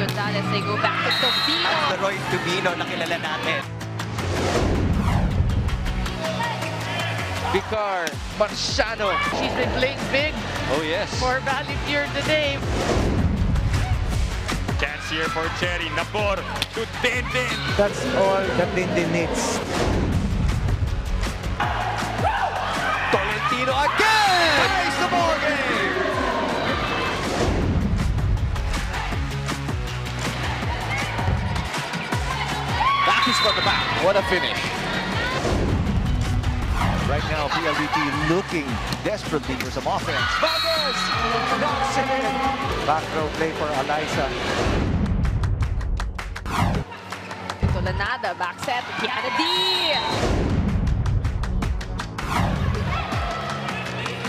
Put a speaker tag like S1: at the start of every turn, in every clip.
S1: Gonzalez, they go back to Tobino.
S2: At Roy Tobino na kilala natin.
S3: Vicar Marciano.
S1: She's been playing big
S3: Oh yes.
S1: for Balipure today.
S4: Chance here for Chery. Napor to Dindin.
S5: That's all that Dindin needs.
S3: Tolentino again! Ties the ball game! That is from the back. What a finish.
S5: Right now, PLDT looking desperately for some offense. Valdez! Knocks it in. Back row play for Eliza.
S1: Tolanada, back set, Kiana D.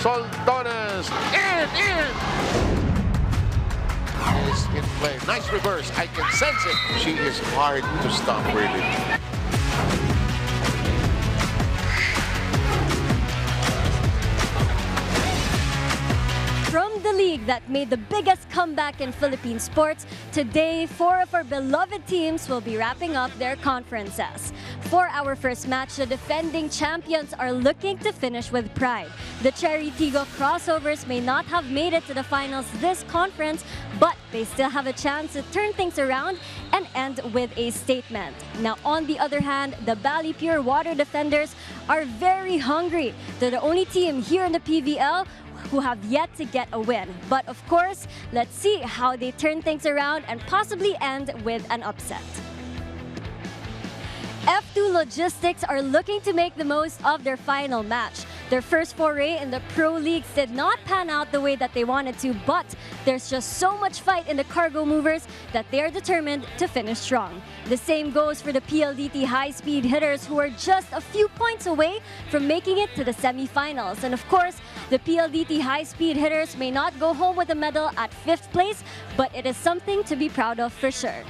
S3: Soldones in! Is in play. Nice reverse. I can sense it. She is hard to stop, really.
S6: From the league that made the biggest comeback in Philippine sports, today 4 of our beloved teams will be wrapping up their conferences. For our first match, the defending champions are looking to finish with pride. The Chery Tiggo Crossovers may not have made it to the finals this conference, but they still have a chance to turn things around and end with a statement. Now, on the other hand, the Balipure Water Defenders are very hungry. They're the only team here in the PVL who have yet to get a win. But of course, let's see how they turn things around and possibly end with an upset. F2 Logistics are looking to make the most of their final match. Their first foray in the pro leagues did not pan out the way that they wanted to, but there's just so much fight in the cargo movers that they are determined to finish strong. The same goes for the PLDT high-speed hitters, who are just a few points away from making it to the semifinals. And of course, the PLDT high-speed hitters may not go home with a medal at 5th place, but it is something to be proud of for sure.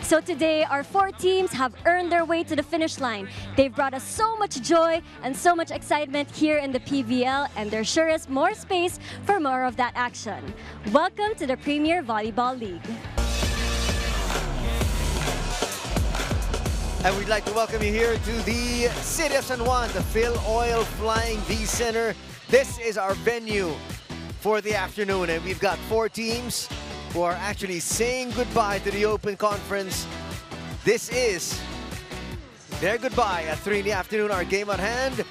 S6: So today, our 4 teams have earned their way to the finish line. They've brought us so much joy and so much excitement here in the PVL, and there sure is more space for more of that action. Welcome to the Premier Volleyball League.
S7: And we'd like to welcome you here to the City of San Juan, the Phil Oil Flying V Center. This is our venue for the afternoon, and we've got 4 teams who are actually saying goodbye to the Open Conference. This is their goodbye at 3 in the afternoon. Our game at hand,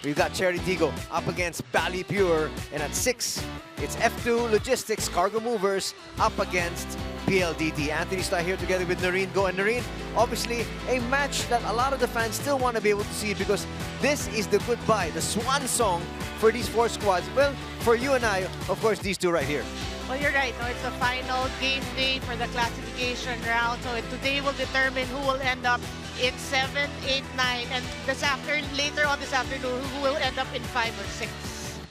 S7: we've got Chery Tiggo up against Balipure, and at 6, it's F2 Logistics Cargo Movers up against PLDT. Anthony Sly here together with Noreen Go. And Noreen, obviously a match that a lot of the fans still want to be able to see, because this is the goodbye, the swan song for these 4 squads. Well, for you and I, of course, these 2 right here.
S8: Well, you're right. No, it's the final game day for the classification round. So today will determine who will end up in 7, 8, 9, and later on this afternoon, who will end up in 5 or 6.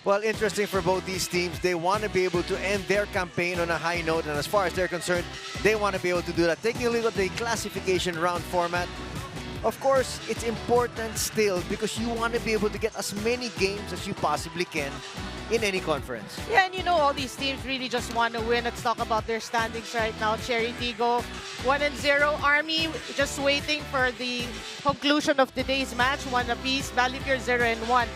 S7: Well, interesting for both these teams. They want to be able to end their campaign on a high note, and as far as they're concerned, they want to be able to do that. Taking a look at the classification round format, of course, it's important still because you want to be able to get as many games as you possibly can in any conference.
S8: Yeah, and you know, all these teams really just want to win. Let's talk about their standings right now. Chery Tiggo 1-0. Army just waiting for the conclusion of today's match, 1 apiece. Balipure 0-1.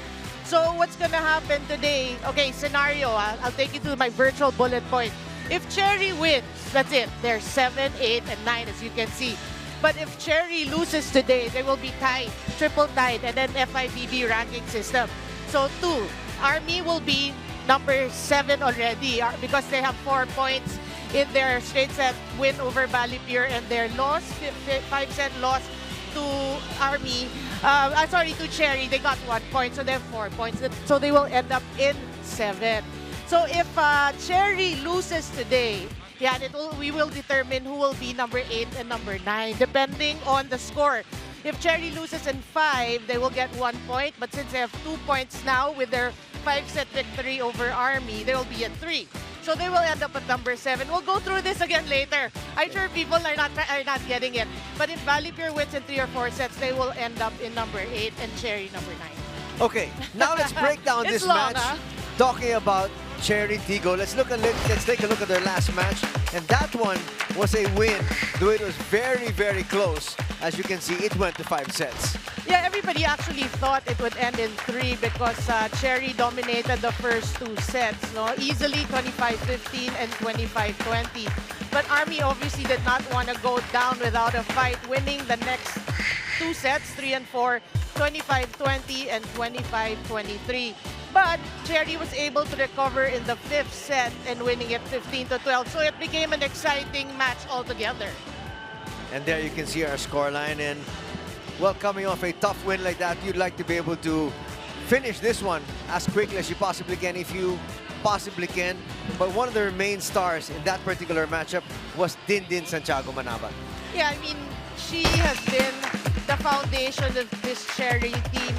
S8: So what's gonna happen today? Okay, scenario. I'll take you to my virtual bullet point. If Chery wins, that's it. They're 7, 8, and 9, as you can see. But if Chery loses today, they will be tied, triple tied, and then FIVB ranking system. So 2, Army will be number 7 already because they have 4 points in their straight set win over Balipure, and their loss, 5-set loss to Army. To Chery, they got 1 point, so they have 4 points. So they will end up in 7. So if Chery loses today, yeah, we will determine who will be number 8 and number 9, depending on the score. If Chery loses in 5, they will get 1 point. But since they have 2 points now with their 5-set victory over Army, they will be at 3. So they will end up at number 7. We'll go through this again later. I'm sure people are not getting it. But if Balipure wins in 3 or 4 sets, they will end up in number 8 and Chery number 9.
S7: Okay, now let's break down this
S8: long,
S7: match.
S8: huh?
S7: Talking about Chery Tiggo, let's take a look at their last match, and that one was a win, though it was very, very close. As you can see, it went to 5 sets.
S8: Yeah, everybody actually thought it would end in 3 because Chery dominated the first 2 sets, no? Easily 25-15 and 25-20. But Army obviously did not want to go down without a fight, winning the next 2 sets, 3 and 4, 25-20 and 25-23. But Chery was able to recover in the 5th set and winning it 15-12. So it became an exciting match altogether.
S7: And there you can see our scoreline. And well, coming off a tough win like that, you'd like to be able to finish this one as quickly as you possibly can, if you possibly can. But one of their main stars in that particular matchup was Dindin Santiago Manabat.
S8: Yeah, I mean, she has been the foundation of this Chery team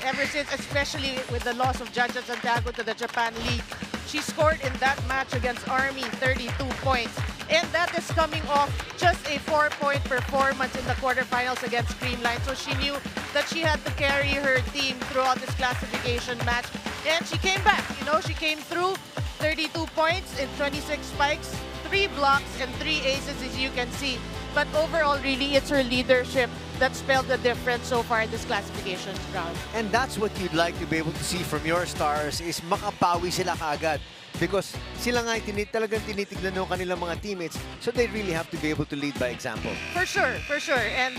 S8: ever since, especially with the loss of Jaja Santiago to the Japan League. She scored in that match against Army 32 points. And that is coming off just a 4-point performance in the quarterfinals against Creamline. So she knew that she had to carry her team throughout this classification match. And she came back, you know, she came through 32 points in 26 spikes, 3 blocks, and 3 aces, as you can see. But overall, really, it's her leadership that spelled the difference so far in this classification round.
S7: And that's what you'd like to be able to see from your stars, is makapawi sila kaagad. Because sila nga talagang tinitignan ng kanilang mga teammates, so they really have to be able to lead by example.
S8: For sure, for sure. And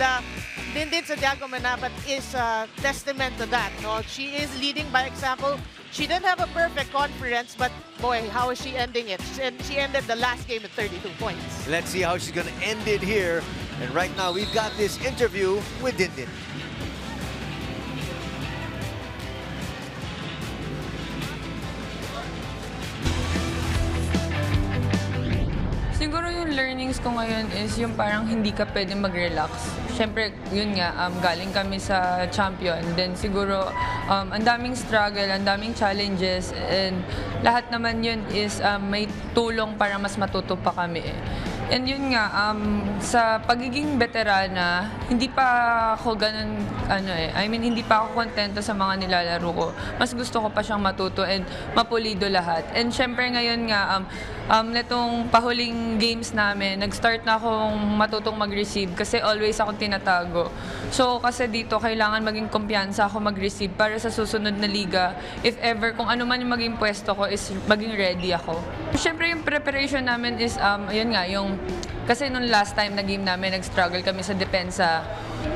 S8: Dindin Santiago Manabat is a testament to that. No? She is leading by example. She didn't have a perfect conference, but boy, how is she ending it? And she ended the last game at 32 points.
S7: Let's see how she's going to end it here. And right now, we've got this interview with Dindin.
S9: Siguro yung learnings ko ngayon is yung parang hindi ka pwedeng mag-relax. Siyempre, yun nga, galing kami sa champion. Then siguro, ang daming struggle, ang daming challenges, and lahat naman yun is may tulong para mas matuto pa kami. And yun nga, sa pagiging veterana, hindi pa ako ganun, hindi pa ako kontento sa mga nilalaro ko. Mas gusto ko pa siyang matuto and mapulido lahat. And syempre ngayon nga, netong pahuling games namin, nag-start na akong matutong mag-receive kasi always akong tinatago. So kasi dito, kailangan maging kumpiyansa ako mag-receive para sa susunod na liga. If ever, kung ano man yung maging pwesto ko, is maging ready ako. Syempre yung preparation namin is, yun nga, yung kasi nung last time na game namin, nag-struggle kami sa depensa,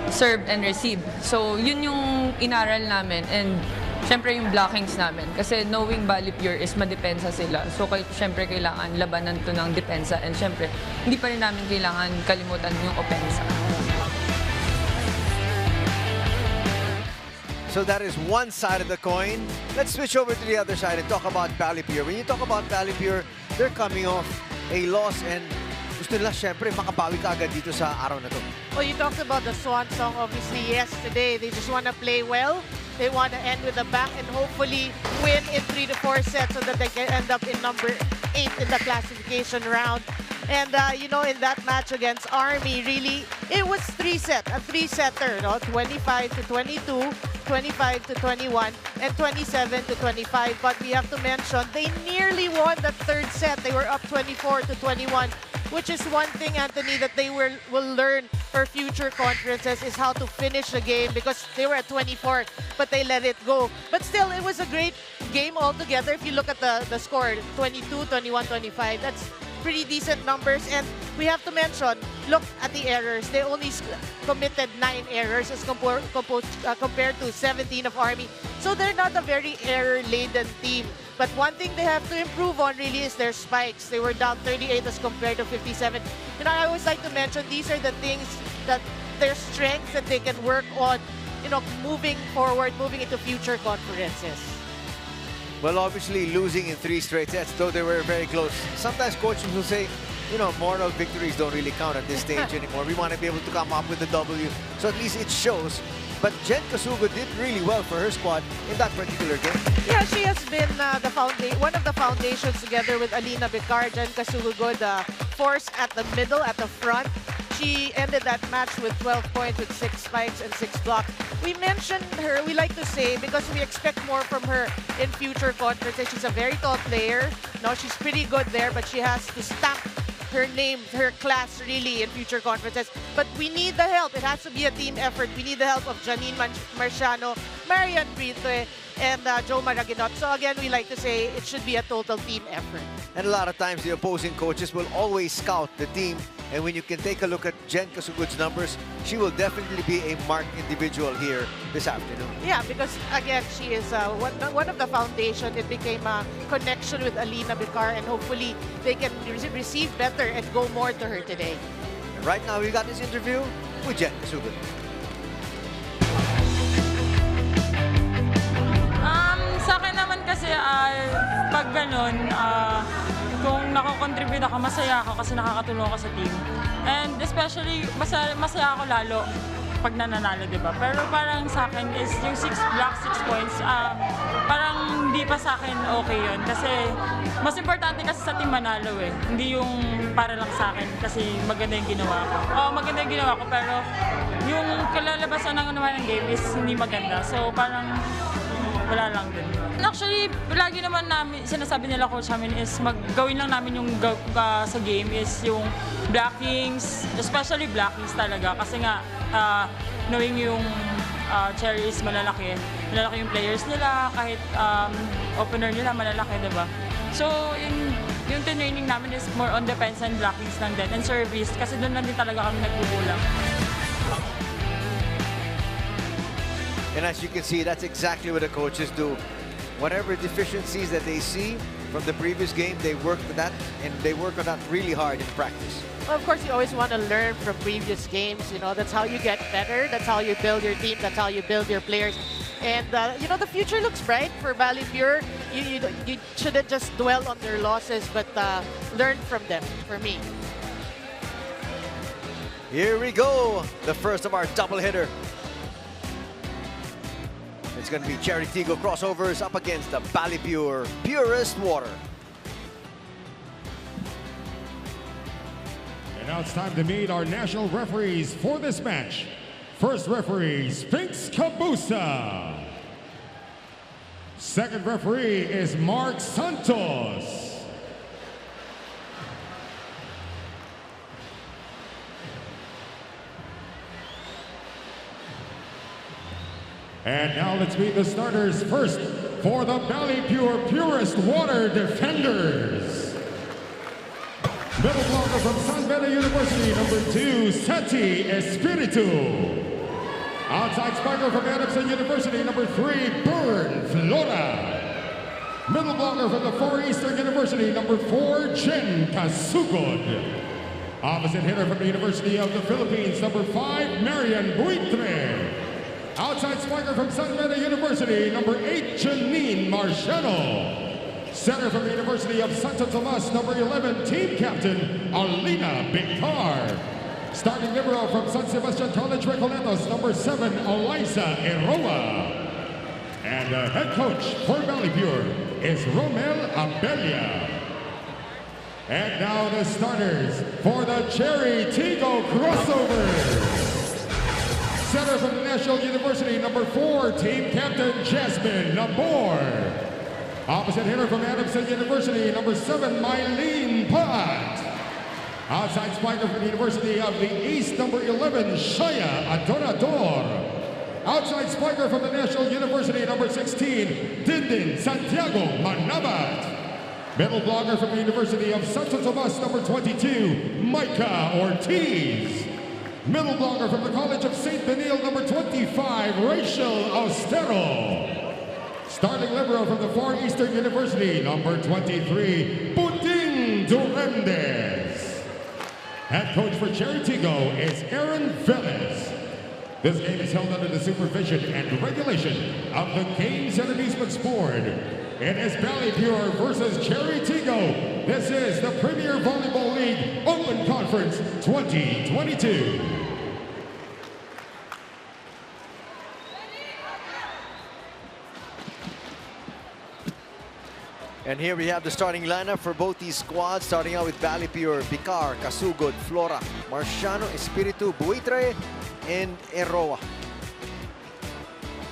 S9: serve and receive. So, yun yung inaral namin. And, syempre yung blockings namin. Kasi knowing Balipure is madepensa sila. So, syempre kailangan labanan to ng depensa. And syempre, hindi pa rin namin kailangan kalimutan yung opensa.
S7: So that is one side of the coin. Let's switch over to the other side and talk about Balipure. When you talk about Balipure, they're coming off a loss and gusto nila syempre makabawi ka agad dito sa araw na to.
S8: Well, you talked about the swan song obviously yesterday. They just want to play well. They want to end with a bang and hopefully win in 3 to 4 sets so that they can end up in number 8 in the classification round. And, you know, in that match against Army, really, it was a 3-setter, no? 25-22, 25-21, and 27-25. But we have to mention, they nearly won the 3rd set. They were up 24-21, which is one thing, Anthony, that they will learn for future conferences is how to finish the game because they were at 24, but they let it go. But still, it was a great game altogether. If you look at the score, 22, 21, 25, that's pretty decent numbers. And we have to mention, look at the errors. They only committed 9 errors as compared to 17 of Army. So they're not a very error-laden team. But one thing they have to improve on really is their spikes. They were down 38 as compared to 57. You know, I always like to mention these are the things that their strengths that they can work on, you know, moving forward, moving into future conferences.
S7: Well, obviously losing in 3 straight sets, though they were very close. Sometimes coaches will say, you know, moral victories don't really count at this stage anymore. We want to be able to come up with a W, so at least it shows. But Jen Kasugo did really well for her squad in that particular game.
S8: Yeah, she has been one of the foundations together with Alina Bicar. Jen Kasugo, the force at the middle, at the front. She ended that match with 12 points with 6 spikes and 6 blocks. We mentioned her, we like to say, because we expect more from her in future conferences. She's a very tall player. No, she's pretty good there, but she has to stamp her name, her class really in future conferences. But we need the help. It has to be a team effort. We need the help of Janine Marciano, Marian Brito, and Joe Maraginot. So again, we like to say it should be a total team effort.
S7: And a lot of times the opposing coaches will always scout the team. And when you can take a look at Jen Kasugud's numbers, she will definitely be a marked individual here this afternoon.
S8: Yeah, because again, she is one of the foundation. It became a connection with Alina Bicar, and hopefully they can receive better and go more to her today.
S7: And right now, we got this interview with Jen Kasugud.
S9: Sa akin naman kasi, pag ganun, kung nakakontribute ako, masaya ako kasi nakakatulong ako sa team. And especially, masaya ako lalo pag nananalo, di ba? Pero parang sa akin is yung 6 blocks, 6 points, parang hindi pa sa akin okay yun. Kasi mas importante kasi sa team manalo eh. Hindi yung para lang sa akin kasi maganda yung ginawa ko. Oo, maganda yung ginawa ko pero yung kalalabasan ng game is hindi maganda. So parang wala lang din. Actually, lagi naman namin, sinasabi nila coach namin is gawin lang namin yung sa game is yung blockings, especially blockings talaga. Kasi nga, knowing yung Chery is malalaki yung players nila, kahit opener nila malalaki, diba? So, yung training namin is more on defense and blockings lang din, and service, kasi doon lang din talaga kami nagkukulang.
S7: And as you can see, that's exactly what the coaches do. Whatever deficiencies that they see from the previous game, they work with that, and they work on that really hard in practice.
S8: Well, of course, you always want to learn from previous games. You know, that's how you get better. That's how you build your team. That's how you build your players. And, you know, the future looks bright for Balipure. You shouldn't just dwell on their losses, but learn from them, for me.
S7: Here we go. The first of our doubleheader. It's going to be Chery Tiggo Crossovers up against the Balipure Purest Water.
S10: And now it's time to meet our national referees for this match. First referee, Sphinx Cabusa. Second referee is Mark Santos. And now let's meet the starters. First, for the Balipure Purest Water Defenders. Middle blocker from San Beda University, number 2, Seti Espiritu. Outside spiker from Adamson University, number 3, Burn Flora. Middle blocker from the Far Eastern University, number 4, Jen Kasugod. Opposite hitter from the University of the Philippines, number 5, Marian Buitre. Outside spiker from San Beda University, number 8, Janine Marciano. Center from the University of Santo Tomas, number 11, team captain, Alina Bicar. Starting libero from San Sebastian College, Recoletos, number 7, Eliza Eroa. And head coach for Balipure is Romel Abelia. And now the starters for the Chery Tiggo Crossovers. Center from the National University, number 4, team captain Jasmine Nabor. Opposite hitter from Adamson University, number 7, Mylene Pat. Outside spiker from the University of the East, number 11, Shaya Adorador. Outside spiker from the National University, number 16, Dindin Santiago Manabat. Middle blocker from the University of Santo Tomas, number 22, Micah Ortiz. Middle blocker from the College of St. Benil, number 25, Rachel Austero. Starting libero from the Far Eastern University, number 23, Puting Durendes. Head coach for Chery Tiggo is Aaron Velez. This game is held under the supervision and regulation of the Games and Amusements Board. It is Balipure versus Chery Tiggo. This is the Premier Volleyball League Open Conference 2022.
S7: And here we have the starting lineup for both these squads, starting out with Balipure, Bicar, Kasugod, Flora, Marciano, Espiritu, Buitre, and Eroa.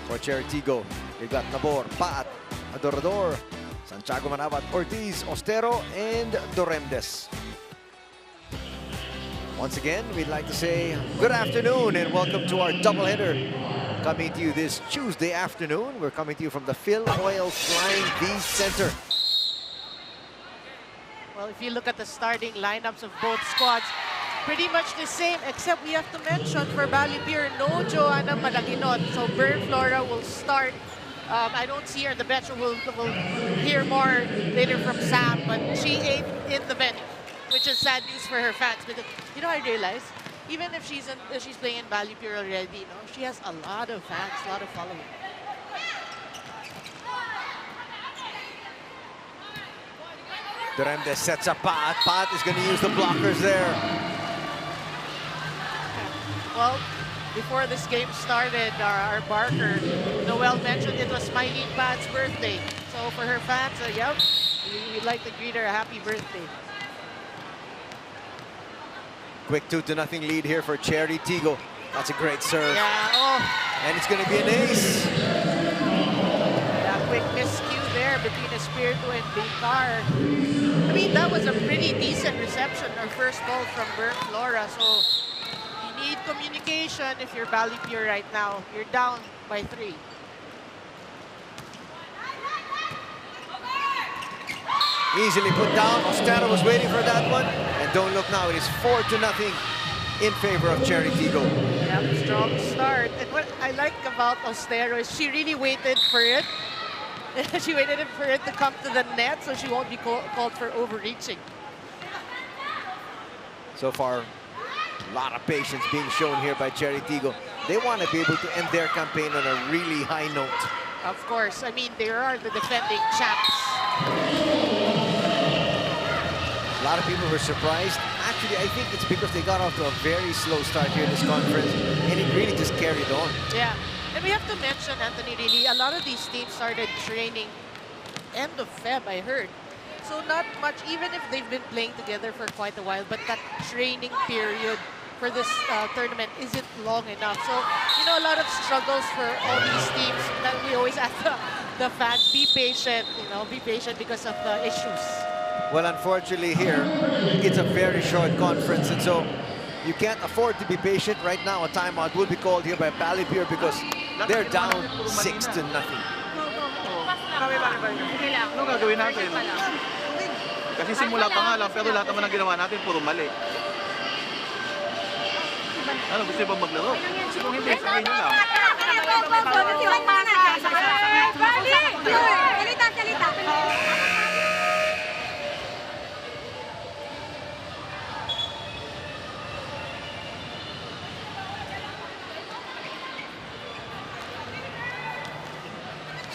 S7: For Chery Tiggo, we've got Nabor, Pat, Adorador, Santiago Manabat, Ortiz, Ostero, and Doremdes. Once again, we'd like to say good afternoon and welcome to our doubleheader. Coming to you this Tuesday afternoon. We're coming to you from the Phil Oil Flying V Center.
S8: Well, if you look at the starting lineups of both squads, pretty much the same, except we have to mention for Balipure, no Joanna Malaginot. So Bern Flora will start. I don't see her on the bench. We'll hear more later from Sam, but she ain't in the venue, which is sad news for her fans. Because, you know, I realized, even if she's playing in Balipure already, you know, she has a lot of fans, a lot of following.
S7: Duremdes sets up Pat. Pat is going to use the blockers there.
S8: Well, before this game started, our Barker, Noel mentioned it was Smiley Pat's birthday. So for her fans, yep, we'd like to greet her a happy birthday.
S7: Quick 2-0 lead here for Chery Tiggo. That's a great serve.
S8: Yeah, oh.
S7: And it's going to be an ace.
S8: Yeah, quick miscue there between Espiritu and Bekar. I mean, that was a pretty decent reception, our first ball from Bern Flora. So you need communication if you're Balipure right now. You're down by 3.
S7: Easily put down. Ostero was waiting for that one. And don't look now, it is 4-0 in favor of Chery Tiggo.
S8: Yeah, strong start. And what I like about Ostero is she really waited for it. She waited for it to come to the net so she won't be called for overreaching.
S7: So far, a lot of patience being shown here by Chery Tiggo. They want to be able to end their campaign on a really high note.
S8: Of course. I mean, they are the defending champs.
S7: A lot of people were surprised. Actually, I think it's because they got off to a very slow start here in this conference, and it really just carried on.
S8: Yeah, and we have to mention, Anthony, really, a lot of these teams started training end of Feb, I heard. So not much, even if they've been playing together for quite a while, but that training period for this tournament isn't long enough. So, you know, a lot of struggles for all these teams that we always ask the fans, be patient, you know, be patient because of the issues.
S7: Well, unfortunately here, it's a very short conference, and so you can't afford to be patient right now. A timeout will be called here by Balipure because they're down 6-0.
S11: Ano gagawin natin? Kasi simula pa nga lang, pero lahat naman ng ginawa natin, puro mali. Ano, gusto niyo ba maglaro? Kasi kung hindi, sabihin nyo lang.
S12: Salita.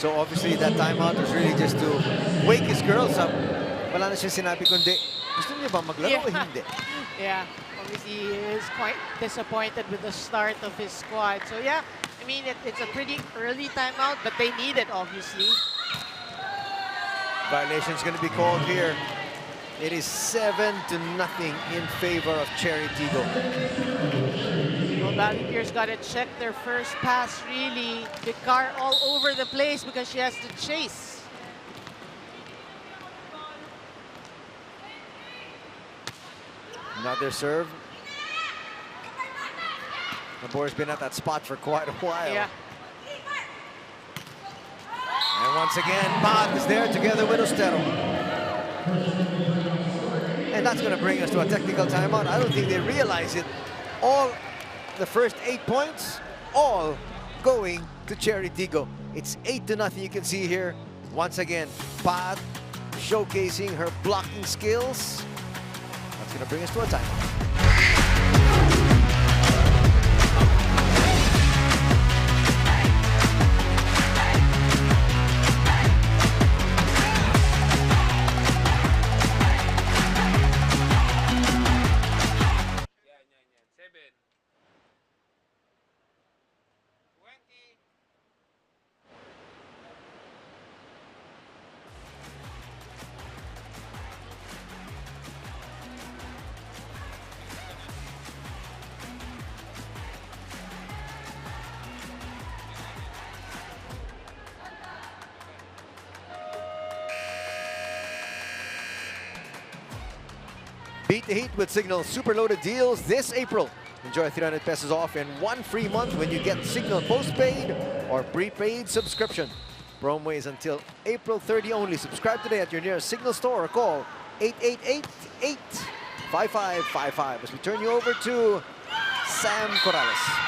S7: So obviously that timeout was really just to wake his girls up. Wala na siya sinabi kundi, gusto niyo ba maglaro o hindi?
S8: Yeah, obviously he is quite disappointed with the start of his squad. So yeah, I mean, it's a pretty early timeout, but they need it, obviously.
S7: Violation's going to be called here. It is 7-0 in favor of Chery Tiggo.
S8: Well, Balipure's got to check their first pass, really. The car all over the place because she has to chase.
S7: Another serve. The board's been at that spot for quite a while.
S8: Yeah.
S7: And once again, Pat is there together with Ostero. And that's going to bring us to a technical timeout. I don't think they realize it. All the first 8 points, all going to Chery Tiggo. It's 8-0. You can see here, once again, Pat showcasing her blocking skills. That's going to bring us to a timeout. Beat the heat with Signal super loaded deals this April. Enjoy 300 pesos off and 1 free month when you get Signal postpaid or prepaid subscription. Promo is until April 30 only. Subscribe today at your nearest Signal store or call 888-855-55 as we turn you over to Sam Corrales.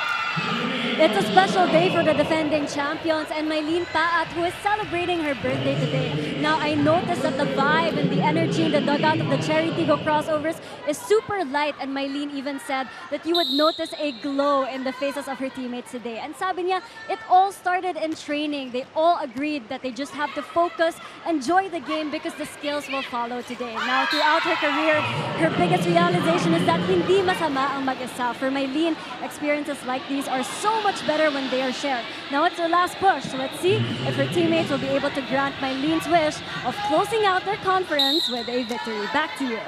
S6: It's a special day for the defending champions and Mylene Paat, who is celebrating her birthday today. Now, I noticed that the vibe and the energy in the dugout of the Chery Tiggo Crossovers is super light, and Mylene even said that you would notice a glow in the faces of her teammates today. And sabi niya, it all started in training. They all agreed that they just have to focus, enjoy the game because the skills will follow today. Now, throughout her career, her biggest realization is that hindi masama ang mag-isa. For Mylene, experiences like these are so much better when they are shared. Now it's her last push, so let's see if her teammates will be able to grant Mylene's wish of closing out their conference with a victory. Back to you.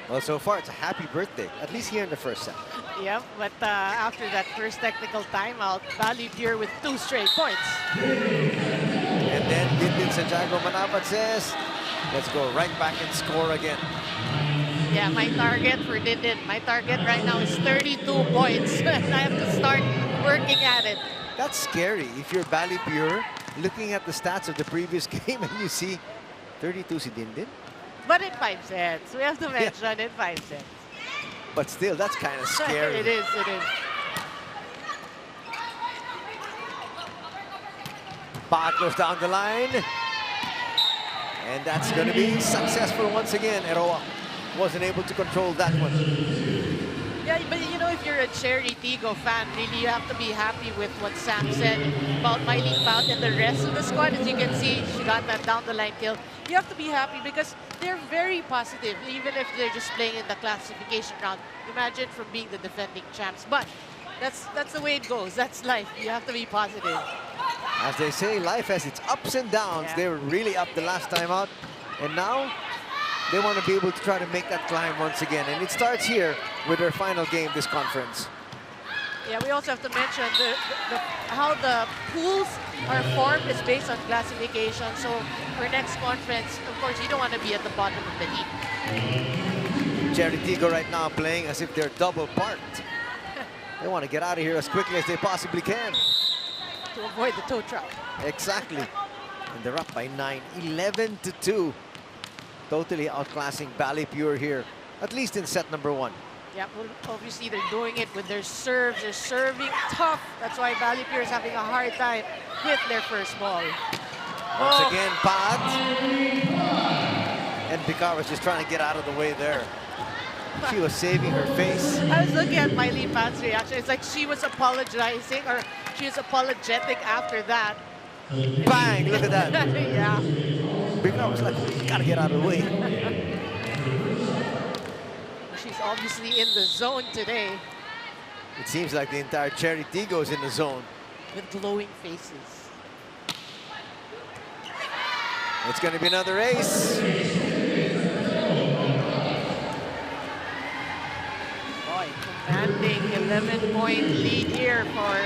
S7: Well, so far it's a happy birthday, at least here in the first set.
S8: Yep, but after that first technical timeout, Balipure with 2 straight points.
S7: And then Santiago Manabat says, let's go right back and score again.
S8: Yeah, my target for Dindin, my target right now is 32 points. And I have to start working at it.
S7: That's scary if you're Balipure looking at the stats of the previous game and you see 32 si Dindin.
S8: But in 5 sets, we have to mention in 5 sets.
S7: But still, that's kind of scary.
S8: It is, it is.
S7: Paat goes down the line. And that's going to be successful once again. Eroa wasn't able to control that one.
S8: Yeah, but you know, if you're a Chery Tiggo fan, really you have to be happy with what Sam said about Mylene Paat and the rest of the squad. As you can see, she got that down the line kill. You have to be happy because they're very positive, even if they're just playing in the classification round. Imagine from being the defending champs. But that's the way it goes. That's life. You have to be positive.
S7: As they say, life has its ups and downs.
S8: Yeah.
S7: They were really up the last time out. And now they want to be able to try to make that climb once again. And it starts here with their final game this conference.
S8: Yeah, we also have to mention how the pools are formed is based on classification. So for next conference, of course, you don't want to be at the bottom of the heap.
S7: Chery Tiggo right now playing as if they're double parked. They want to get out of here as quickly as they possibly can.
S8: To avoid the tow truck.
S7: Exactly. And they're up by 9, 11-2. Totally outclassing Balipure here, at least in set number 1.
S8: Yeah, well, obviously they're doing it with their serves. They're serving tough. That's why Balipure is having a hard time with their first ball.
S7: Once again, Paat. And Picard was just trying to get out of the way there. She was saving her face.
S8: I was looking at Mylene Paat's reaction. It's like she was apologizing, or she was apologetic after that.
S7: Bang! Look at that.
S8: Yeah.
S7: Picard was like, gotta get out of the way.
S8: She's obviously in the zone today.
S7: It seems like the entire Chery Tiggo is in the zone.
S8: With glowing faces.
S7: It's going to be another ace.
S8: Boy, commanding 11-point lead here for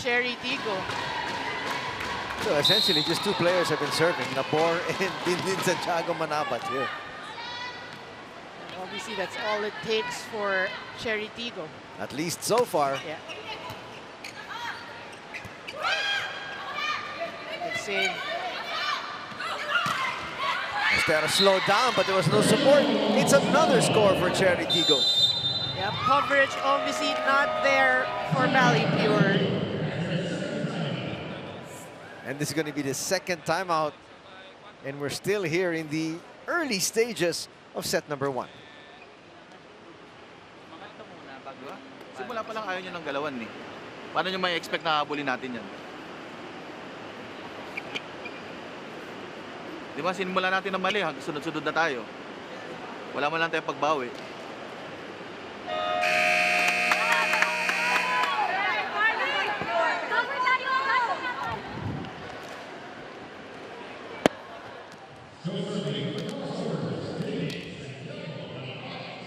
S8: Chery Tiggo.
S7: So essentially, just 2 players have been serving, Napor and Dindin Santiago Manabat here.
S8: And obviously, that's all it takes for Chery Tiggo.
S7: At least so far.
S8: Yeah. Good save.
S7: Estera slowed down, but there was no support. It's another score for Chery Tiggo.
S8: Yeah, coverage obviously not there for Balipure.
S7: And this is going to be the second timeout. And we're still here in the early stages of set number 1.
S11: Simula pa lang ayaw nyo ng galawan eh. Paano nyo may expect na habulin natin yan? Di ba, sinimula natin ng mali, sunod-sunod na tayo. Wala man lang tayong pagbawi.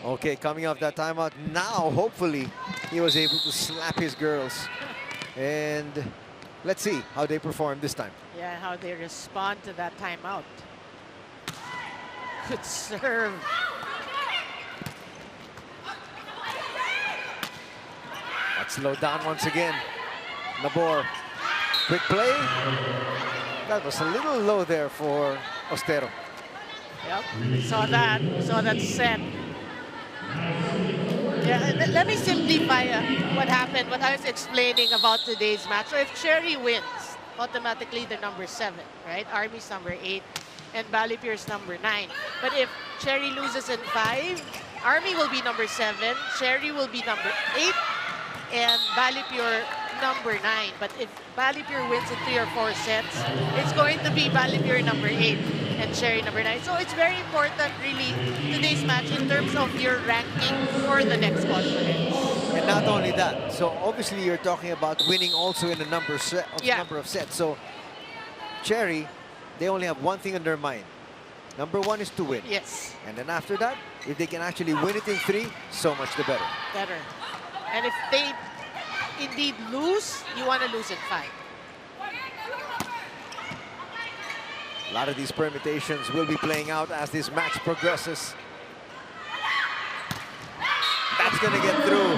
S7: Okay, coming off that timeout, now hopefully he was able to slap his girls. And let's see how they perform this time.
S8: Yeah, how they respond to that timeout. Good serve.
S7: Got slowed down once again. Nabor. Quick play. That was a little low there for Ostero.
S8: Yep, we saw that. We saw that set. Yeah, let me simplify what happened, what I was explaining about today's match. So if Chery wins, automatically they're number 7, right? Army's number 8, and Balipure's number 9. But if Chery loses in 5, Army will be number 7, Chery will be number 8, and Balipure number 9. But if Balipure wins in 3 or 4 sets, it's going to be Balipure number 8 and Chery number 9. So it's very important, really, today's match in terms of your ranking for the next conference.
S7: And not only that, so obviously you're talking about winning also in a number of sets. So Chery, they only have one thing in their mind. Number 1 is to win.
S8: Yes.
S7: And then after that, if they can actually win it in 3, so much the better.
S8: Better. And if they indeed lose, you want to lose in 5.
S7: A lot of these permutations will be playing out as this match progresses. That's going to get through.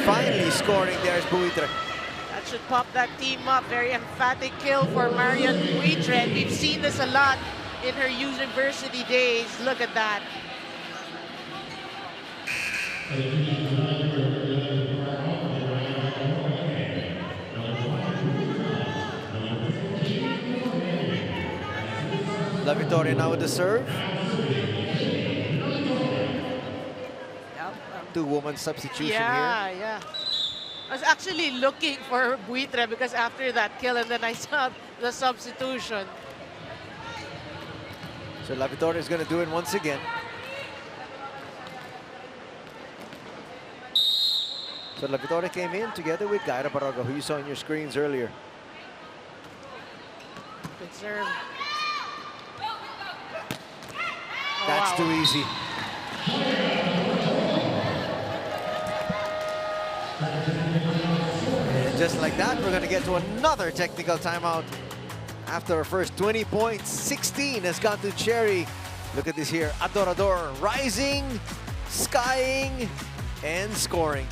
S7: Finally scoring, there's Buitre.
S8: That should pop that team up. Very emphatic kill for Marian Buitre. And we've seen this a lot in her university days. Look at that.
S7: La Victoria now with the serve. Two-woman substitution here.
S8: Yeah. I was actually looking for Buitre because after that kill and then I saw the substitution.
S7: So La Victoria is going to do it once again. So La Victoria came in together with Gaira Barroga, who you saw on your screens earlier.
S8: Good serve.
S7: That's too easy. And just like that, we're going to get to another technical timeout. After our first 20 points, 16 has gone to Chery. Look at this here. Adorador rising, skying, and scoring.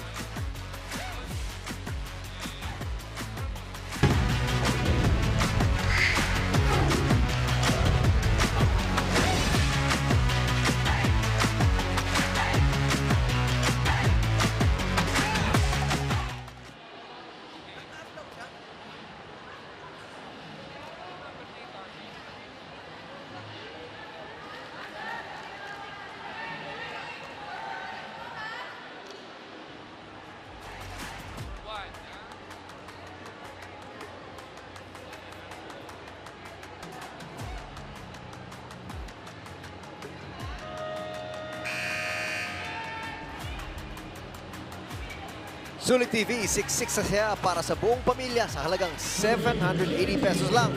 S7: Sulit TV, 6-6 sa siya para sa buong pamilya sa halagang 780 pesos lang.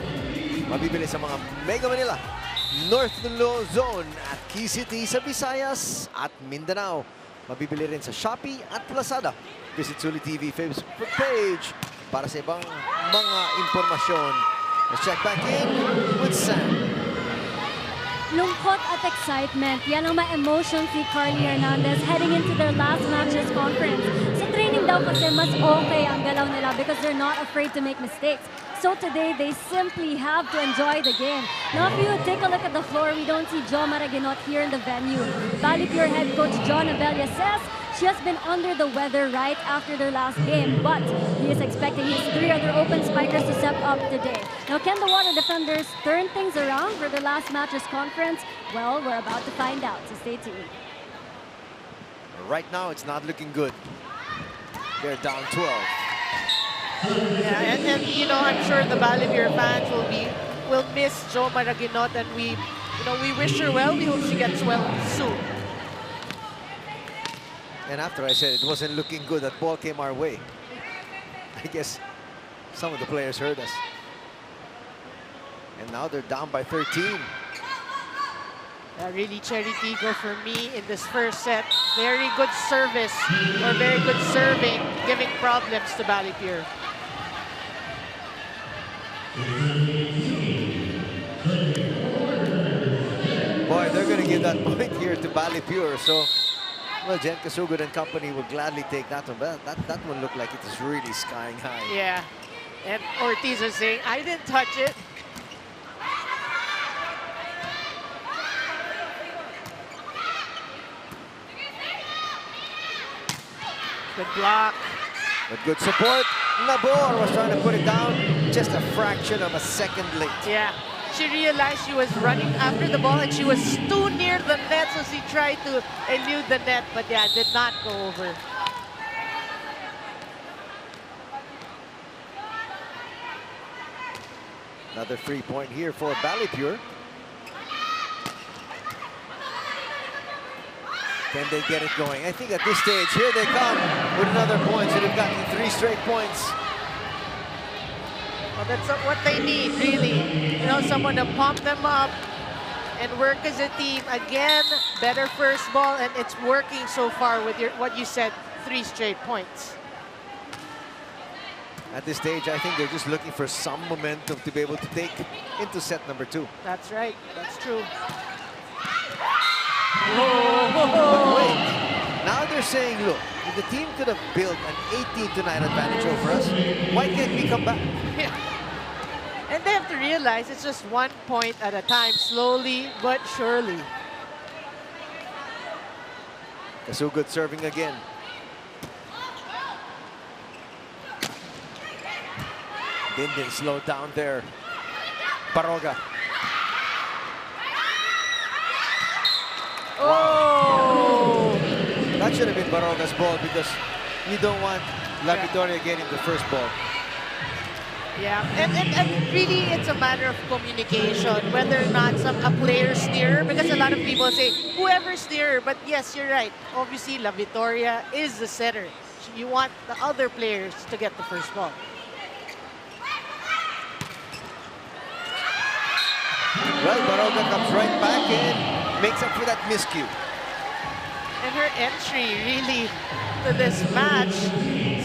S7: Mabibili sa mga Mega Manila, North Luzon at Key City sa Visayas at Mindanao. Mabibili rin sa Shopee at Lazada. Visit Sulit TV Facebook page para sa ibang mga impormasyon. Let's check back in with Sam.
S6: Lungkot at excitement. Yan ang may emotion si Carly Hernandez heading into their last matches conference. Sa training daw kasi mas okay ang galaw nila because they're not afraid to make mistakes. So today, they simply have to enjoy the game. Now, if you take a look at the floor, we don't see Jo Maraguinot here in the venue. Balipure head coach John Abella says she has been under the weather right after their last game, but he is expecting his 3 other open spikers to step up today. Now, can the Water Defenders turn things around for the last matches conference? Well, we're about to find out, so stay tuned.
S7: Right now, it's not looking good. They're down 12.
S8: Yeah, and you know, I'm sure the Balipure fans will miss Jo Maraguinot, and we wish her well. We hope she gets well soon.
S7: And after I said it wasn't looking good, that ball came our way. I guess some of the players heard us. And now they're down by 13.
S8: Really, Chery Tiggo for me in this first set. Very good service or very good serving, giving problems to Balipure.
S7: Boy, they're going to give that point here to Balipure. So Well, Jen Kasugod and company will gladly take that one, but that one looked like it is really skying high.
S8: Yeah. And Ortiz is saying, I didn't touch it. Good block.
S7: But good support. Nabor was trying to put it down just a fraction of a second late.
S8: Yeah. She realized she was running after the ball and she was too near the net, so she tried to elude the net, but yeah, did not go over.
S7: Another free point here for Balipure. Can they get it going? I think at this stage, here they come with another point, so they've gotten 3 straight points.
S8: Well, that's what they need, really. You know, someone to pump them up and work as a team. Again, better first ball, and it's working so far with what you said, 3 straight points.
S7: At this stage, I think they're just looking for some momentum to be able to take into set number 2.
S8: That's right. That's true.
S7: But wait, now they're saying, look, if the team could have built an 18-9 advantage over us, why can't we come back?
S8: Yeah. And they have to realize it's just 1 point at a time, slowly but surely.
S7: Kasugod serving again. Dindin slowed down there. Baroga.
S8: Oh!
S7: That should have been Baroga's ball because you don't want La Victoria getting the first ball.
S8: Yeah, and really it's a matter of communication, whether or not a player's nearer, because a lot of people say, whoever's nearer, but yes, you're right. Obviously, La Victoria is the setter. You want the other players to get the first ball.
S7: Well, Baroga comes right back and makes up for that miscue.
S8: And her entry really to this match,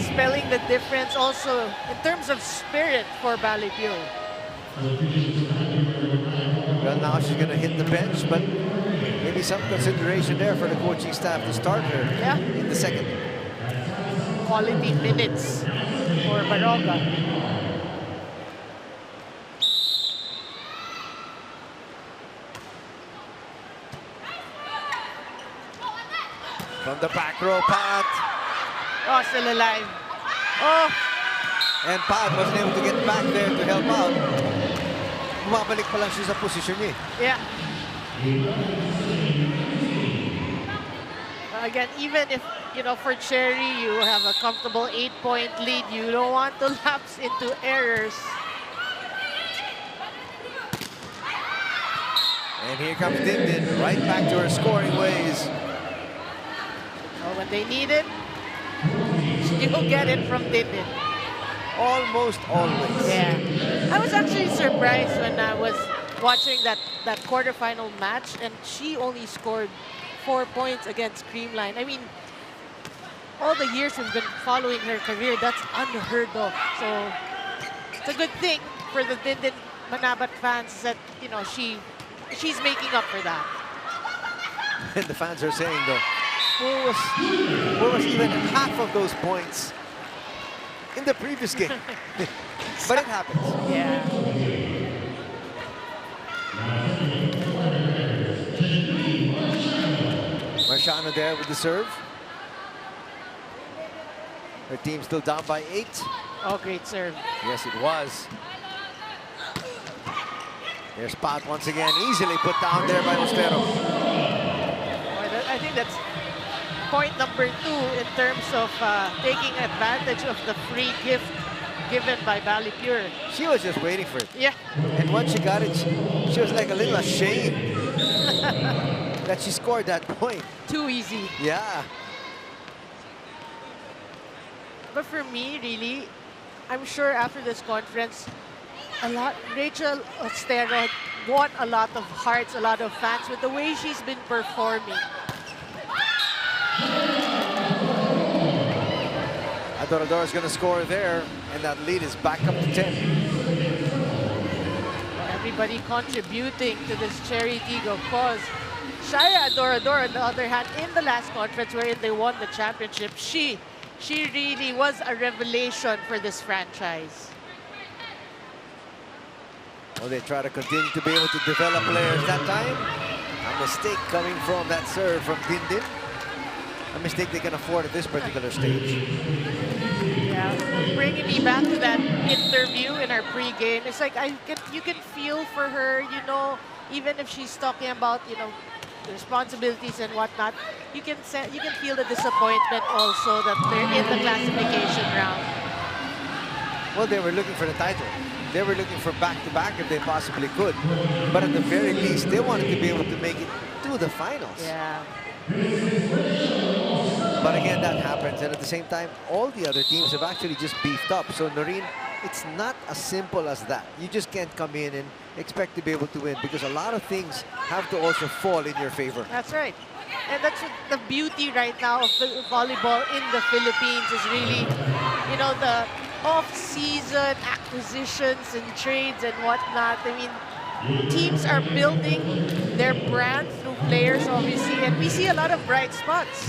S8: spelling the difference also in terms of spirit for Balipure.
S7: Well, now she's going to hit the bench, but maybe some consideration there for the coaching staff to start her in the second.
S8: Quality minutes for Baroga.
S7: From the back row, Pat.
S8: Oh, still alive. Oh!
S7: And Pat wasn't able to get back there to help out. Bumabalik pa lang siya sa position niya.
S8: Yeah. Again, even if, you know, for Chery, you have a comfortable 8-point lead, you don't want to lapse into errors.
S7: And here comes Dindin, right back to her scoring ways.
S8: Well, when they need it, you'll get it from Dindin.
S7: Almost always.
S8: Yeah. I was actually surprised when I was watching that quarterfinal match, and she only scored 4 points against Creamline. I mean, all the years we've been following her career, that's unheard of. So it's a good thing for the Dindin Manabat fans that, you know, she's making up for that.
S7: And the fans are saying, though, where was even half of those points in the previous game? But it happens.
S8: Yeah.
S7: Marciano there with the serve. Her team still down by 8.
S8: Oh, great serve.
S7: Yes, it was. There's Pat once again, easily put down there by Ostero.
S8: I think that's point number 2 in terms of taking advantage of the free gift given by Balipure.
S7: She was just waiting for it.
S8: Yeah.
S7: And once she got it, she was like a little ashamed that she scored that point.
S8: Too easy.
S7: Yeah.
S8: But for me, really, I'm sure after this conference, Rachel Ostero won a lot of hearts, a lot of fans with the way she's been performing.
S7: Adorador is going to score there, and that lead is back up to 10.
S8: Everybody contributing to this Chery Tiggo cause. Shaya Adorador, on the other hand, in the last conference wherein they won the championship, she really was a revelation for this franchise.
S7: Well, they try to continue to be able to develop players that time. A mistake coming from that serve from Dindin. A mistake they can afford at this particular stage.
S8: Yeah, bringing me back to that interview in our pregame. It's like you can feel for her, you know, even if she's talking about, you know, responsibilities and whatnot, you can feel the disappointment also that they're in the classification round.
S7: Well, they were looking for the title. They were looking for back-to-back if they possibly could. But at the very least, they wanted to be able to make it to the finals.
S8: Yeah.
S7: But again, that happens. And at the same time, all the other teams have actually just beefed up. So, Noreen, it's not as simple as that. You just can't come in and expect to be able to win because a lot of things have to also fall in your favor.
S8: That's right. And that's the beauty right now of volleyball in the Philippines is really, you know, the off-season acquisitions and trades and whatnot. I mean, teams are building their brand through players, obviously, and we see a lot of bright spots.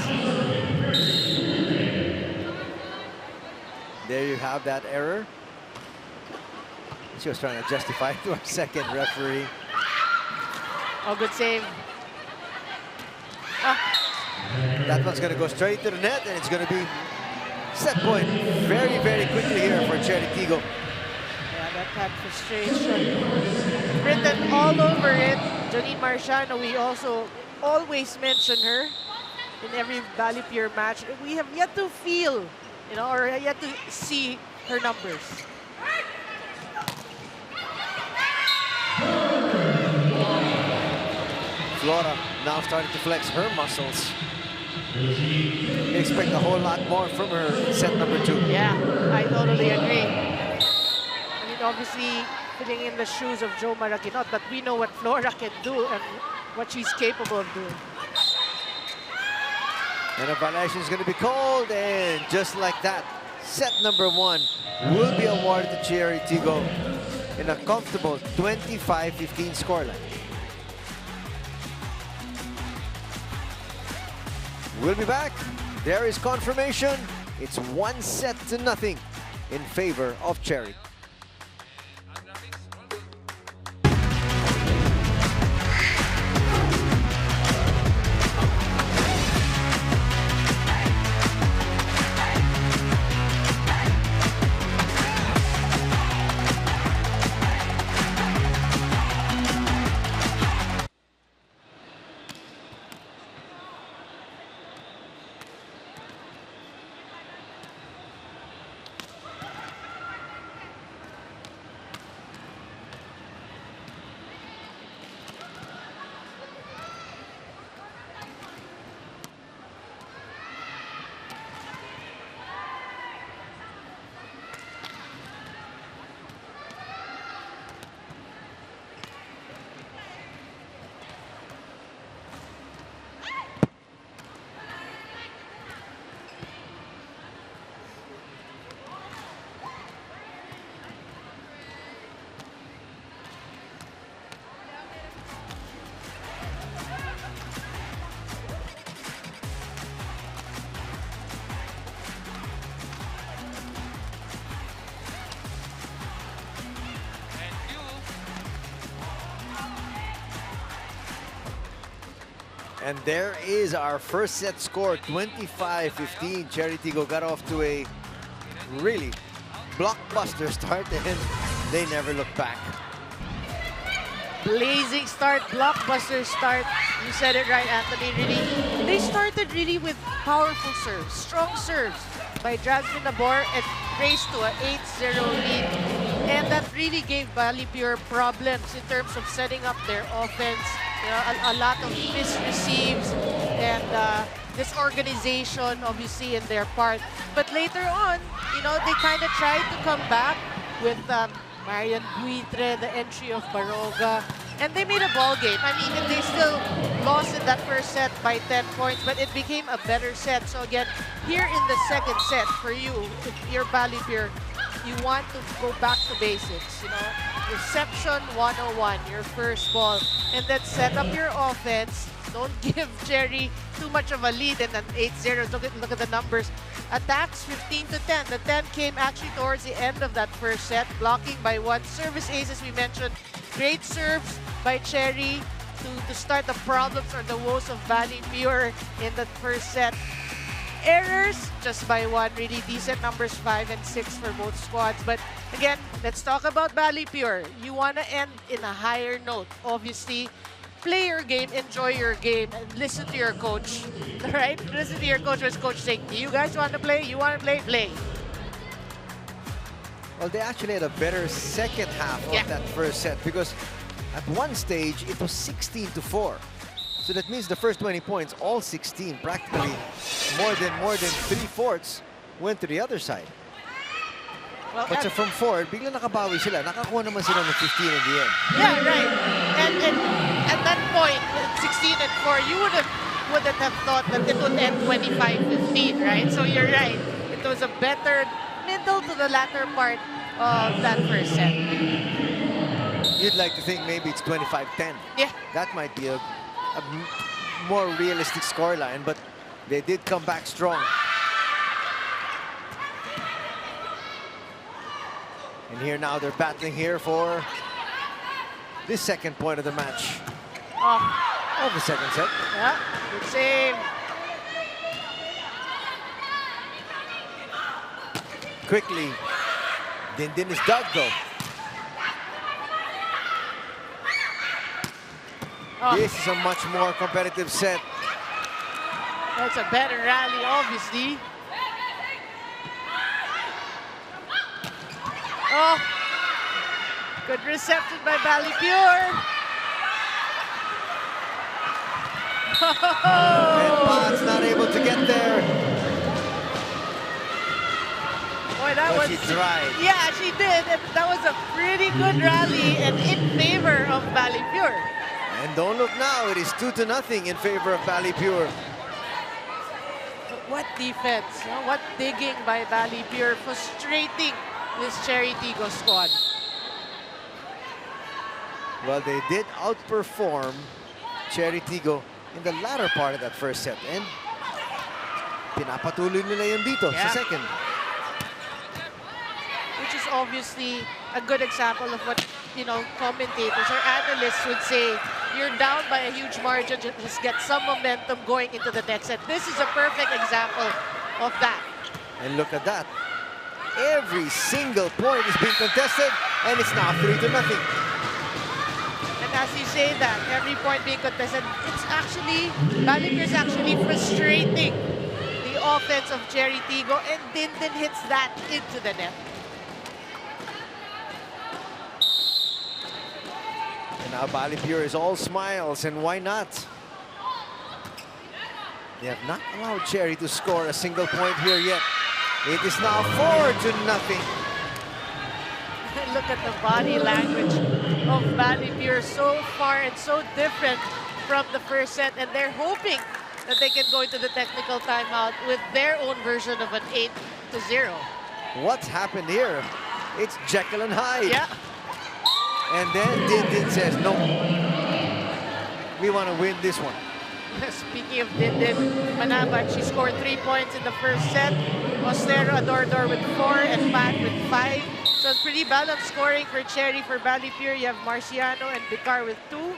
S7: There you have that error. She was trying to justify it to our second referee.
S8: Oh, good save.
S7: That one's going to go straight to the net, and it's going to be set point very, very quickly here for Chery Tiggo.
S8: Yeah, that had frustration written all over it. Janine Marciano, we also always mention her in every Balipure match. We have yet to feel, you know, or yet to see her numbers.
S7: Flora now starting to flex her muscles. You expect a whole lot more from her in set number 2.
S8: Yeah, I totally agree. I mean, obviously, filling in the shoes of Jo Maraquinot, but we know what Flora can do and what she's capable of doing.
S7: And a violation is going to be called, and just like that, set number 1 will be awarded to Chery Tiggo in a comfortable 25-15 scoreline. We'll be back. There is confirmation. It's 1-0 in favor of Chery. And there is our first set score, 25-15. Chery Tiggo got off to a really blockbuster start, and they never looked back.
S8: Blazing start, blockbuster start. You said it right, Anthony. Really, they started really with powerful serves, strong serves by Jasmine Nabor and raced to an 8-0 lead. And that really gave Balipure problems in terms of setting up their offense. You know, a lot of missed receives and disorganization, obviously, in their part. But later on, you know, they kind of tried to come back with Marian Buitre, the entry of Baroga, and they made a ball game. I mean, they still lost in that first set by 10 points, but it became a better set. So again, here in the second set, for you, if you're Balipure, you want to go back to basics, you know, reception 101, your first ball, and then set up your offense Don't give Chery too much of a lead in an 8-0. Look at the numbers. Attacks 15 to 10. The 10 came actually towards the end of that first set. Blocking by 1. Service aces, we mentioned. Great serves by Chery to start the problems or the woes of Balipure in that first set. Errors just by 1. Really decent numbers, 5 and 6 for both squads. But again, let's talk about Balipure. You want to end in a higher note. Obviously, play your game, enjoy your game, and listen to your coach. Right? Listen to your coach. What's coach saying? Do you guys want to play? You want to play? Play.
S7: Well, they actually had a better second half of that first set because at one stage it was 16-4. So that means the first 20 points, all 16, practically more than 3/4 went to the other side.
S8: Well,
S7: but so from 4, bigla nakabawi sila. Nakakuha naman sila ng 15 in the end.
S8: Yeah, right. And at that point, 16 and 4, you wouldn't have thought that it would end 25-15, right? So you're right. It was a better middle to the latter part of that first set.
S7: You'd like to think maybe it's 25-10.
S8: Yeah.
S7: That might be a more realistic scoreline, but they did come back strong. And here now they're battling here for this second point of the match. Of the second set.
S8: Yeah, good save.
S7: Quickly, Din is dug though. This is a much more competitive set.
S8: That's a better rally, obviously. Oh, good reception by Balipure.
S7: And Pot's not able to get there.
S8: Boy, that
S7: but
S8: was...
S7: she tried.
S8: Yeah, she did. And that was a pretty good rally and in favor of Balipure.
S7: And don't look now, it is 2-0 in favor of Balipure.
S8: What defense, what digging by Balipure, frustrating this Chery Tiggo squad.
S7: Well, they did outperform Chery Tiggo in the latter part of that first set. And pinapatuloy nila yun dito sa second.
S8: Which is obviously a good example of what, commentators or analysts would say. You're down by a huge margin, just get some momentum going into the next set. This is a perfect example of that.
S7: And look at that. Every single point is being contested, and it's now 3-0.
S8: And as you say that, every point being contested, it's actually, Balipure's actually frustrating the offense of Chery Tiggo, and Din hits that into the net.
S7: And now Balipure is all smiles, and why not? They have not allowed Chery to score a single point here yet. It is now 4-0.
S8: Look at the body language of Balipure, so far and so different from the first set, and they're hoping that they can go into the technical timeout with their own version of an 8-0.
S7: What's happened here? It's Jekyll and Hyde.
S8: Yeah.
S7: And then Din says, no, we want to win this one.
S8: Speaking of Din, Manabat, she scored 3 points in the first set. Ostero Adordor with 4 and Pat with 5. So it's pretty balanced scoring for Chery. For Balipure, you have Marciano and Vicar with 2.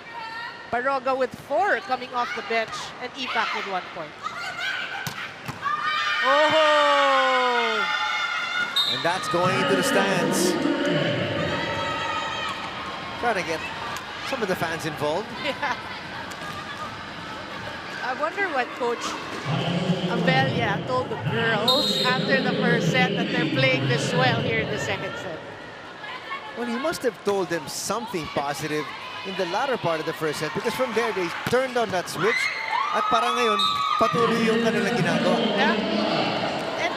S8: Baroga with 4 coming off the bench. And Ipak with 1 point. Oh!
S7: And that's going into the stands. Trying to get some of the fans involved.
S8: Yeah. I wonder what Coach Abelia told the girls after the first set that they're playing this well here in the second set.
S7: Well, he must have told them something positive in the latter part of the first set because from there they turned on that switch at parang ngayon patuloy yung kanilang ginagawa.
S8: Yeah. And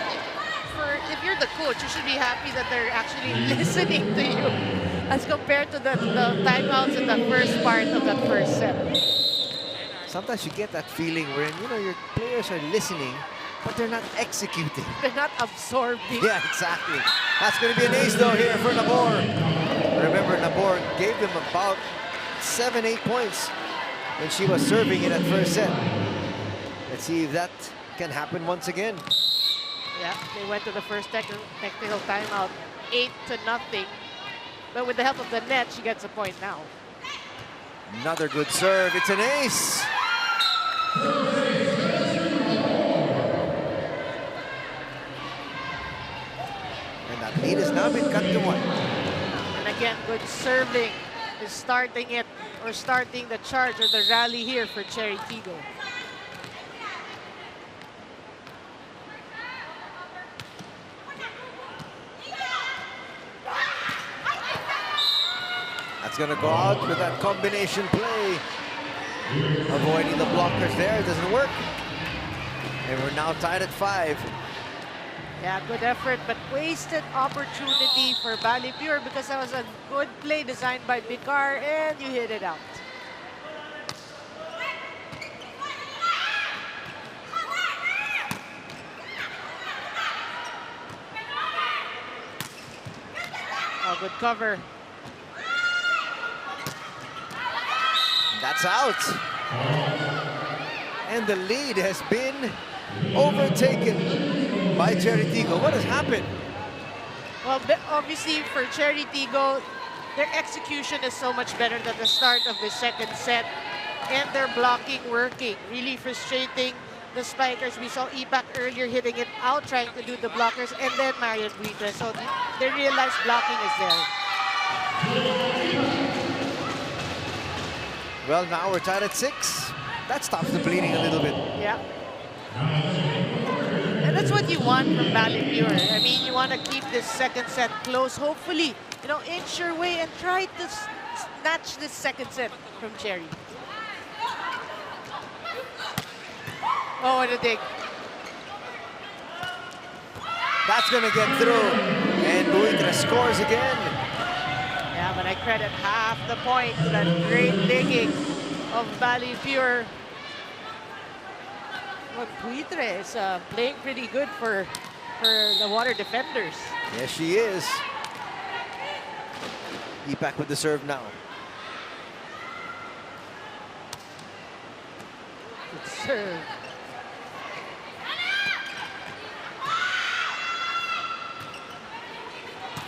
S8: if you're the coach, you should be happy that they're actually listening to you as compared to the timeouts in the first part of that first set.
S7: Sometimes you get that feeling where, your players are listening, but they're not executing.
S8: They're not absorbing.
S7: Yeah, exactly. That's going to be an ace, though, here for Nabor. Remember, Nabor gave them about 7-8 points when she was serving in that first set. Let's see if that can happen once again.
S8: Yeah, they went to the first technical timeout, 8-0. But with the help of the net, she gets a point now.
S7: Another good serve. It's an ace. And that lead has now been cut to 1.
S8: And again, good serving is starting it, or starting the charge or the rally here for Chery Tiggo.
S7: That's going to go out with that combination play. Avoiding the blockers there. It doesn't work. And we're now tied at 5.
S8: Yeah, good effort, but wasted opportunity for Balipure because that was a good play designed by Bicar, and you hit it out. Oh, good cover.
S7: That's out. And the lead has been overtaken by Chery Tiggo. What has happened?
S8: Well, obviously for Chery Tiggo, their execution is so much better than the start of the second set. And their blocking working. Really frustrating the spikers. We saw Ipak earlier hitting it out, trying to do the blockers, and then Marian Buitre. So they realized blocking is there.
S7: Well, now we're tied at 6. That stops the bleeding a little bit.
S8: Yeah. And that's what you want from Balipure. I mean, you want to keep this second set close. Hopefully, you know, inch your way and try to snatch this second set from Chery. Oh, and a dig.
S7: That's going to get through. And Buitre scores again.
S8: Yeah, but I credit half the point to that great digging of Balipure. But Buitre is playing pretty good for the Water Defenders.
S7: Yes, she is. Ipak with the serve now.
S8: Good serve.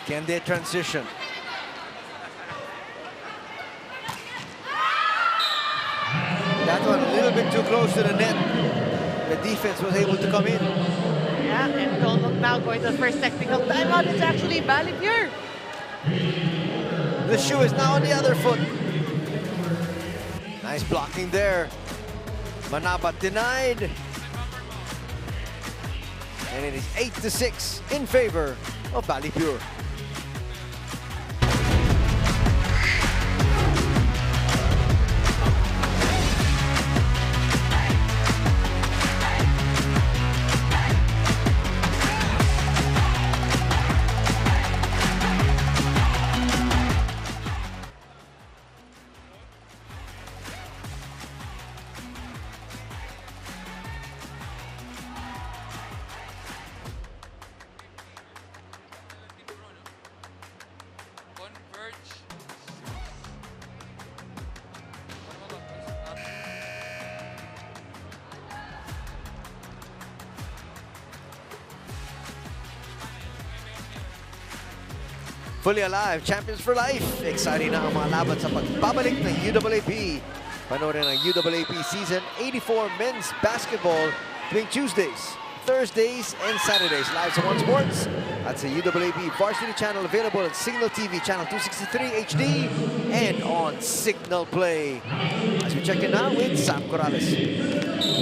S7: Can they transition? That one a little bit too close to the net. The defense was able to come in.
S8: Yeah, and don't look now going to the first technical timeout. It's actually Balipure.
S7: The shoe is now on the other foot. Nice blocking there. Manabat denied. And it is 8-6 in favor of Balipure. Fully Alive, Champions for Life. Exciting na ang mga laban sa pagbabalik ng UAAP. Panoorin ang UAAP Season 84 Men's Basketball tuwing Tuesdays, Thursdays, and Saturdays. Live sa One Sports. That's the UAAP Varsity Channel, available on Signal TV Channel 263 HD and on Signal Play. As we check in now with Sam Corrales.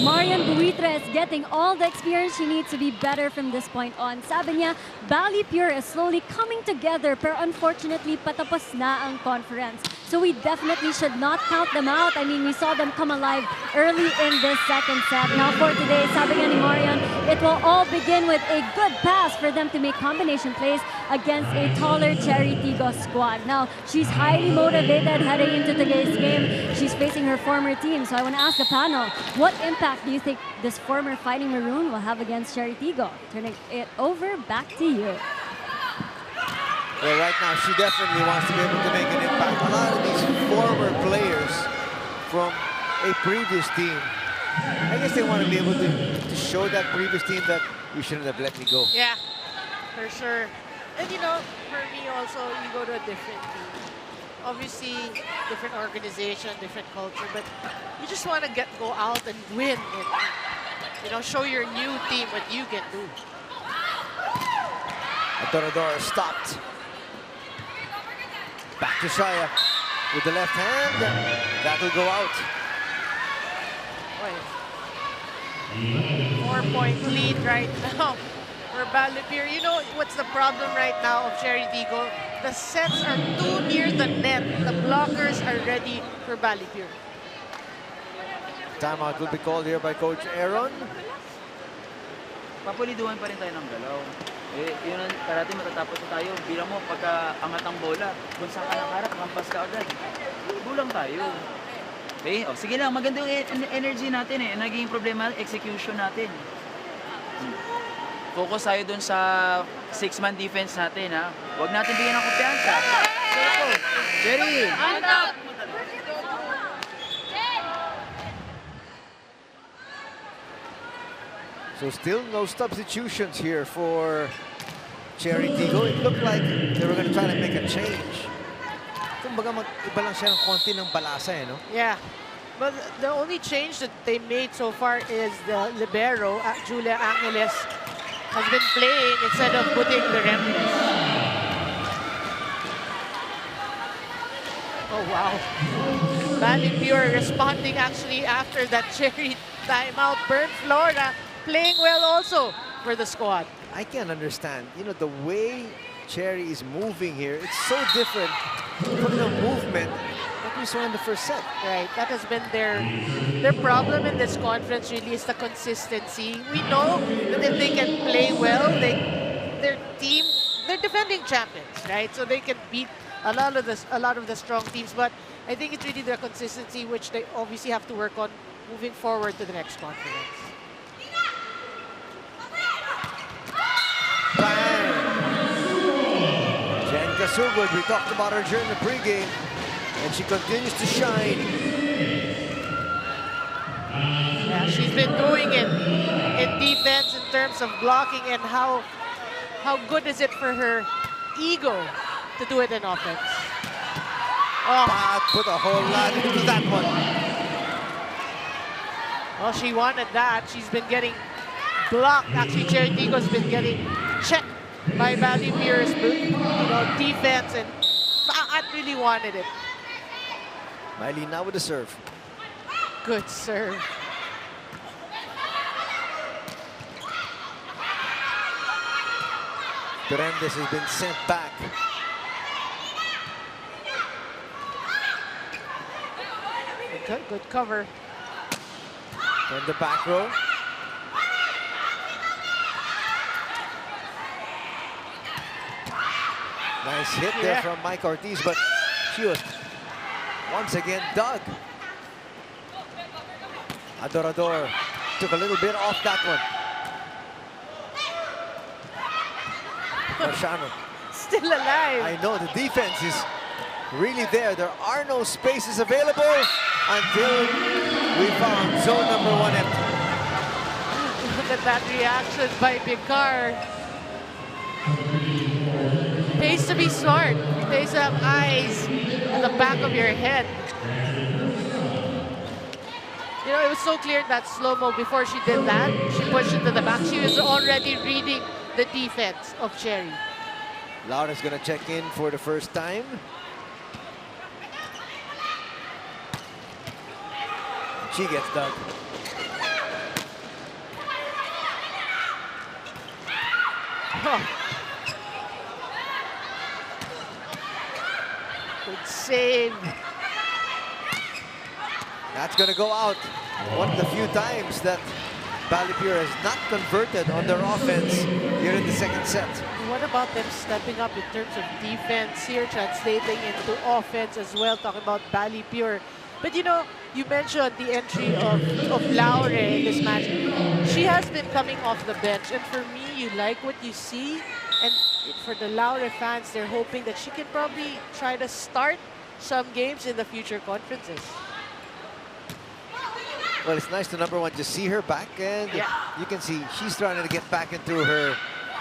S6: Marian Buitre is getting all the experience she needs to be better from this point on. Sabi niya, Balipure is slowly coming together, pero unfortunately, patapos na ang conference. So we definitely should not count them out. I mean, we saw them come alive early in this second set. Now for today, sabi nga ni Marian, it will all begin with a good pass for them to make combination plays against a taller Chery Tiggo squad. Now, she's highly motivated heading into today's game. She's facing her former team. So I want to ask the panel, what impact do you think this former Fighting Maroon will have against Chery Tiggo? Turning it over back to you.
S7: Well, right now, she definitely wants to be able to make an impact. A lot of these former players from a previous team. I guess they want to be able to show that previous team that you shouldn't have let me go.
S8: Yeah, for sure. And you know, for me also, you go to a different team. Obviously, different organization, different culture, but you just want to go out and win and, you know, show your new team what you can do.
S7: Adorador stopped. Back to Shaya with the left hand. That'll go out.
S8: 4-point lead right now for Balipure. You know what's the problem right now of Chery Tiggo? The sets are too near the net. The blockers are ready for Balipure.
S7: Timeout will be called here by Coach Aaron.
S12: Papuliduhan pa rin tayo ng galaw. Yun ang karate, matatapos na tayo. Bilang mo, pagka angat ang bola, kung saan ka nakaharap, lampas ka agad. Bulang tayo. Okay? O, sige lang, maganda yung energy natin eh. Naging problema, execution natin. Focus tayo dun sa 6-man defense natin, ha? Huwag natin bigyan ng kumpiyansa. Chery!
S7: So still no substitutions here for Chery Tiggo. It looked like they were going to try to make a change. Kumbaga mag-iba lang siya ng konti ng balasa, eh, no?
S8: Yeah. But the only change that they made so far is the libero, Julia Angeles, has been playing instead of putting the Remnants. Oh, wow. Balipure responding actually after that Chery timeout. Burn Flora playing well also for the squad.
S7: I can't understand. You know, the way Chery is moving here, it's so different from the movement that we saw in the first set.
S8: Right, that has been their problem in this conference. Really, is the consistency. We know that if they can play well, their team, they're defending champions, right? So they can beat a lot of the strong teams. But I think it's really their consistency, which they obviously have to work on moving forward to the next conference.
S7: Bang! Jen Kasugod, we talked about her during the pregame, and she continues to shine.
S8: Yeah, she's been doing it in defense in terms of blocking, and how good is it for her ego to do it in offense. Oh,
S7: Pat put a whole lot into that one.
S8: Well, she wanted that. She's been getting blocked. Actually, Chery Tiggo's been getting checked by Balipure's defense, and Pat really wanted it.
S7: Miley now with the serve.
S8: Good serve.
S7: Hernandez has been sent back.
S8: Good cover.
S7: From the back row. Nice hit there from Mike Ortiz, but she was once again dug. Adorador took a little bit off that one. Marciano.
S8: Still alive.
S7: I know, the defense is really there. There are no spaces available until we found zone number 1 empty.
S8: Look at that reaction by Picard. Pays to be smart. Pays to have eyes in the back of your head. You know, it was so clear in that slow-mo before she did that. She pushed it to the back. She was already reading the defense of Chery.
S7: Laura's gonna check in for the first time. She gets dug.
S8: Oh. Good save.
S7: That's gonna go out. One of the few times that Balipure has not converted on their offense here in the second set.
S8: What about them stepping up in terms of defense here, translating into offense as well, talking about Balipure. But you know, you mentioned the entry of Laure in this match. She has been coming off the bench, and for me, you like what you see. And for the Laure fans, they're hoping that she can probably try to start some games in the future conferences.
S7: Well, it's nice to, number one, just see her back, and you can see she's trying to get back into her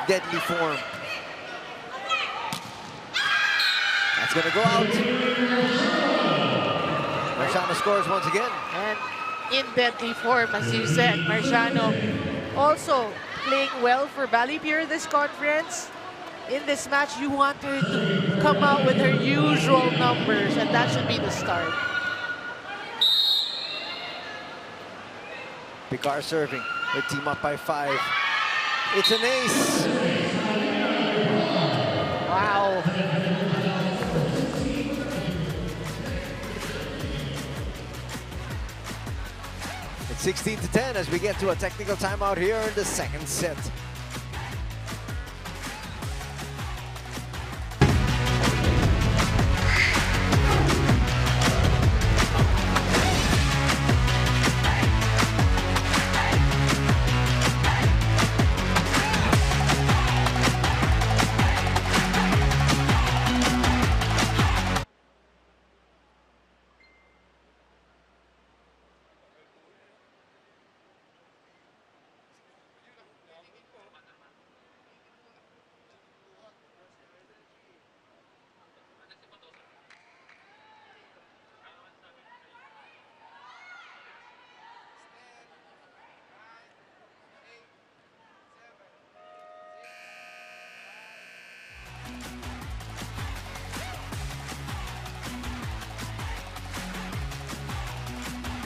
S7: deadly form. That's going to go out. Marciano scores once again.
S8: And in deadly form, as you said, Marciano also playing well for Balipure this conference. In this match, you want her to come out with her usual numbers, and that should be the start.
S7: Picard serving. Their team up by 5. It's an ace.
S8: Wow.
S7: It's 16-10 as we get to a technical timeout here in the second set.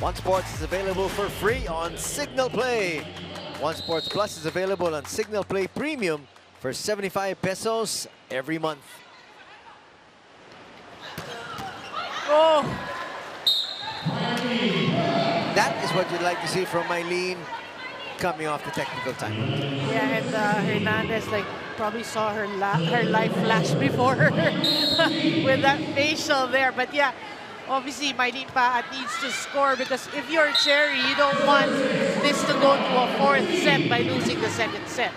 S7: One Sports is available for free on Signal Play. One Sports Plus is available on Signal Play Premium for 75 pesos every month.
S8: Oh!
S7: That is what you'd like to see from Mylene coming off the technical time.
S8: Yeah, and Hernandez probably saw her life flash before her with that facial there. But yeah, obviously Mylene Paat needs to score, because if you're Chery, you don't want this to go to a 4th set by losing the 2nd set.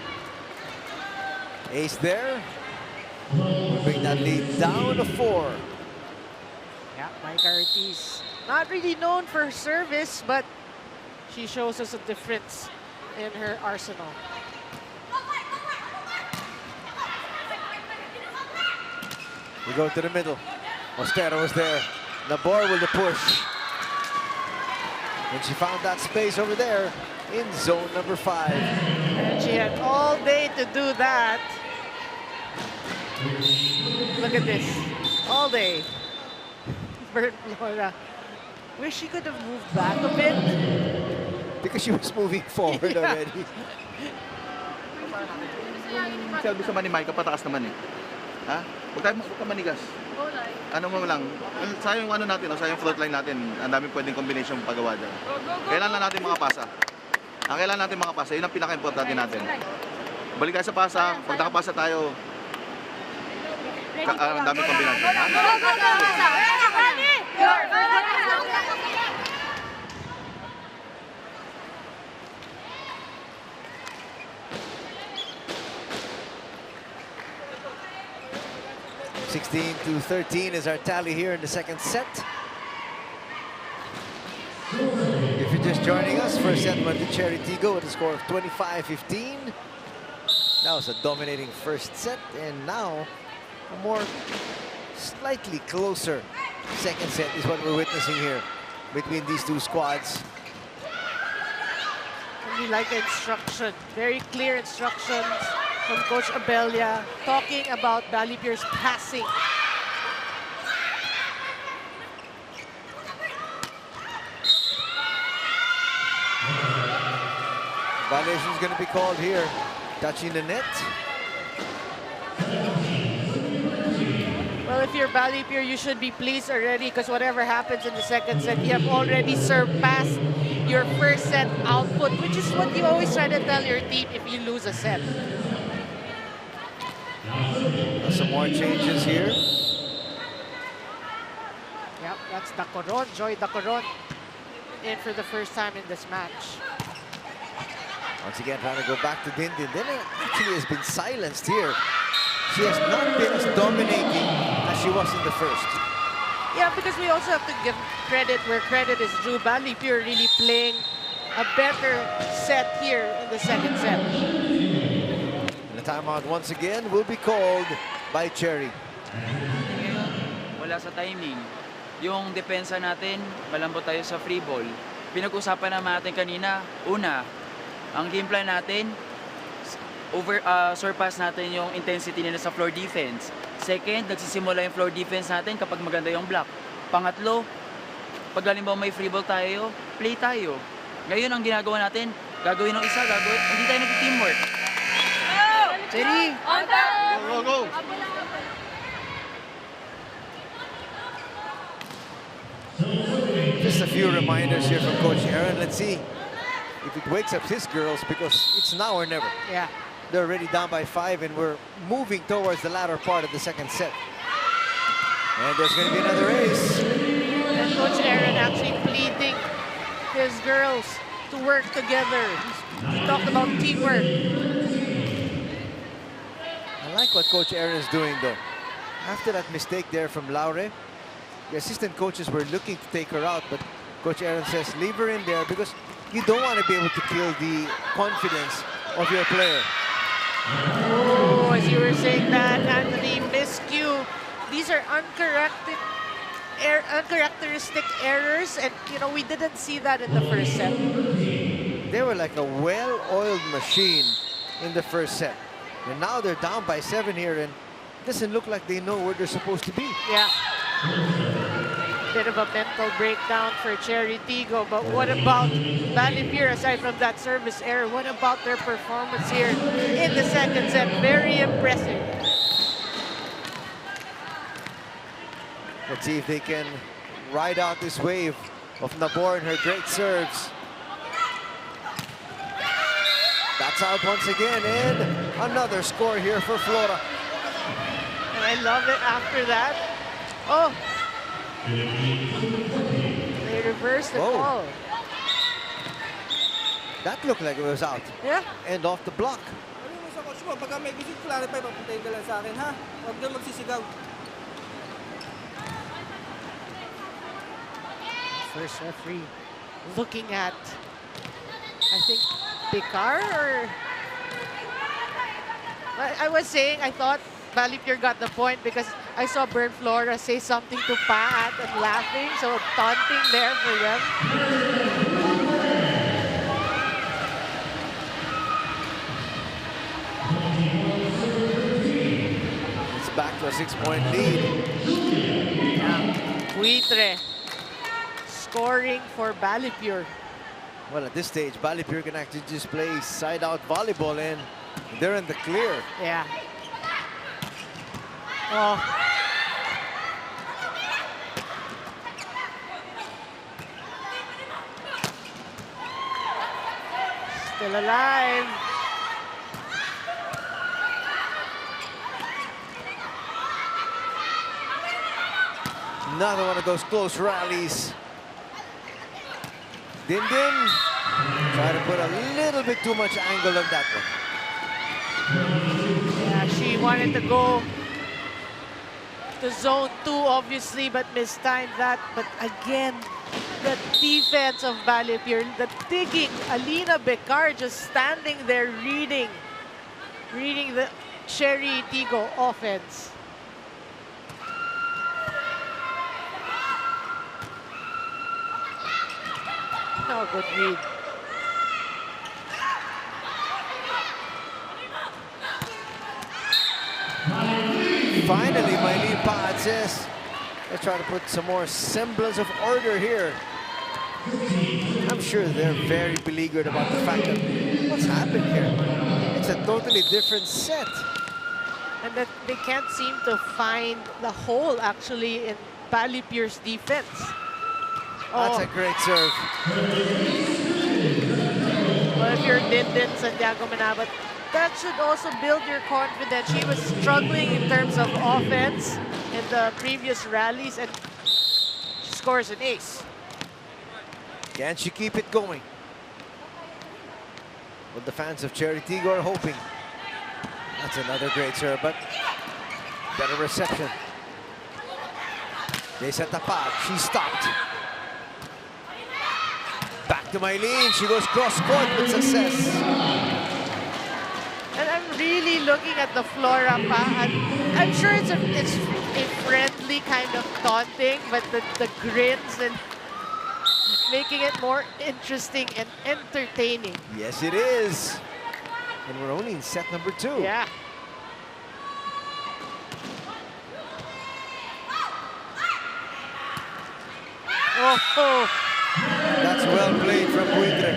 S7: Ace there. We'll bring that lead down to 4.
S8: Yeah, Micah Ortiz, not really known for her service, but she shows us a difference in her arsenal.
S7: We go to the middle. Ostero was there. Nabor with the push. And she found that space over there in zone number 5.
S8: And she had all day to do that. Look at this. All day. For Laura. Wish she could have moved back a bit.
S7: Because she was moving forward already.
S11: Selby sa ni Micah, pataas naman eh. Ha? Huwag ka manigas. Ano mo lang, sayang yung ano natin, sayang float line natin. Ang daming pwedeng combination paggawa dyan. Kailangan natin mga pasa. Kailangan natin mga pasa. Yun ang pinaka-importante natin. Balik tayo sa pasa. Pag nakapasa tayo, ang daming combination.
S7: Ha? 16-13 is our tally here in the second set. If you're just joining us, first set went to Chery Tiggo with a score of 25-15. That was a dominating first set, and now a more slightly closer second set is what we're witnessing here between these two squads.
S8: We like the instruction, very clear instructions from Coach Abelia, talking about Balipure's passing.
S7: Violation is going to be called here. Touching the net.
S8: Well, if you're Balipure, you should be pleased already, because whatever happens in the second set, you have already surpassed your first set output, which is what you always try to tell your team if you lose a set.
S7: Some more changes here.
S8: Yep, that's Dacoron, Joy Dacoron, in for the first time in this match.
S7: Once again, trying to go back to Dindin. Dindin actually has been silenced here. She has not been as dominating as she was in the first.
S8: Yeah, because we also have to give credit where credit is due. Balipure really playing a better set here in the second set.
S7: The timeout once again will be called by Chery.
S12: Wala sa timing. Yung depensa natin, malambot tayo sa free ball. Pinag-usapan naman natin kanina, una, ang game plan natin, surpass natin yung intensity nila sa floor defense. Second, nagsisimula yung floor defense natin kapag maganda yung block. Pangatlo, pag halimbawa may free ball tayo, play tayo. Ngayon ang ginagawa natin, gagawin ng isa, hindi tayo nag-teamwork. Chery!
S11: Go, go, go!
S7: Just a few reminders here from Coach Aaron. Let's see if it wakes up his girls, because it's now or never.
S8: Yeah.
S7: They're already down by 5, and we're moving towards the latter part of the second set. And there's going to be another ace.
S8: And Coach Aaron actually pleading his girls to work together. He talked about teamwork.
S7: I like what Coach Aaron is doing, though. After that mistake there from Laure, the assistant coaches were looking to take her out, but Coach Aaron says, leave her in there because you don't want to be able to kill the confidence of your player.
S8: Oh, as you were saying that, Anthony, miscue. These are uncharacteristic errors, and you know, we didn't see that in the first set.
S7: They were like a well-oiled machine in the first set. And now they're down by 7 here, and it doesn't look like they know where they're supposed to be.
S8: Yeah. Bit of a mental breakdown for Chery Tiggo, but what about Balipure? Aside from that service error, what about their performance here in the second set? Very impressive.
S7: Let's see if they can ride out this wave of Nabor and her great serves. That's out once again, and another score here for Flora.
S8: And I love it after that. Oh! They reversed the ball.
S7: That looked like it was out.
S8: Yeah.
S7: And off the block.
S8: First referee looking at, I think, Picard, or... I was saying, I thought Balipure got the point because I saw Bern Flora say something to Pat and laughing, so taunting there for them.
S7: It's back to a 6-point lead.
S8: Yeah. Buitre scoring for Balipure.
S7: Well, at this stage, Balipure can actually just play side-out volleyball, and they're in the clear.
S8: Yeah. Oh. Still alive.
S7: Another one of those close rallies. Din try to put a little bit too much angle on that one.
S8: Yeah, she wanted to go to zone 2, obviously, but mistimed that. But again, the defense of Balipure, the digging. Alina Becar just standing there reading the Chery Tiggo offense. Oh, good read.
S7: Finally, Maylene Paad says, let's try to put some more semblance of order here. I'm sure they're very beleaguered about the fact that what's happened here. It's a totally different set.
S8: And that they can't seem to find the hole, actually, in Balipure's defense.
S7: That's a great serve.
S8: Well, if you're Din Santiago Manabat, that should also build your confidence. She was struggling in terms of offense in the previous rallies, and she scores an ace.
S7: Can she keep it going? What the fans of Chery Tiggo are hoping. That's another great serve, but better reception. They set the path. She stopped. to Mylene. She goes cross-court with success.
S8: And I'm really looking at the Flora pa. I'm sure it's a friendly kind of taunting, but the grins and making it more interesting and entertaining.
S7: Yes, it is. And we're only in set number 2.
S8: Yeah. Oh,
S7: that's well played from Buitre.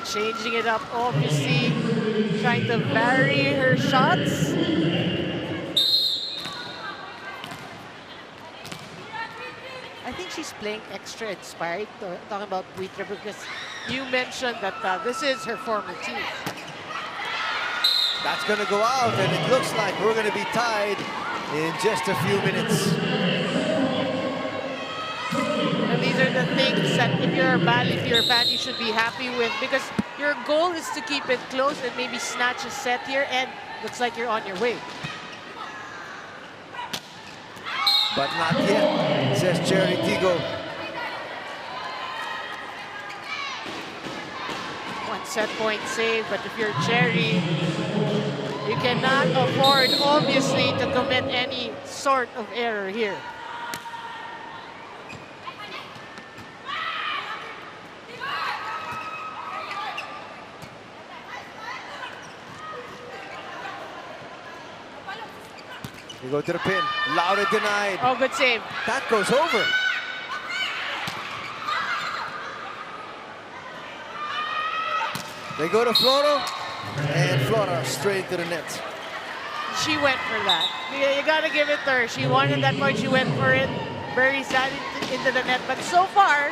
S8: Changing it up, obviously, trying to vary her shots. I think she's playing extra inspired, talking about Buitre, because you mentioned that this is her former team.
S7: That's going to go out, and it looks like we're going to be tied in just a few minutes.
S8: And these are the things that if you're a Balipure fan, you should be happy with, because your goal is to keep it close and maybe snatch a set here, and looks like you're on your way.
S7: But not yet, says Chery Tiggo.
S8: One set point save, but if you're Chery, you cannot afford, obviously, to commit any sort of error here.
S7: You go to the pin. Laura denied.
S8: Oh, good save.
S7: That goes over. They go to Flora, and Flora straight to the net.
S8: She went for that. You gotta give it to her. She wanted that point. She went for it. Very sad into the net. But so far,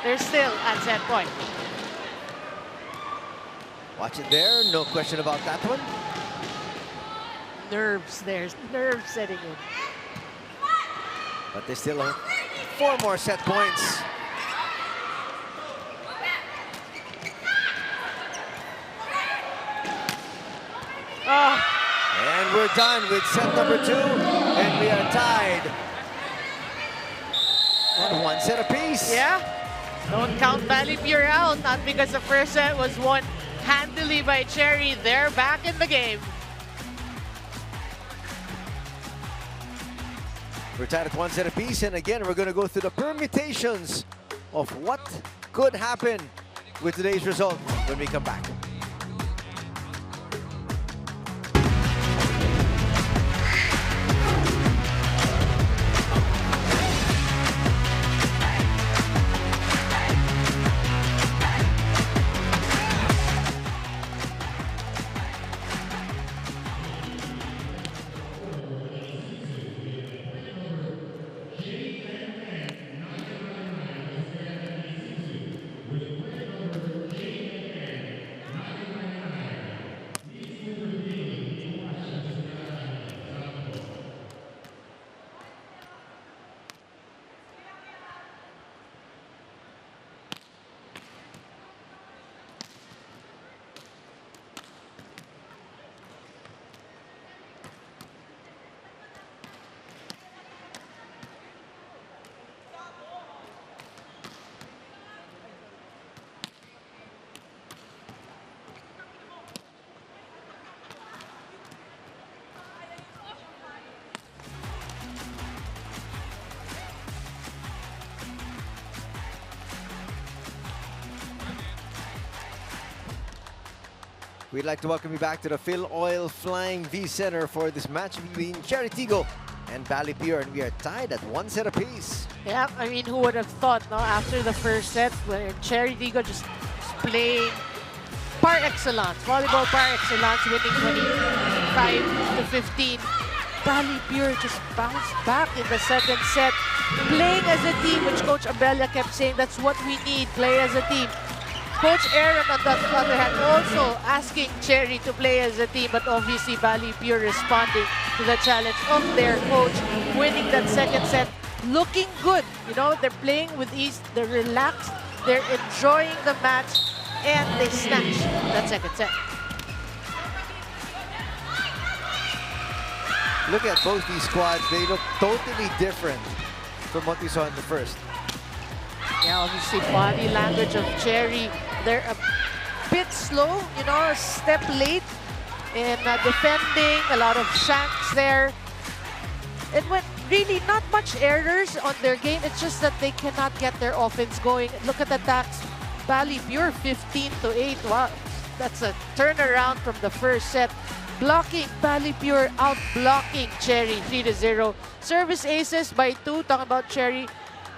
S8: they're still at set point.
S7: Watch it there. No question about that one.
S8: Nerves there. Nerves setting in.
S7: But they still have 4 more set points.
S8: Oh.
S7: And we're done with set number 2, and we are tied at 1 set apiece.
S8: Yeah. Don't count Balipure out. Not because the first set was won handily by Chery. They're back in the game.
S7: We're tied at 1 set apiece, and again, we're going to go through the permutations of what could happen with today's result when we come back. We'd like to welcome you back to the Phil Oil Flying V Center for this match between Chery Tiggo and Balipure, and we are tied at 1 set apiece.
S8: Yeah, I mean, who would have thought, no? After the first set, when Chery Tiggo just playing par excellence, volleyball par excellence, winning 25-15. Balipure just bounced back in the second set, playing as a team, which Coach Abella kept saying, that's what we need, play as a team. Coach Aaron, on the other hand, also asking Chery to play as a team, but obviously Balipure responding to the challenge of their coach, winning that second set, looking good. You know, they're playing with ease, they're relaxed, they're enjoying the match, and they snatch that second set.
S7: Look at both these squads. They look totally different from what we saw in the first.
S8: Yeah, Yeah, obviously body language of Chery. They're a bit slow, you know, a step late in defending, a lot of shanks there. It went really not much errors on their game. It's just that they cannot get their offense going. Look at the attacks. Balipure 15-8. Wow, that's a turnaround from the first set. Blocking, Balipure out-blocking Chery 3-0. Service aces by 2, talking about Chery.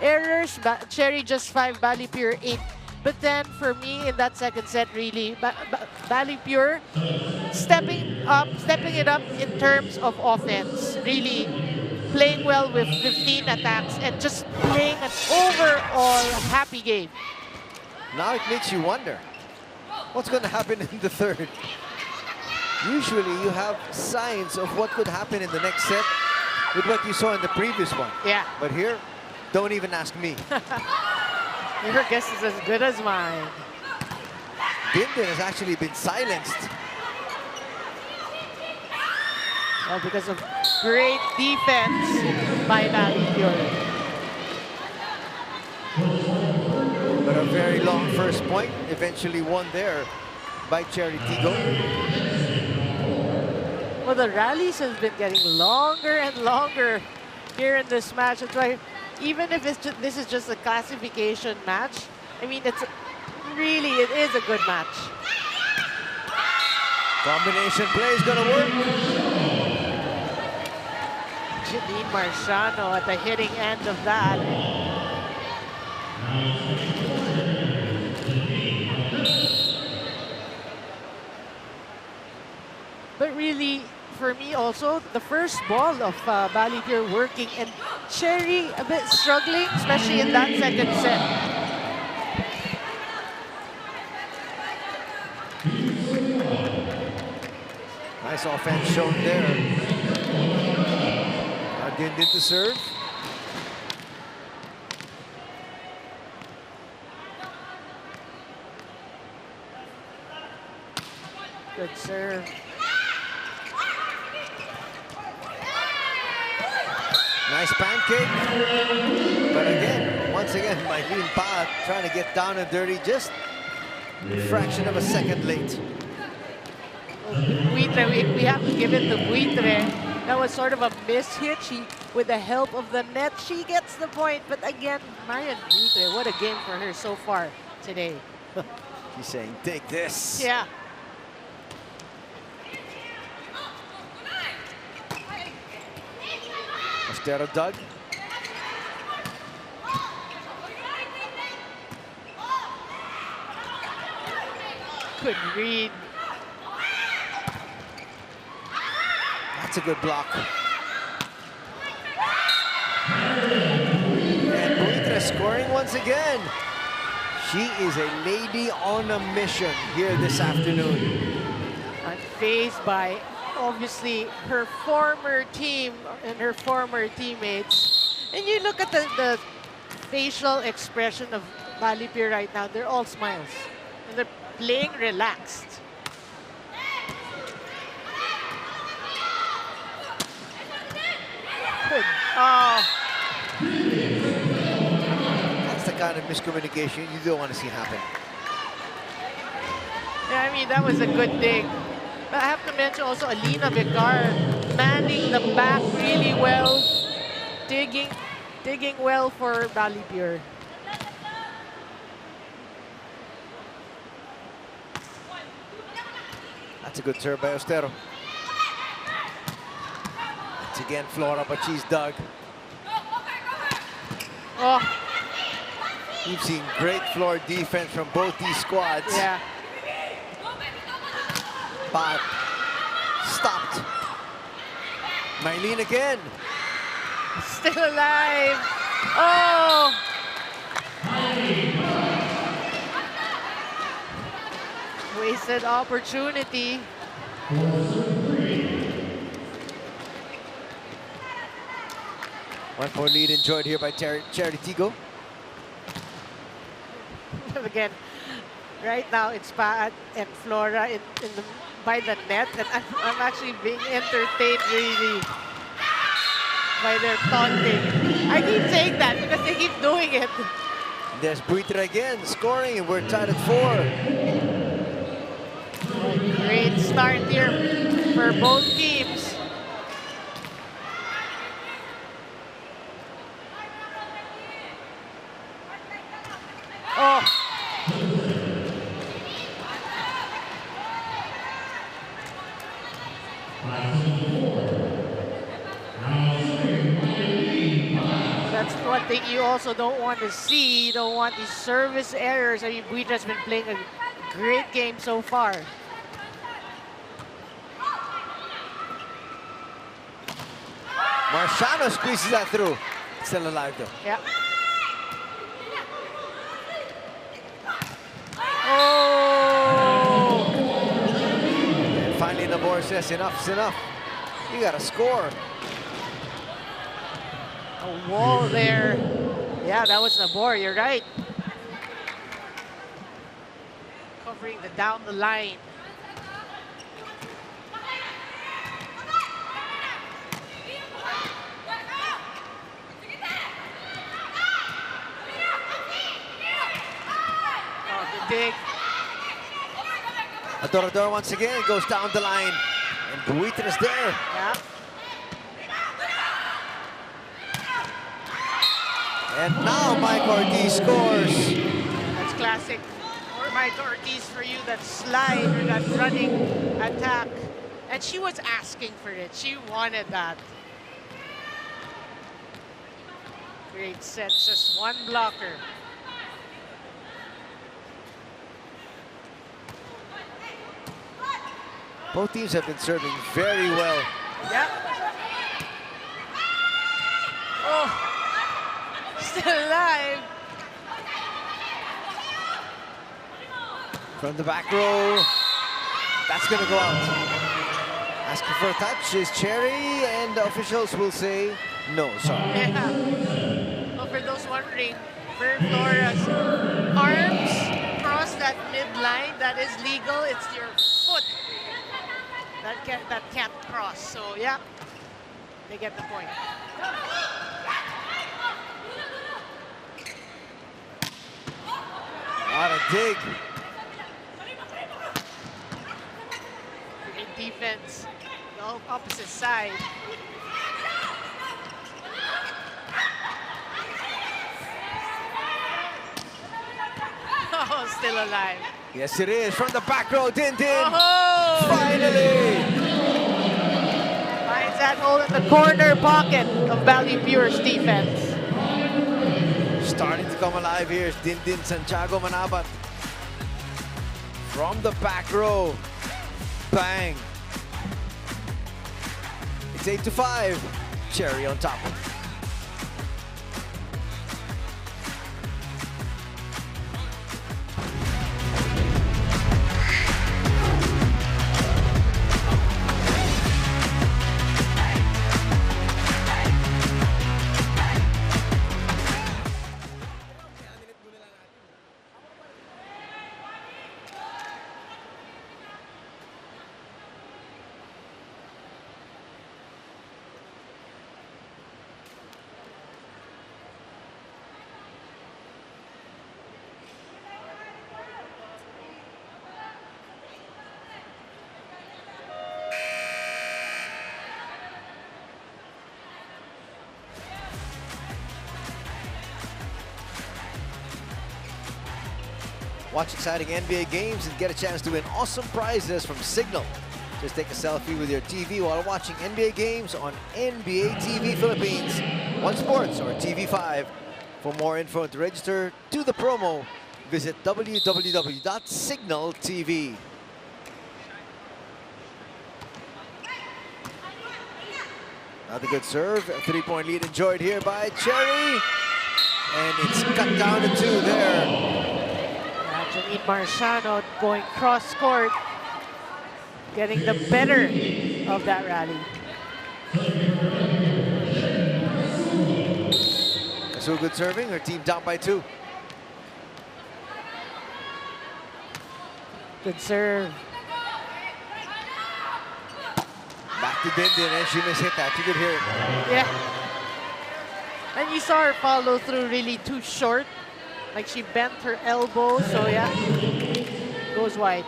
S8: Errors, Chery just 5, Balipure 8. But then for me in that second set, really, Balipure stepping it up in terms of offense. Really playing well with 15 attacks and just playing an overall happy game.
S7: Now it makes you wonder, what's going to happen in the third? Usually you have signs of what could happen in the next set with what you saw in the previous one.
S8: Yeah.
S7: But here, don't even ask me.
S8: Your guess is as good as mine.
S7: Binden has actually been silenced.
S8: Well, because of great defense by Balipure.
S7: But a very long first point, eventually won there by Chery Tiggo.
S8: Well, the rallies have been getting longer and longer here in this match. That's why, even if this is just a classification match, I mean, it is a good match.
S7: Combination play is gonna work.
S8: Janine Marciano at the hitting end of that. But really, for me also, the first ball of Balipure working and Chery a bit struggling, especially in that second set.
S7: Nice offense shown there. Binden to serve.
S8: Good serve.
S7: Nice pancake. But again, once again, Mylene Pa trying to get down and dirty, just a fraction of a second late.
S8: Buitre, we have to give it to Buitre. That was sort of a miss hit. With the help of the net, she gets the point. But again, Marian Buitre, what a game for her so far today.
S7: She's saying, take this.
S8: Yeah.
S7: Ostero dug.
S8: Couldn't read.
S7: That's a good block. And Buitre scoring once again. She is a lady on a mission here this afternoon.
S8: Unfazed by, obviously, her former team and her former teammates. And you look at the facial expression of Balipure right now, they're all smiles. And they're playing relaxed. Oh.
S7: That's the kind of miscommunication you don't want to see happen.
S8: Yeah, I mean, that was a good thing. But I have to mention also Alina Vicar manning the back really well, digging well for Balipure.
S7: That's a good serve by Ostero. It's again Flora, but she's dug.
S8: Oh.
S7: You've seen great floor defense from both these squads.
S8: Yeah.
S7: But stopped. Mylene again.
S8: Still alive. Oh. Wasted opportunity.
S7: One point lead enjoyed here by Chery Tiggo.
S8: Again, right now it's Pa and Flora by the net, and I'm actually being entertained really by their taunting. I keep saying that because they keep doing it.
S7: There's Buitre again scoring, and we're tied at 4.
S8: Great start here for both teams. Oh. That's one thing you also don't want to see. You don't want these service errors. I mean, Buitre's been playing a great game so far.
S7: Marciano squeezes that through. Still alive though.
S8: Yeah. Oh!
S7: And finally Nabor says enough's enough. You gotta score.
S8: A wall there. Yeah, that was Nabor, you're right. Covering the down the line. Big.
S7: Adorador once again goes down the line, and Buitre is there.
S8: Yeah.
S7: And now Mike Ortiz scores.
S8: That's classic Mike Ortiz for you, that slide or that running attack. And she was asking for it. She wanted that. Great set, just one blocker.
S7: Both teams have been serving very well.
S8: Yeah. Oh, still alive.
S7: From the back row, that's gonna go out. Asking for a touch is Chery, and the officials will say no, sorry.
S8: Yeah. Well, for those wondering, Flora's arms cross that midline, that is legal. It's your foot that can't cross. So yeah, they get the point.
S7: What a dig.
S8: Great defense, the opposite side. Oh, still alive.
S7: Yes, it is. From the back row, Din Din.
S8: Oh!
S7: Finally!
S8: Finds that hole in the corner pocket of Balipure's defense.
S7: Starting to come alive here is Din Din Santiago Manabat. From the back row. Bang. It's 8-5. Chery on top. Watch exciting NBA games and get a chance to win awesome prizes from Signal. Just take a selfie with your TV while watching NBA games on NBA TV Philippines, One Sports or TV5. For more info and to register to the promo, visit www.signal.tv. Another good serve, a three-point lead enjoyed here by Chery. And it's cut down to 2 there.
S8: Janine Marciano going cross-court, getting the better of that rally.
S7: So good serving, her team down by 2.
S8: Good serve.
S7: Back to Din Din, and she mishit that. You could hear it.
S8: Yeah. And you saw her follow through really too short Like she bent her elbow, so yeah, goes wide.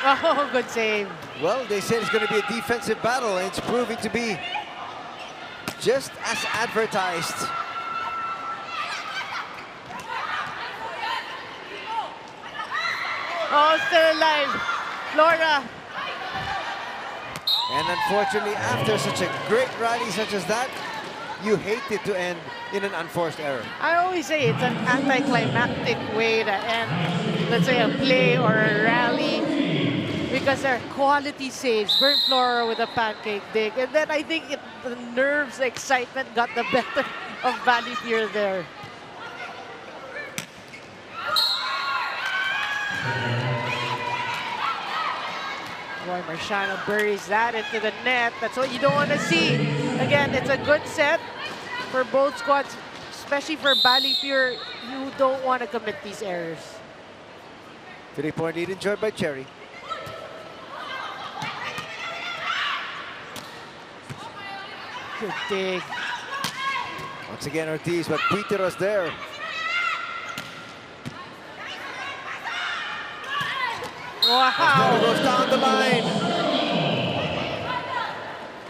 S8: Oh, good save.
S7: Well, they said it's going to be a defensive battle, and it's proving to be just as advertised.
S8: Oh, still alive. Flora.
S7: And unfortunately, after such a great rally such as that, you hate it to end in an unforced error.
S8: I always say it's an anticlimactic way to end, let's say, a play or a rally, because they're quality saves. Burnt Flora with a pancake dig. And then I think the nerves, the excitement got the better of Balipure there. Boy, Marciano buries that into the net. That's what you don't want to see. Again, it's a good set for both squads, especially for Balipure. You don't want to commit these errors.
S7: 3-point lead enjoyed by Chery.
S8: Good dig.
S7: Once again, Ortiz, but Peteros there.
S8: Wow.
S7: Goes down the line.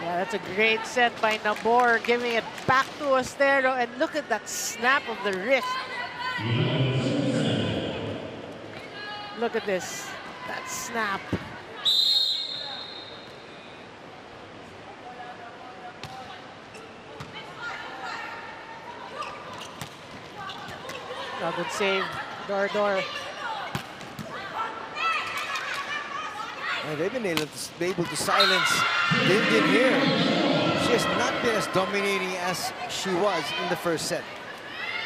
S8: Yeah, that's a great set by Nabor, giving it back to Ostero, and look at that snap of the wrist. Look at this, that snap. Oh, good save, Door.
S7: And they've been able to silence Dindin here. She has not been as dominating as she was in the first set.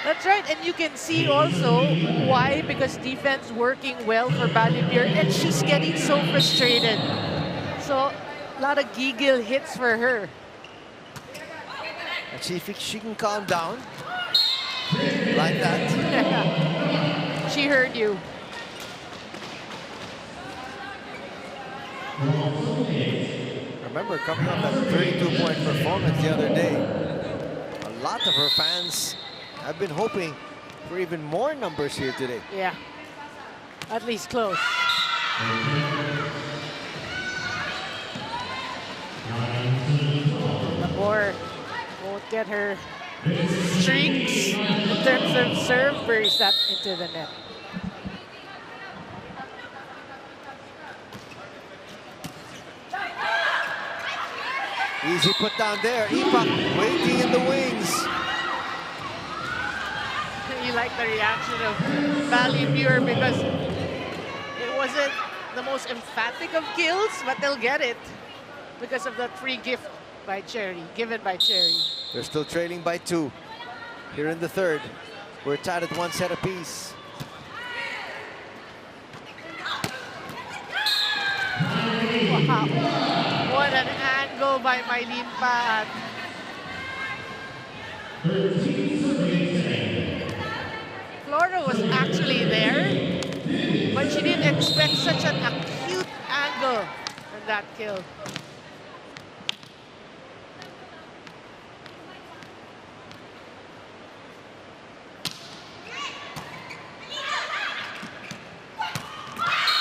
S8: That's right, and you can see also why, because defense working well for Balipure, and she's getting so frustrated. So a lot of giggle hits for her.
S7: And see if she can calm down like that.
S8: She heard you.
S7: Remember, coming off that 32-point performance the other day, a lot of her fans have been hoping for even more numbers here today.
S8: Yeah, at least close. Or won't get her streaks in terms of serve, buries that into the net.
S7: Easy put down there. Ipak waiting in the wings.
S8: You like the reaction of Balipure because it wasn't the most emphatic of kills, but they'll get it because of that free gift by Chery, given by Chery.
S7: They're still trailing by 2 here in the third. We're tied at 1 set apiece.
S8: Wow, what an angle by Mylene Paat. Flora was actually there, but she didn't expect such an acute angle on that kill.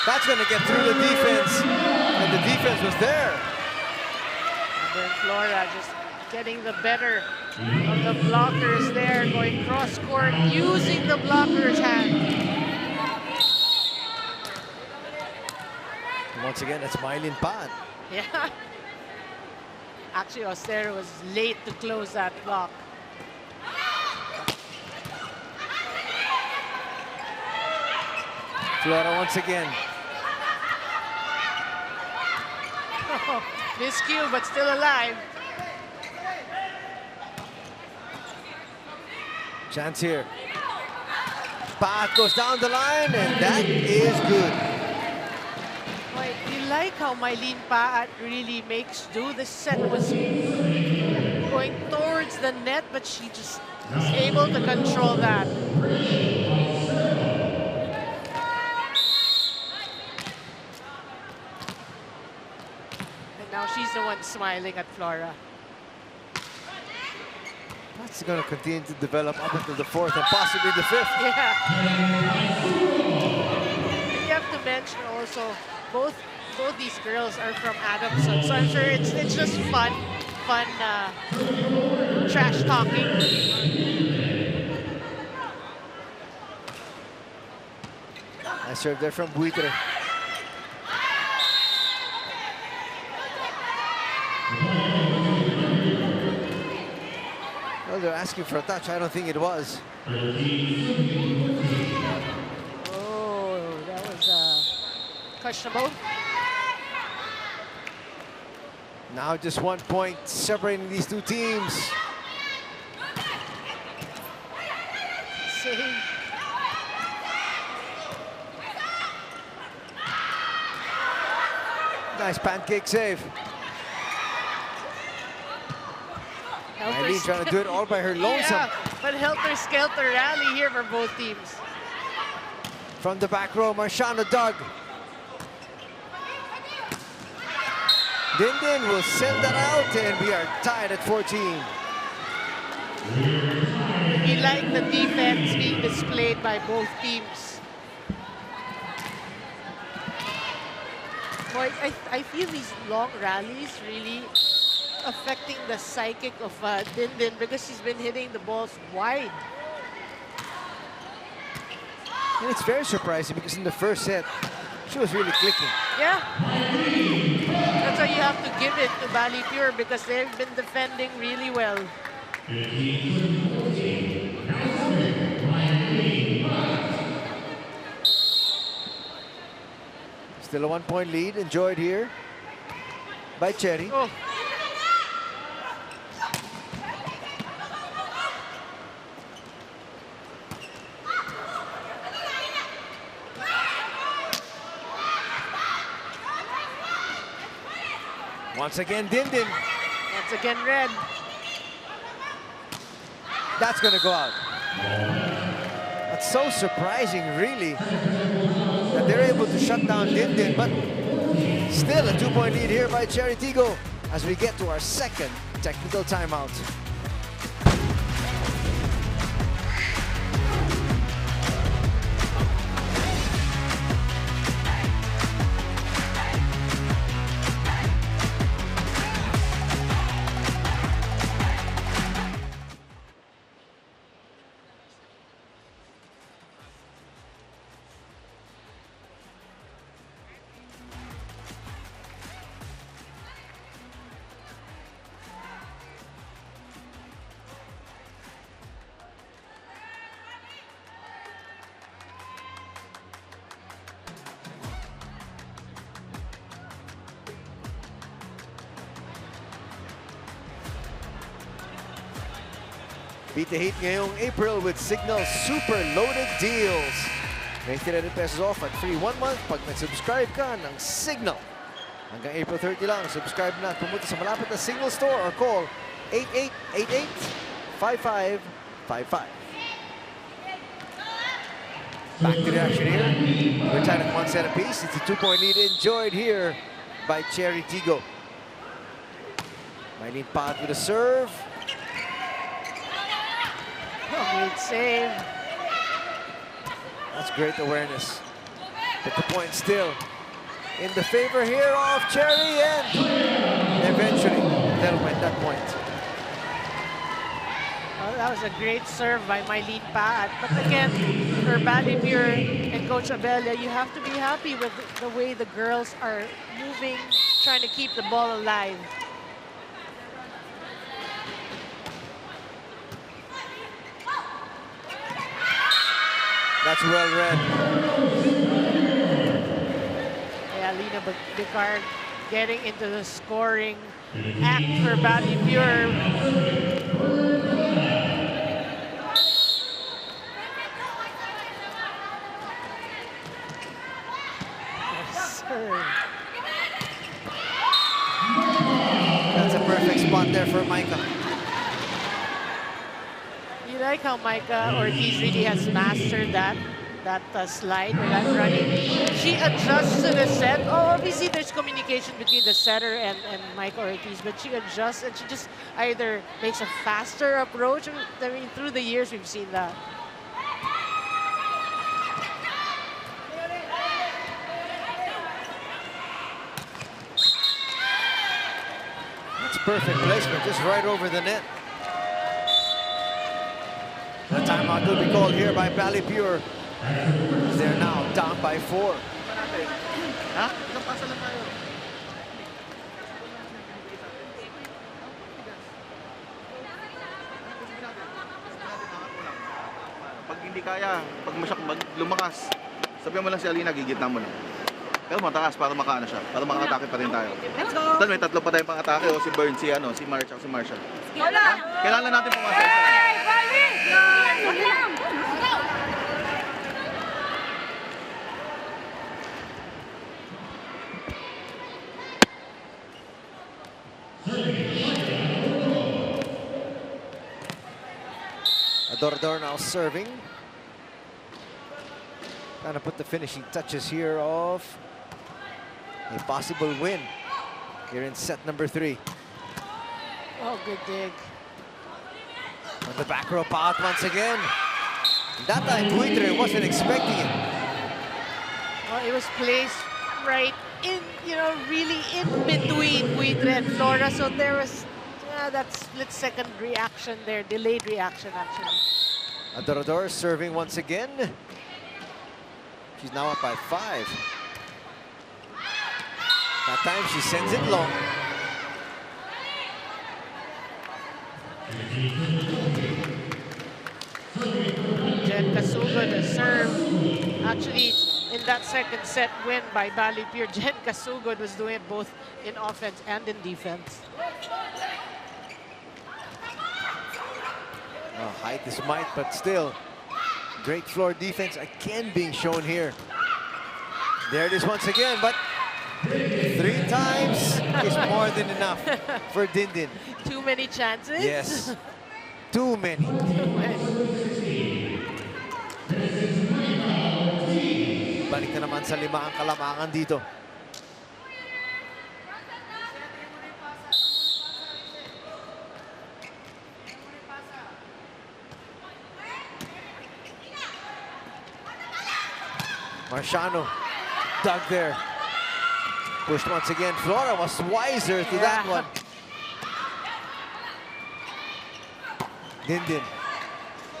S7: That's going to get through the defense, and the defense was there.
S8: And then Flora just getting the better of the blockers there, going cross-court, using the blocker's hand.
S7: Once again, that's Mylene Paat.
S8: Yeah. Actually, Ostero was late to close that block.
S7: Flora once again.
S8: Miscue, but still alive.
S7: Chance here. Paat goes down the line, and that is good.
S8: Wait, you like how Mylene Paat really makes do? The set was going towards the net, but she just is able to control that. Now she's the one smiling at Flora.
S7: That's going to continue to develop up until the 4th and possibly the 5th.
S8: Yeah. You have to mention also, both these girls are from Adamson, so I'm sure it's just fun trash talking.
S7: Nice serve there from Buitre. Well, they're asking for a touch. I don't think it was.
S8: Oh, that was questionable.
S7: Now just 1 point separating these two teams.
S8: Save.
S7: Nice pancake save. Eileen trying to do it all by her lonesome.
S8: Yeah, but helter-skelter rally here for both teams.
S7: From the back row, Marciano Doug. Dindin will send that out, and we are tied at 14.
S8: You like the defense being displayed by both teams. Boy, I feel these long rallies really affecting the psychic of Dindin because she's been hitting the balls wide.
S7: And it's very surprising because in the first set, she was really clicking.
S8: Yeah. That's why you have to give it to Balipure because they've been defending really well.
S7: Still a 1 point lead, enjoyed here by Chery.
S8: Oh.
S7: Once again, Dindin.
S8: Once again, red.
S7: That's going to go out. That's so surprising, really, that they're able to shut down Dindin, but still a 2 point lead here by Chery Tiggo as we get to our second technical timeout. Beat the Heat ngayong April with Signal Super Loaded Deals. 99 pesos off at free 1 month pag nag-subscribe ka ng Signal. Hanggang April 30 lang, subscribe na at pumunta sa malapit na Signal store or call 8888-5555. Back to the action here. We're tied at 1 set apiece. It's a 2 point lead enjoyed here by Chery Tiggo. Eileen Pad with a serve.
S8: Great save.
S7: That's great awareness. But the point still in the favor here of Chery, and eventually they'll win that point.
S8: Well, that was a great serve by Mylene Paat. But again, for Balipure and Coach Abella, you have to be happy with the way the girls are moving, trying to keep the ball alive.
S7: That's well read.
S8: Yeah, Lena Bicard getting into the scoring act for Balipure.
S7: That's a perfect spot there for Micah.
S8: You like how Micah Ortiz really has mastered that. that slide or that running. She adjusts to the set. Oh, obviously there's communication between the setter and Mike Ortiz, but she adjusts and she just either makes a faster approach. I mean, through the years we've seen that.
S7: That's perfect placement, just right over the net. The timeout will be called here by Balipure. They're now down by 4.
S11: Ha? Ilang pasa lang tayo? Pag hindi kaya, pag lumakas, sabihan mo lang si Alina, gigitna mo lang. Pero mataas para makaano siya, para makatake pa rin tayo.
S8: Let's go!
S11: May tatlo pa tayong pang-atake, si Bern, si March, si Marshall. Kailangan natin pumasa isa.
S7: Adorador now serving. Trying to put the finishing touches here of a possible win here in set number 3.
S8: Oh, good dig.
S7: On the back row out once again. That time Buitre wasn't expecting it.
S8: Well, it was placed right in, you know, really in between Buitre and Flora. So there was that split-second reaction there, delayed reaction actually.
S7: Adorador serving once again. She's now up by 5. That time she sends it long.
S8: Jen Kasugo, the serve. Actually, in that second set win by Balipure, Jen Kasugo was doing it both in offense and in defense.
S7: Oh, height is might, but still, great floor defense again being shown here. There it is once again, but 3 times is more than enough for Dindin.
S8: Too many chances?
S7: Yes, too many. Balik na naman sa 5 ang kalamangan dito. Marciano dug there. Pushed once again. Flora was wiser to that one. Dindin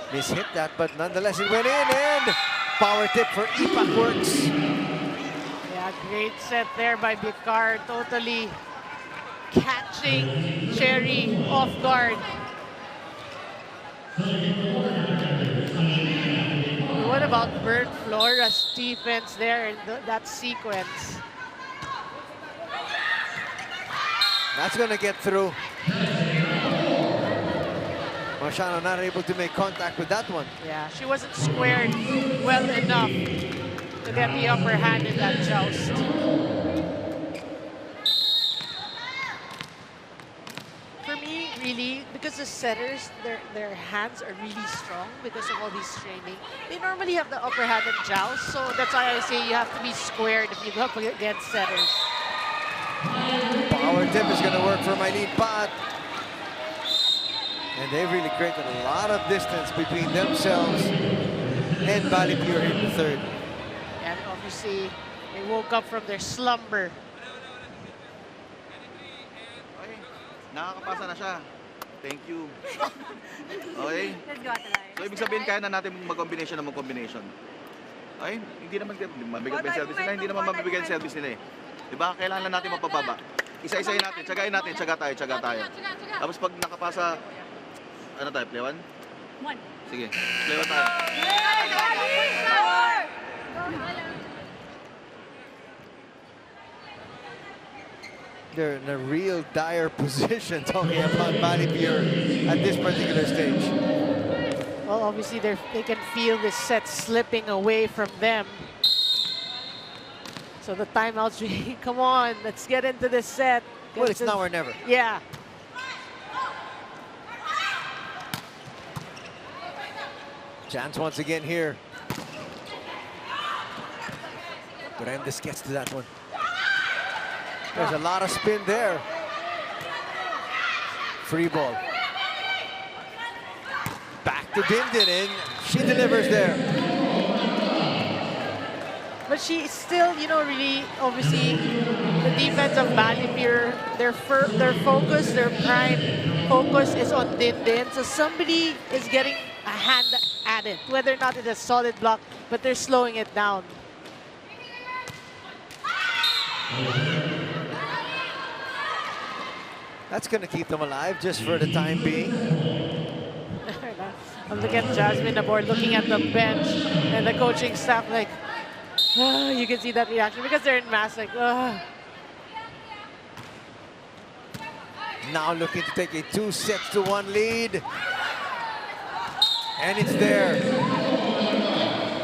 S7: mishit that, but nonetheless it went in, and power tip for Ipak works.
S8: Yeah, great set there by Bikar, totally catching Chery off guard. What about Bert Flora's defense there in that sequence?
S7: That's gonna get through. Marciano not able to make contact with that one.
S8: Yeah, she wasn't squared well enough to get the upper hand in that joust. For me, really, because the setters, their hands are really strong because of all this training. They normally have the upper hand in joust, so that's why I say you have to be squared if you go up against setters.
S7: Power tip is gonna work for Maylene Pat. And they've really created a lot of distance between themselves and Balipure in the third.
S8: And obviously, they woke up from their slumber.
S11: Okay, nakakapasa na siya. Thank you. Okay?
S6: Let's go, Atalay.
S11: So, ibig sabihin, kaya na natin mag-combination na mag-combination. Okay? Hindi naman mabigay pa yung service nila. Hindi naman mabibigay yung service nila eh. Diba? Kailangan lang natin mapababa. Isa-isayin natin. Tsagain natin. Tsaga tayo. Tapos pag nakapasa, ano tayo? Play 1?
S6: 1.
S11: Sige. Play 1 tayo.
S7: They're in a real dire position talking about Balipure at this particular stage.
S8: Well, obviously, they can feel this set slipping away from them. So the timeouts really, come on, let's get into this set.
S7: Well, it's now or never.
S8: Yeah.
S7: Chance once again here Brandes gets to that one. There's a lot of spin there. Free ball. Back to Dindin, and she delivers there.
S8: But she still, you know, really, obviously, the defense of Balipure, their focus, their prime focus is on Dindin. So somebody is getting a hand at it, whether or not it's a solid block, but they're slowing it down.
S7: That's going to keep them alive just for the time being.
S8: I'm looking at Jasmine aboard, looking at the bench, and the coaching staff like, you can see that reaction because they're in mass like,
S7: Now looking to take a 2-1 lead. And it's there.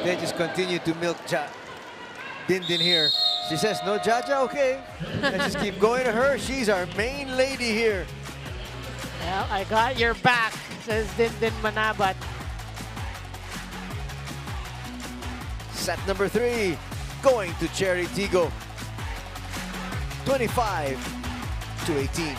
S7: They just continue to milk Dindin here. She says, no Jaja, okay. Let's just keep going to her. She's our main lady here.
S8: Well, I got your back, says Dindin Manabat.
S7: Set number 3, going to Chery Tiggo. 25-18.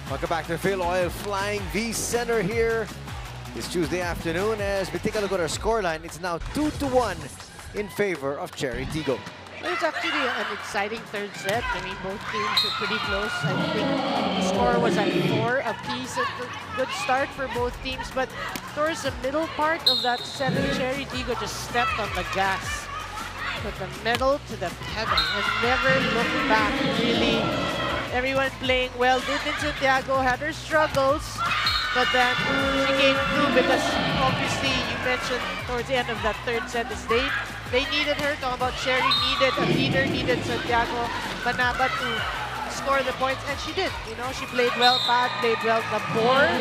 S7: Welcome back to Phil Oil flying V center here this Tuesday afternoon. As we take a look at our scoreline, it's now 2-1 in favor of Chery Tiggo.
S8: It's actually an exciting third set. I mean, both teams are pretty close. I think the score was at 4 apiece. A good start for both teams, but towards the middle part of that set, Chery Tiggo just stepped on the gas. Put the metal to the pedal and never looked back, really. Everyone playing well. Dindin Santiago had her struggles, but then she came through because obviously you mentioned towards the end of that third set is they needed her. Talking about Chery needed a leader, needed Santiago Manabat to score the points, and she did. You know, she played well, played well the board,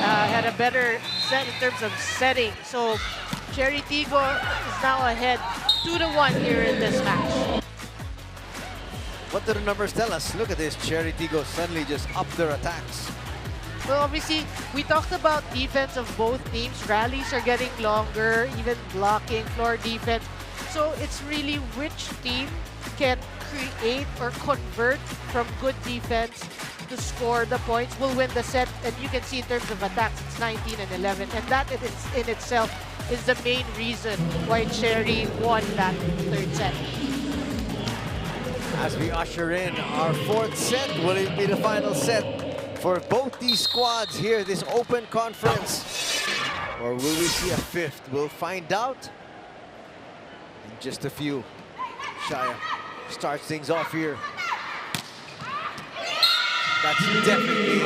S8: had a better set in terms of setting. So Chery Tiggo is now ahead 2-1 here in this match.
S7: What do the numbers tell us? Look at this. Chery Tiggo suddenly just upped their attacks.
S8: Well, obviously, we talked about defense of both teams. Rallies are getting longer, even blocking, floor defense. So it's really which team can create or convert from good defense to score the points will win the set. And you can see in terms of attacks, it's 19-11. And that in itself is the main reason why Chery won that third set.
S7: As we usher in our fourth set, will it be the final set for both these squads here, this open conference? Or will we see a fifth? We'll find out in just a few. Shaya starts things off here. That's definitely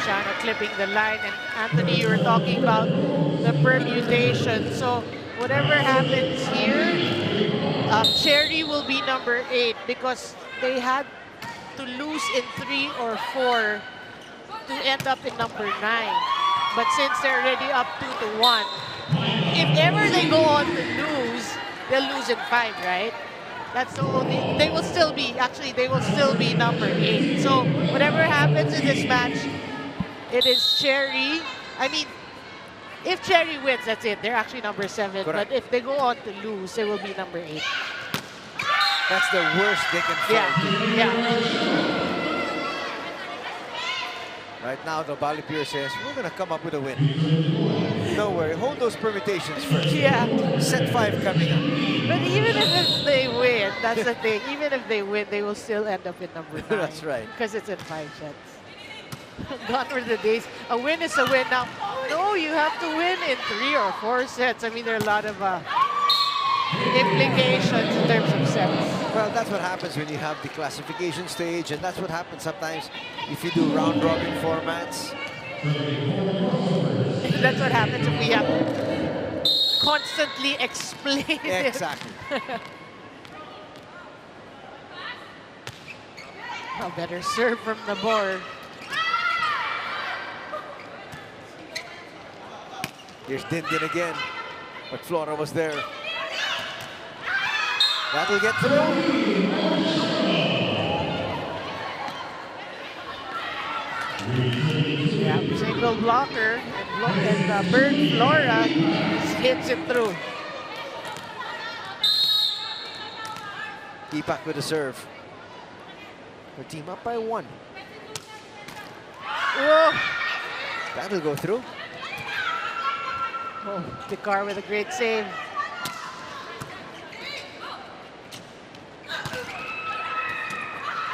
S8: Shana clipping the line, and Anthony, you were talking about the permutation. So whatever happens here, Chery will be number 8 because they had to lose in 3 or 4 to end up in number 9. But since they're already up 2-1, if ever they go on to lose, they'll lose in 5, right? That's the only. They will still be number 8. So whatever happens in this match, it is Chery. I mean, If Chery wins, that's it. They're actually number 7.
S7: Correct.
S8: But if they go on to lose, they will be number 8.
S7: That's the worst they can fall to.
S8: Yeah.
S7: Right now, the Balipure says, we're going to come up with a win. No worry, hold those permutations first.
S8: Yeah.
S7: Set 5 coming up.
S8: But even if they win, that's the thing. Even if they win, they will still end up in number 9.
S7: That's right.
S8: Because it's in 5 sets. Gone were the days. A win is a win. Now, no, you have to win in 3 or 4 sets. I mean, there are a lot of implications in terms of sets.
S7: Well, that's what happens when you have the classification stage, and that's what happens sometimes if you do round-robin formats.
S8: That's what happens if we have to constantly explain it.
S7: Exactly.
S8: A better serve from the board.
S7: Here's Din again, but Flora was there. That'll get through.
S8: Yeah, single blocker, and Bird Flora hits it through.
S7: Ipak with a serve. Her team up by 1.
S8: Whoa!
S7: That'll go through.
S8: Oh, Dakar with a great save.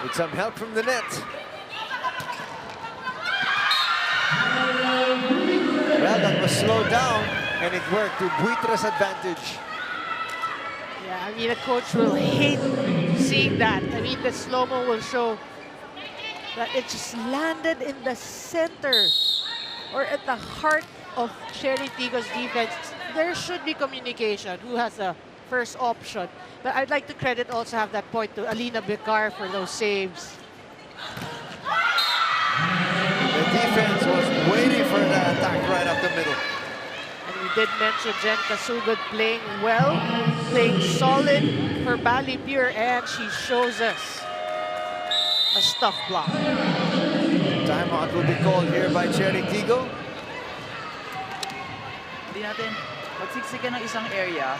S7: With some help from the net. Well, that was slowed down, and it worked to Buitre's advantage.
S8: Yeah, I mean, a coach will hate seeing that. I mean, the slow-mo will show that it just landed in the center or at the heart of Chery Tiggo's defense. There should be communication. Who has the first option? But I'd like to credit also have that point to Alina Bekar for those saves.
S7: The defense was waiting for the attack right up the middle.
S8: And we did mention Jen Kasugod playing well, playing solid for Balipure, and she shows us a stuff block.
S7: Timeout will be called here by Chery Tiggo.
S12: Hindi natin, magsiksikan ng isang area,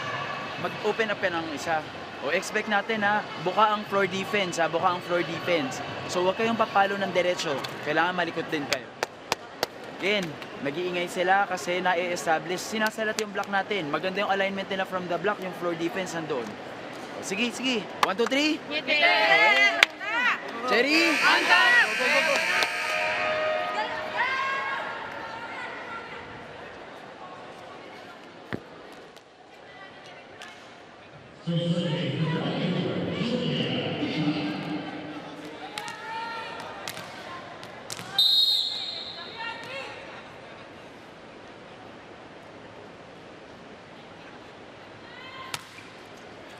S12: mag-open up ng isa. O expect natin na buka ang floor defense, buka ang floor defense. So huwag kayong papalo ng diretso, kailangan malikot din kayo. Again, nag-iingay sila kasi na-establish, sinasalat yung block natin. Maganda yung alignment nila from the block, yung floor defense nandoon. O, sige, sige. 1, 2, 3. Chery! Go, go, go, go.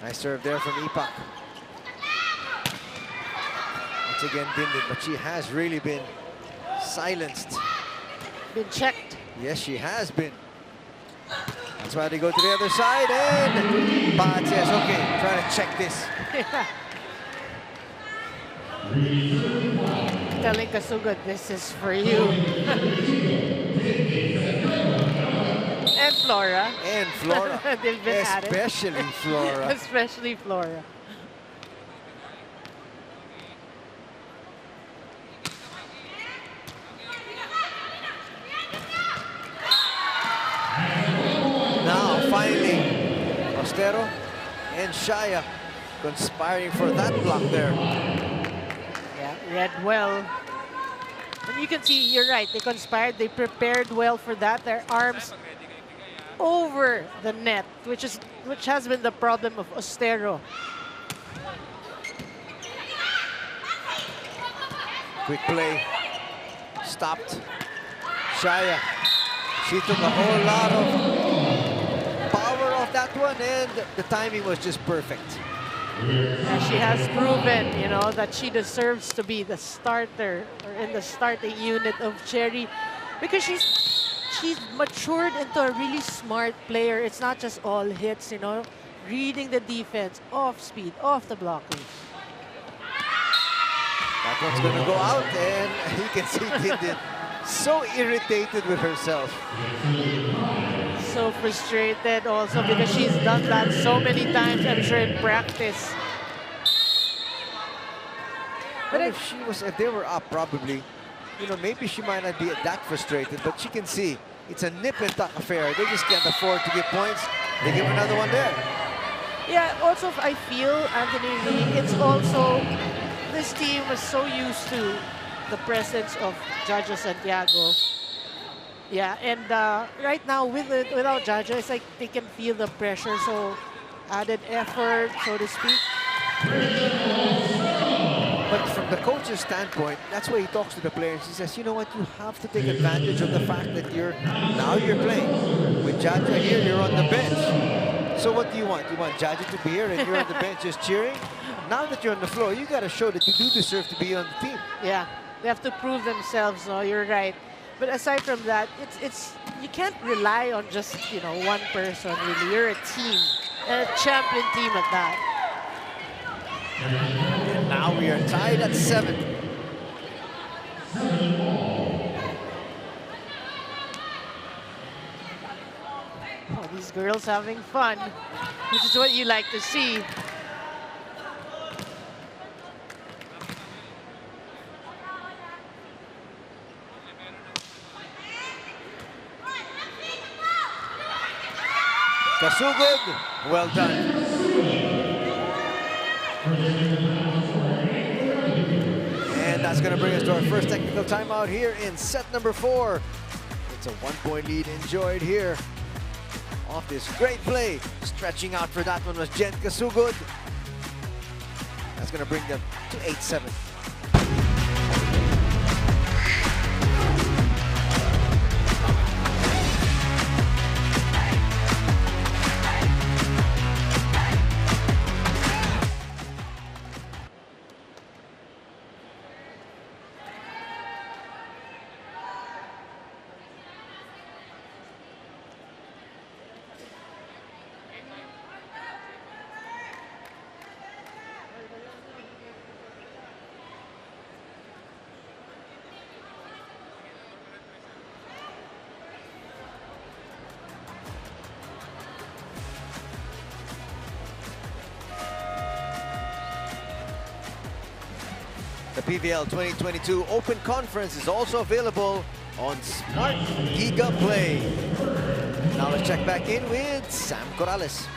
S7: Nice serve there from Ipak. Once again, Dindin, but she has really been silenced.
S8: Been checked.
S7: Yes, she has been. That's why they go to the other side, and Pat says, okay, try to check this.
S8: Telling Kasugod, this is for you. And Flora.
S7: And Flora.
S8: They've been at it.
S7: Especially Flora.
S8: Especially Flora.
S7: Now, finally, Ostero and Shaya conspiring for that block there.
S8: Yeah, read well. And you can see, you're right, they conspired, they prepared well for that. Their arms over the net, which has been the problem of Ostero.
S7: Quick play. Stopped. Shaya. She took a whole lot of power off that one, and the timing was just perfect.
S8: And she has proven, you know, that she deserves to be the starter or in the starting unit of Chery, because she's matured into a really smart player. It's not just all hits, you know, reading the defense, off speed, off the blocking.
S7: That one's gonna go out, and you can see Dindin so irritated with herself.
S8: So frustrated also because she's done that so many times, I'm sure, in practice.
S7: But if they were up, probably, you know, maybe she might not be that frustrated, but she can see it's a nip and tuck affair. They just can't afford to give points. They give another one there.
S8: Yeah, also I feel, Anthony Lee, it's also, this team was so used to the presence of Jaja Santiago. Yeah, and right now without Jaja, it's like they can feel the pressure, so added effort, so to speak.
S7: But from the coach's standpoint, that's why he talks to the players. He says, you know what, you have to take advantage of the fact that now you're playing. With Jaja here, you're on the bench. So what do you want? You want Jaja to be here and you're on the bench just cheering? Now that you're on the floor, you got to show that you do deserve to be on the team.
S8: Yeah, they have to prove themselves. No, you're right. But aside from that, it's you can't rely on just, you know, one person. Really, you're a team, and a champion team at that.
S7: And now we are tied at 7.
S8: Oh, these girls having fun, which is what you like to see.
S7: Kasugod, well done. And that's going to bring us to our first technical timeout here in set number 4. It's a 1-point lead enjoyed here off this great play. Stretching out for that one was Jen Kasugod. That's going to bring them to 8-7. The PVL 2022 Open Conference is also available on Smart Giga Play. Now let's check back in with Sam Corrales.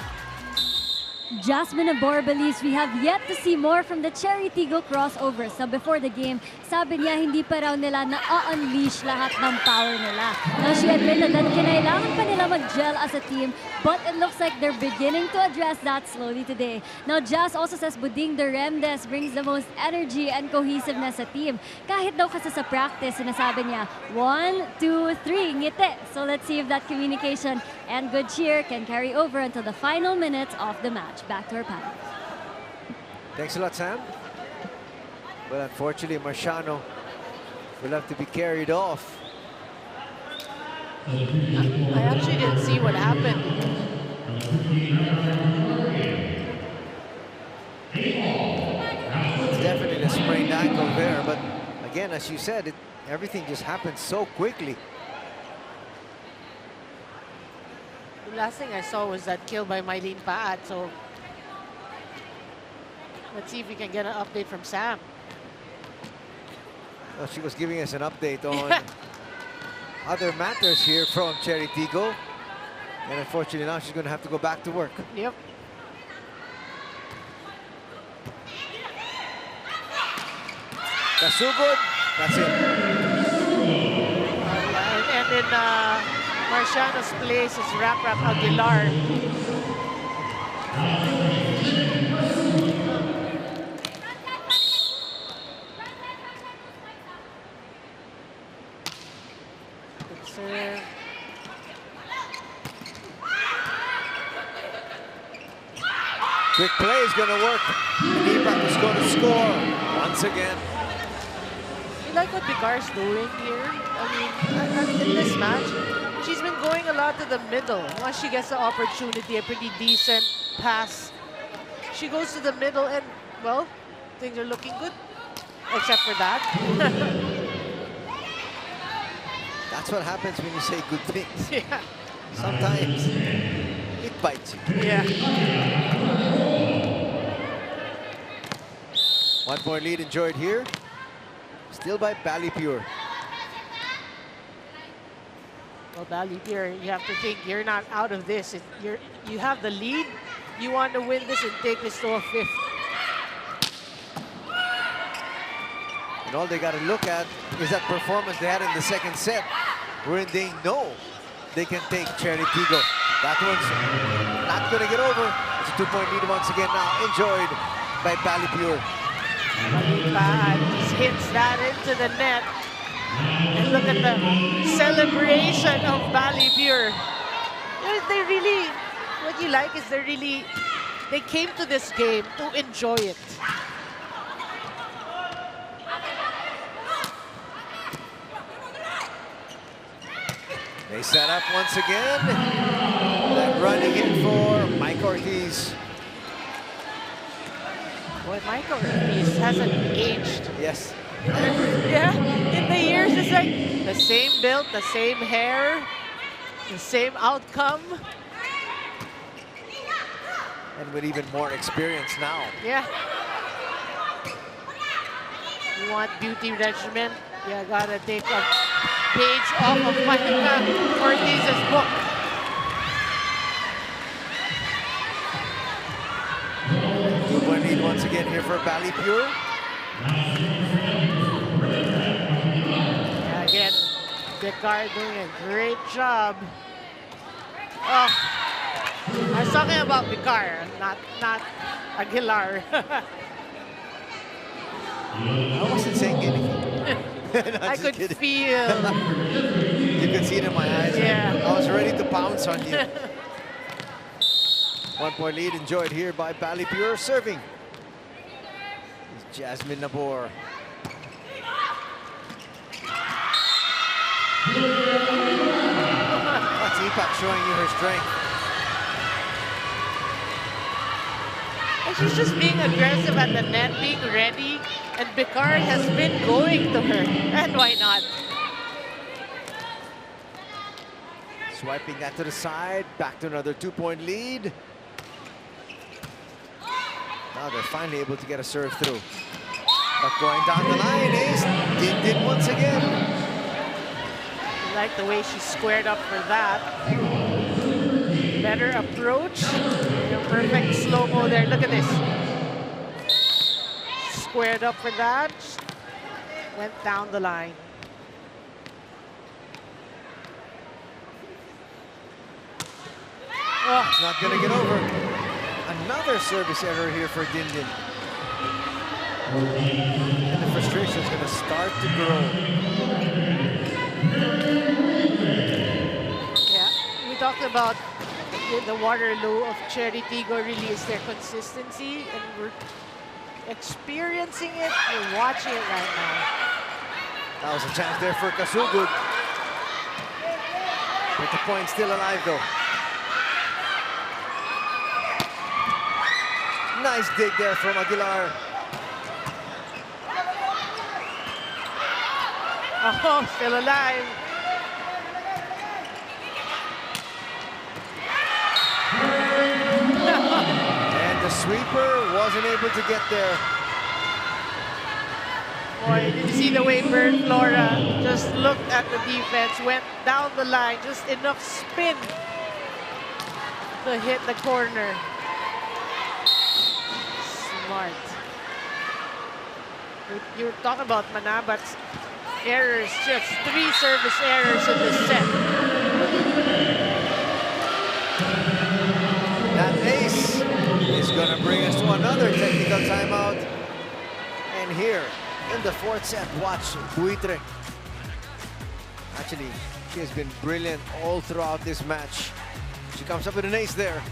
S6: Jasmine Abor believes we have yet to see more from the Chery Tiggo Crossovers. So before the game, sabi niya hindi pa raw nila na-unleash lahat ng power nila. Now she admitted that kinailangan pa nila mag-gel as a team, but it looks like they're beginning to address that slowly today. Now Jazz also says Buding Duremdes brings the most energy and cohesiveness sa team. Kahit daw kasi sa practice, sinasabi niya, 1, 2, 3, ngiti. So let's see if that communication and good cheer can carry over until the final minutes of the match. Back to our panel.
S7: Thanks a lot, Sam. But unfortunately, Marciano will have to be carried off.
S8: I actually didn't see what happened.
S7: It's definitely a sprained ankle there, but again, as you said, everything just happened so quickly.
S8: The last thing I saw was that kill by Mylene Paat, so let's see if we can get an update from Sam.
S7: Well, she was giving us an update on other matters here from Chery Tiggo. And unfortunately now she's going to have to go back to work.
S8: Yep.
S7: Kasugod, that's it.
S8: And in Marciano's place is Rap Aguilar.
S7: Quick play is going to work. Ipak is going to score once again.
S8: I like what Bicar's doing here. I mean, in this match, she's been going a lot to the middle. Once she gets the opportunity, a pretty decent pass, she goes to the middle and, well, things are looking good. Except for that.
S7: That's what happens when you say good things.
S8: Yeah.
S7: Sometimes it bites you.
S8: Yeah.
S7: 1 point lead enjoyed here. Still by Balipure.
S8: Well, Balipure, you have to think you're not out of this. You have the lead. You want to win this and take this to a 5th.
S7: And all they got to look at is that performance they had in the 2nd set, wherein they know they can take Chery Tiggo. That one's not going to get over. It's a 2-point lead once again now, enjoyed by Balipure.
S8: Bad. Just hits that into the net. And look at the celebration of Balipure. They really, what you like is they came to this game to enjoy it.
S7: They set up once again. Then running in for Mike Ortiz.
S8: Boy, Mike Ortiz hasn't aged.
S7: Yes.
S8: Yeah, in the years, it's like the same build, the same hair, the same outcome.
S7: And with even more experience now.
S8: Yeah. You want beauty regimen, you gotta take a page off of Mike Ortiz's book.
S7: Two-point lead once again here for Balipure.
S8: Again, Picard doing a great job. Oh, I was talking about Picard, not Aguilar.
S7: I wasn't saying anything.
S8: I could feel.
S7: You could see it in my eyes.
S8: Yeah.
S7: I was ready to pounce on you. 1-point lead enjoyed here by Balipure serving. It's Jasmine Nabor. That's Ipak showing you her strength.
S8: And she's just being aggressive at the net, being ready. And Picard has been going to her. And why not?
S7: Swiping that to the side. Back to another 2-point lead. Now they're finally able to get a serve through. But going down the line is Din once again.
S8: I like the way she squared up for that. Better approach. Perfect slow-mo there. Look at this. Squared up for that. Went down the line.
S7: Oh, it's not going to get over. Another service error here for Din. And the frustration is going to start to grow.
S8: Yeah, we talked about the Waterloo of Chery Tiggo really is their consistency, and we're experiencing it, we're watching it right now.
S7: That was a chance there for Kasugud. But the point's still alive though. Nice dig there from Aguilar.
S8: Oh, still alive.
S7: And the sweeper wasn't able to get there.
S8: Boy, did you see the way Bird Flora just looked at the defense, went down the line, just enough spin to hit the corner. Smart. You were talking about Manabat's errors, just 3 service errors in this set.
S7: That ace is going to bring us to another technical timeout. And here in the 4th set, watch Buitre. Actually, she has been brilliant all throughout this match. She comes up with an ace there.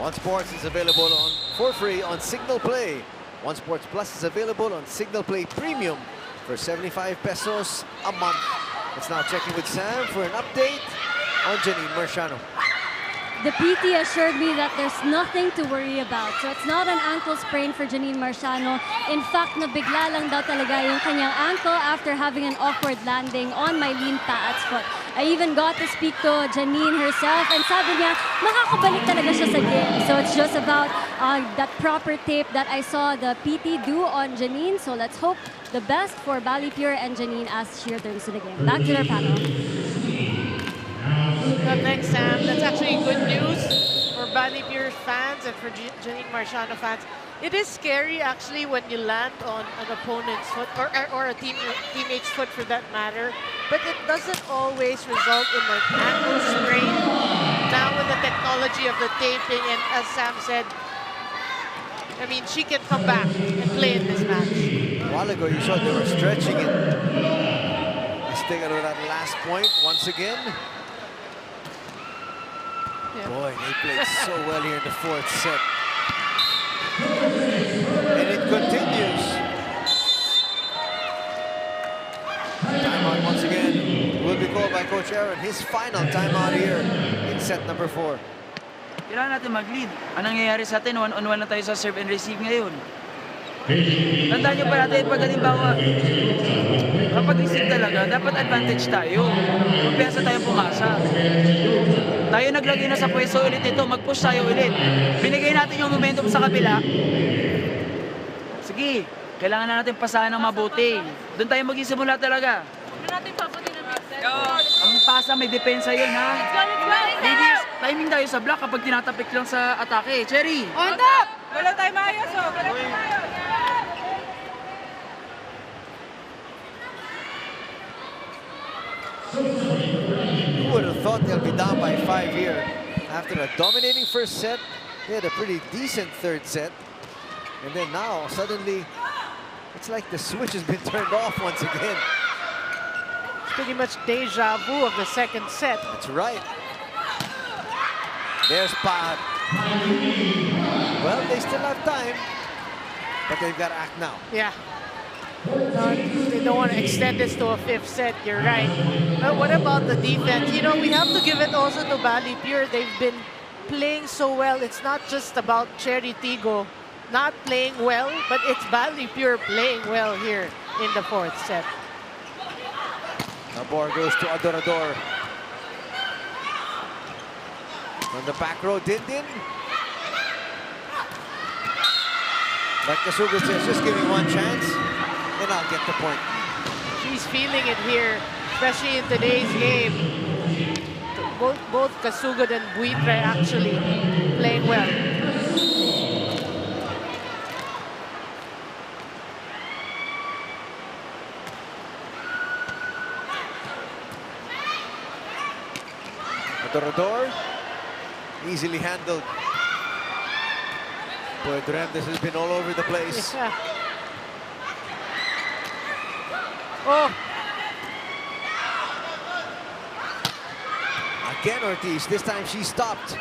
S7: One Sports is available for free on Signal Play. One Sports Plus is available on Signal Play Premium for 75 pesos a month. Let's now check in with Sam for an update on Janine Marciano.
S6: The PT assured me that there's nothing to worry about. So it's not an ankle sprain for Janine Marciano. In fact, nabigla lang daw talaga yung kanyang ankle after having an awkward landing on Mylene Paat's foot. I even got to speak to Janine herself and sabi niya, makakabalik talaga siya sa game. So it's just about that proper tape that I saw the PT do on Janine. So let's hope the best for Balipure and Janine as she returns to the game. Back to their panel.
S8: Up next, Sam. That's actually good news for Balipure fans and for Janine Marciano fans. It is scary, actually, when you land on an opponent's foot or a teammate's foot, for that matter. But it doesn't always result in an ankle sprain. Now with the technology of the taping, and as Sam said, I mean, she can come back and play in this match.
S7: A while ago, you saw they were stretching it. Let's take out of that last point once again.
S8: Yeah.
S7: Boy, they played so well here in the fourth set. And it continues. Timeout once again will be called by Coach Aaron. His final timeout here in set number 4.
S12: Kailangan natin mag-lead. Anong nangyayari sa atin? One-on-one na tayo sa serve and receive ngayon. Tandaan nyo pa natin, pag halimbawa, kapag receive talaga, dapat advantage tayo. Kumpiyansa tayong pumasa. Tayo naglagay na sa pwesto ulit ito, mag-push tayo ulit. Binigay natin yung momentum sa kabila. Sige, kailangan na natin pasahan ng mabuti. Doon tayo mag-isimula talaga. Ang pasa, may depensa yun, ha? Ladies, timing tayo sa block kapag tinatapik lang sa atake. Chery!
S8: On top!
S9: Wala tayo maayos, oh. Wala tayo maayos.
S7: Who would have thought they'll be down by 5 here? After a dominating first set, they had a pretty decent third set. And then now, suddenly, it's like the switch has been turned off once again.
S8: It's pretty much deja vu of the second set.
S7: That's right. There's Paat. Well, they still have time, but they've got to act now.
S8: Yeah. They don't want to extend this to a fifth set, you're right. But what about the defense? You know, we have to give it also to Balipure. They've been playing so well. It's not just about Chery Tiggo not playing well, but it's Balipure playing well here in the fourth set.
S7: Nabor goes to Adorador. On the back row, Dindin. Like Kasuga says, just give me one chance, and I'll get the point.
S8: She's feeling it here, especially in today's game. Both Kasugod and Buitre actually playing well.
S7: Adorador, easily handled. Boy, Durantes has been all over the place.
S8: Yeah. Oh!
S7: Again, Ortiz. This time she stopped.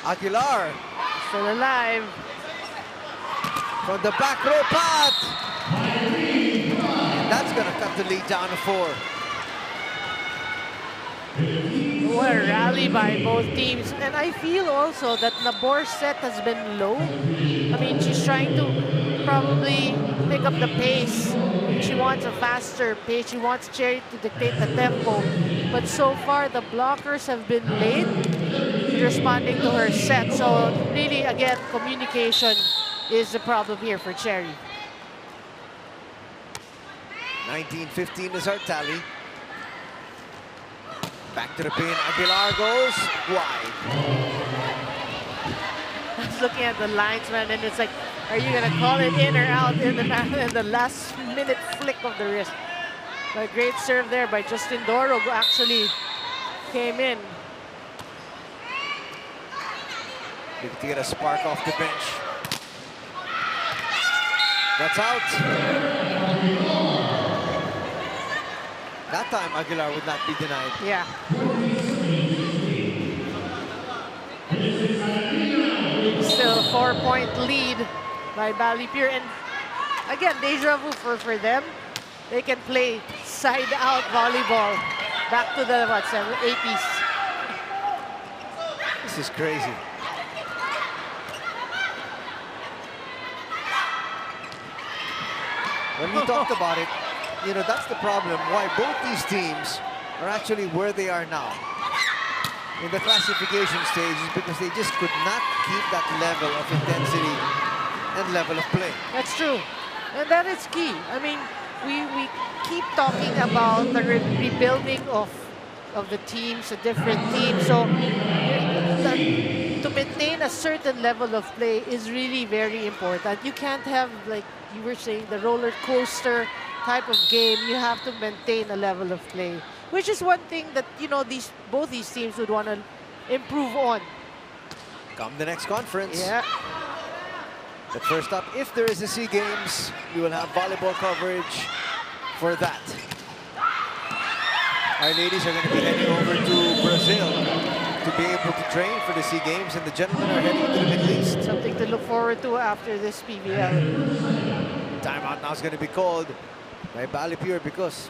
S7: Aguilar.
S8: Still alive.
S7: From the back row, Paat. And that's going to cut the lead down to 4.
S8: What a rally by both teams. And I feel also that Nabor's set has been low. I mean, she's trying to probably pick up the pace. She wants a faster pace. She wants Chery to dictate the tempo. But so far, the blockers have been late responding to her set. So really, again, communication is the problem here for Chery.
S7: 19-15 is our tally. Back to the pin. Aguilar goes wide.
S8: I was looking at the linesman, and it's like, are you going to call it in or out in the last minute flick of the wrist? A great serve there by Justin Doro, who actually came in.
S7: Looking to get a spark off the bench. That's out. That time, Aguilar would not be denied.
S8: Yeah. Still a 4-point lead by Balipure. And again, deja vu for them. They can play side-out volleyball back to the, what, 80s.
S7: This is crazy. When we talked about it, you know, that's the problem. Why both these teams are actually where they are now in the classification stage is because they just could not keep that level of intensity and level of play.
S8: That's true. And that is key. I mean, we keep talking about the rebuilding of the teams, the different teams. So to maintain a certain level of play is really very important. You can't have, like you were saying, the roller coaster type of game. You have to maintain a level of play, which is one thing that, you know, both these teams would want to improve on.
S7: Come the next conference.
S8: Yeah.
S7: But first up, if there is a SEA Games, we will have volleyball coverage for that. Our ladies are going to be heading over to Brazil to be able to train for the SEA Games, and the gentlemen are heading to the Middle East.
S8: Something to look forward to after this PVL.
S7: Timeout now is going to be called by Balipure because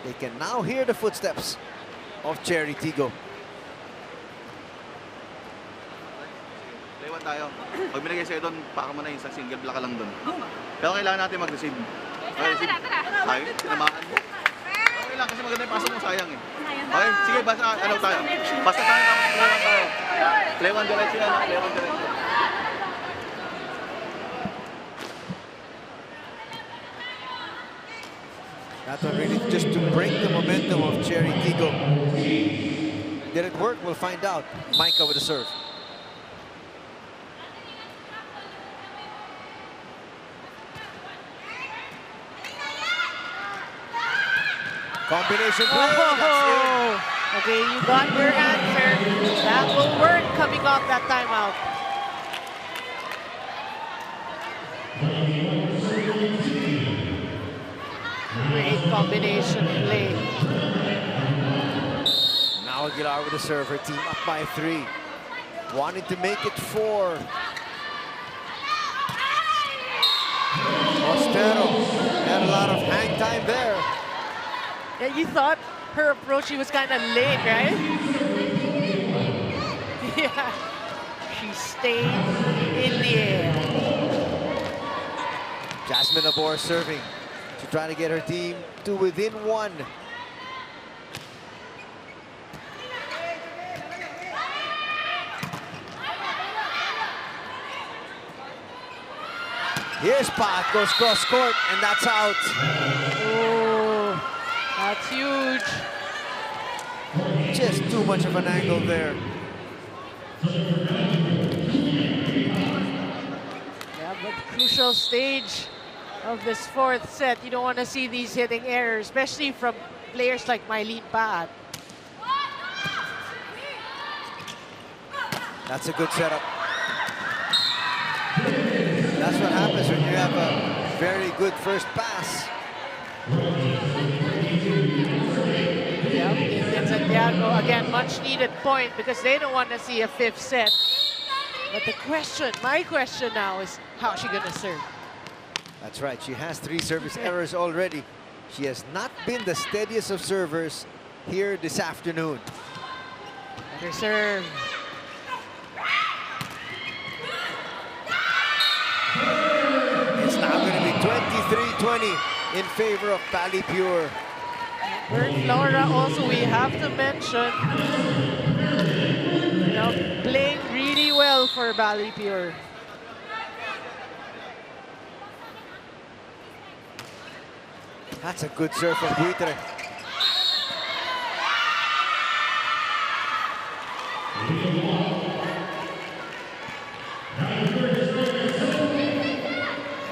S7: they can now hear the footsteps of Chery Tiggo.
S11: Playwan tayo. Pag binigay sa'yo doon, paka mo na yung sa single block ka lang doon. Pero kailangan natin mag-receive. Receive. Ay, tinamaan mo. Okay lang kasi maganda yung pasok mo, sayang eh. Okay, sige, basta ano tayo. Basta tayo, playwan tayo. Playwan diretso yan, playwan diretso.
S7: That one really just to break the momentum of Chery Tiggo. Did it work? We'll find out. Micah with a serve. Combination play.
S8: Oh, okay, you got your answer. That will work coming off that timeout. Great combination play.
S7: Now Aguilar with a serve. Her team up by 3. Wanted to make it 4. Ostero had a lot of hang time there.
S8: Yeah, you thought her approach, she was kind of late, right? Yeah, she stayed in the air.
S7: Jasmine Abor serving to try to get her team to within 1. Here's Pat, goes cross court, and that's out.
S8: Oh, that's huge.
S7: Just too much of an angle there.
S8: Yeah, but crucial stage of this 4th set. You don't want to see these hitting errors, especially from players like Mylene Paat.
S7: That's a good setup. That's what happens when you have a very good first pass.
S8: Yeah, in Santiago, again, much needed point because they don't want to see a 5th set. But the question, my question now is, how's she going to serve?
S7: That's right, she has 3 service errors already. She has not been the steadiest of servers here this afternoon.
S8: Better serve.
S7: It's now going to be 23-20 in favor of Balipure.
S8: Bert Laura also, we have to mention, you know, playing really well for Balipure.
S7: That's a good serve from Buitre.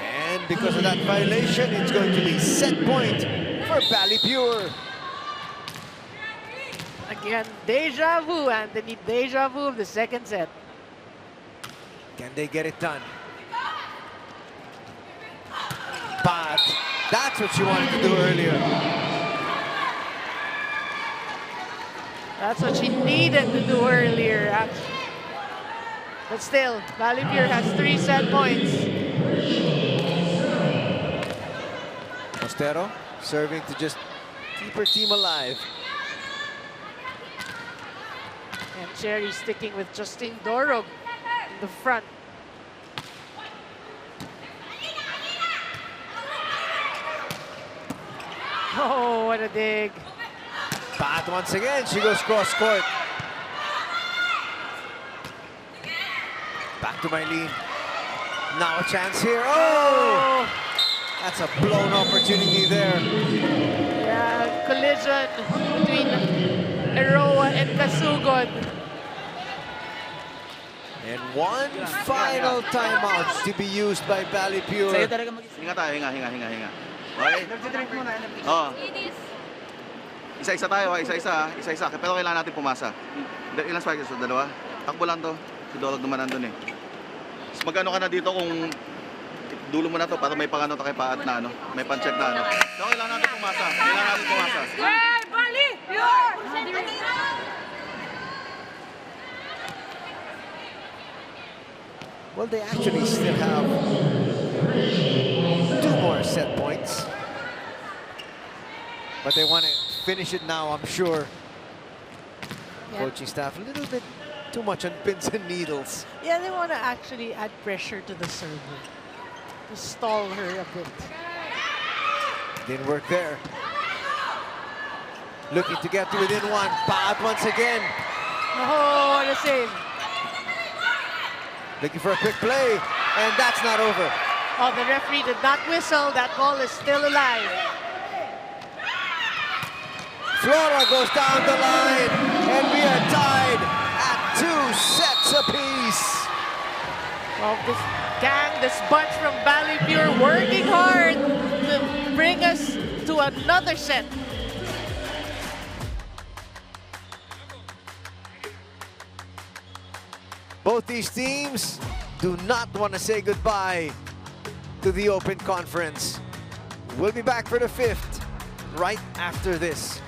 S7: And because of that violation, it's going to be set point for Balipure.
S8: Again, deja vu, Anthony. Deja vu of the 2nd set.
S7: Can they get it done? But that's what she wanted to do earlier.
S8: That's what she needed to do earlier, actually. But still, Balipure has 3 set points.
S7: Mostero serving to just keep her team alive.
S8: And Chery sticking with Justine Dorog in the front. Oh, what a dig.
S7: Bad once again. She goes cross court. Back to Mylene. Now a chance here. Oh! That's a blown opportunity there.
S8: Yeah, collision between Eroa and Kasugod.
S7: And one final timeout to be used by Balipure.
S11: Hinga tayo, hinga. Okay? Oo. Isa-isa tayo, isa-isa. Pero kailangan natin pumasa. Ilang spikers? Dalawa? Takbo lang to. Si Dorog naman nandun eh. So, magkano ka na dito kung dulo mo na to para may pangano to kay Paat na ano, may pan-check na ano. So, kailangan natin pumasa.
S1: Hey, Bali! Pure!
S7: Well, they actually still have 2 more set points. But they want to finish it now, I'm sure.
S8: Yeah.
S7: Coaching staff a little bit too much on pins and needles.
S8: Yeah, they want to actually add pressure to the server. To stall her a bit.
S7: Didn't work there. Looking to get to within 1. Bad once again.
S8: Oh, what a save.
S7: Looking for a quick play. And that's not over.
S8: Oh, the referee did not whistle. That ball is still alive.
S7: Flora goes down the line. And we are tied at 2 sets apiece.
S8: Well, this gang, this bunch from Balipure working hard to bring us to another set.
S7: Both these teams do not want to say goodbye to the Open Conference. We'll be back for the 5th right after this.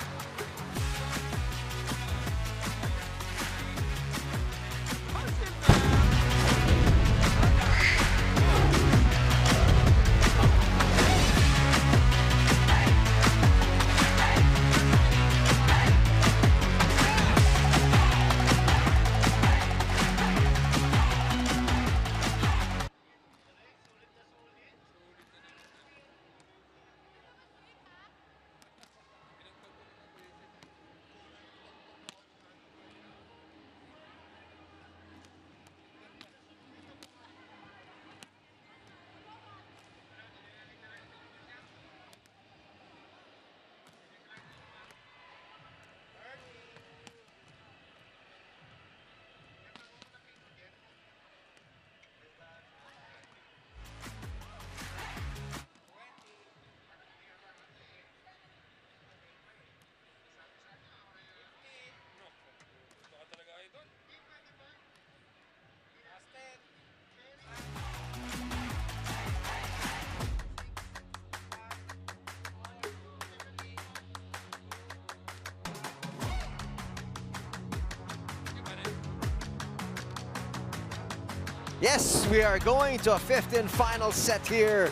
S7: Yes, we are going to a 5th and final set here.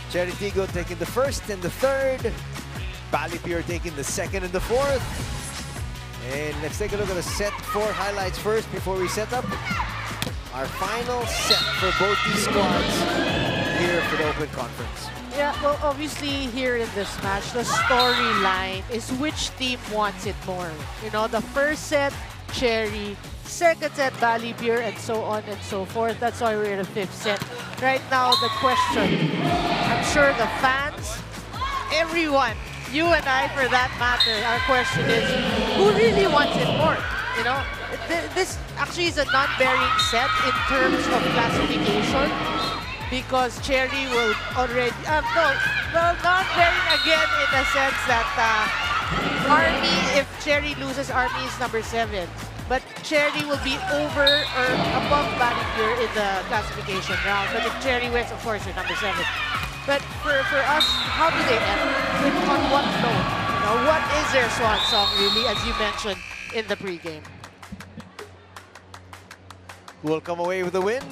S7: Chery Tiggo taking the 1st and the 3rd. Balipure taking the 2nd and the 4th. And let's take a look at the set 4 highlights first before we set up our final set for both these squads here for the Open Conference.
S8: Yeah, well, obviously here in this match, the storyline is which team wants it more. You know, the first set, Chery, second set, Balipure, and so on and so forth. That's why we're in the 5th set. Right now, the question, I'm sure the fans, everyone, you and I for that matter, our question is, who really wants it more? You know, this actually is a non-bearing set in terms of classification because Chery will already, non-bearing again in the sense that Army, if Chery loses, Army is number 7. But Chery will be over or above Balipure in the classification round. But if Chery wins, of course, you're number 7. But for us, how do they end? On what note? You Now, what is their swan song, really, as you mentioned in the pregame?
S7: Who will come away with the win?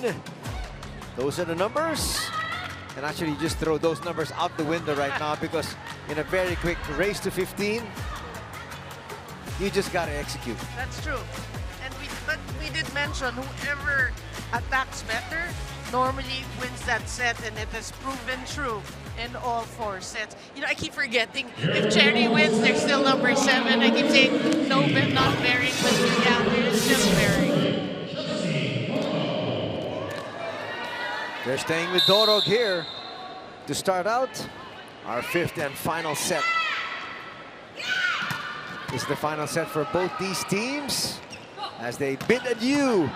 S7: Those are the numbers. And actually, you just throw those numbers out the window right now because in a very quick race to 15, you just got to execute.
S8: That's true. But we did mention whoever attacks better normally wins that set, and it has proven true in all 4 sets. You know, I keep forgetting, if Chery wins, they're still number 7. I keep saying, no, but not bearing, but yeah, they're still bearing.
S7: They're staying with Dorog here to start out our 5th and final set. This is the final set for both these teams as they bid adieu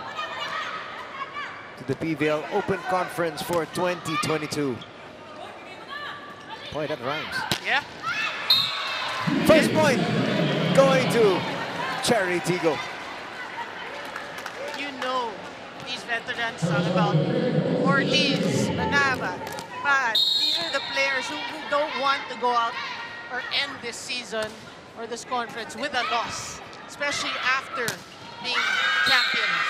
S7: to the PVL Open Conference for 2022. Boy, that rhymes.
S8: Yeah.
S7: First point going to Chery Tiggo.
S8: You know these veterans talk about Ortiz, Manava, Pat. These are the players who don't want to go out or end this season or this conference with a loss, especially after being champions.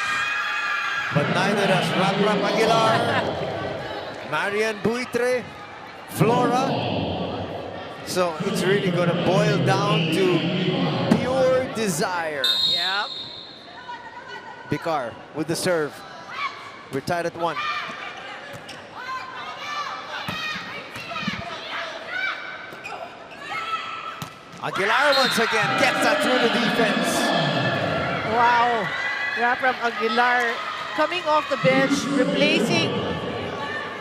S7: But neither does Rap Aguilar, Marian Buitre, Flora. So it's really going to boil down to pure desire.
S8: Yep.
S7: Bikar with the serve. We're tied at 1. Aguilar once again gets that through the defense.
S8: Wow. Rapram Aguilar coming off the bench, replacing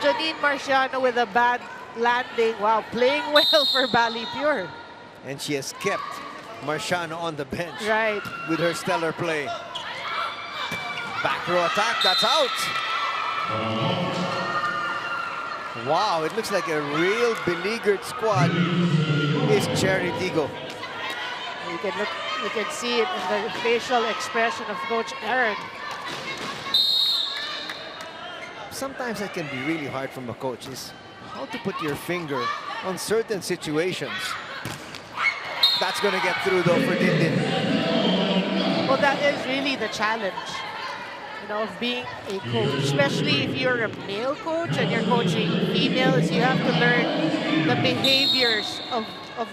S8: Janine Marciano with a bad landing. Wow, playing well for Balipure.
S7: And she has kept Marciano on the bench.
S8: Right.
S7: With her stellar play. Back row attack, that's out. Wow, it looks like a real beleaguered squad is Chery Tiggo.
S8: You can see it in the facial expression of Coach Aaron.
S7: Sometimes that can be really hard from a coach, is how to put your finger on certain situations. That's going to get through though for Dindin.
S8: Well, that is really the challenge, you know, of being a coach, especially if you're a male coach and you're coaching females. You have to learn the behaviors of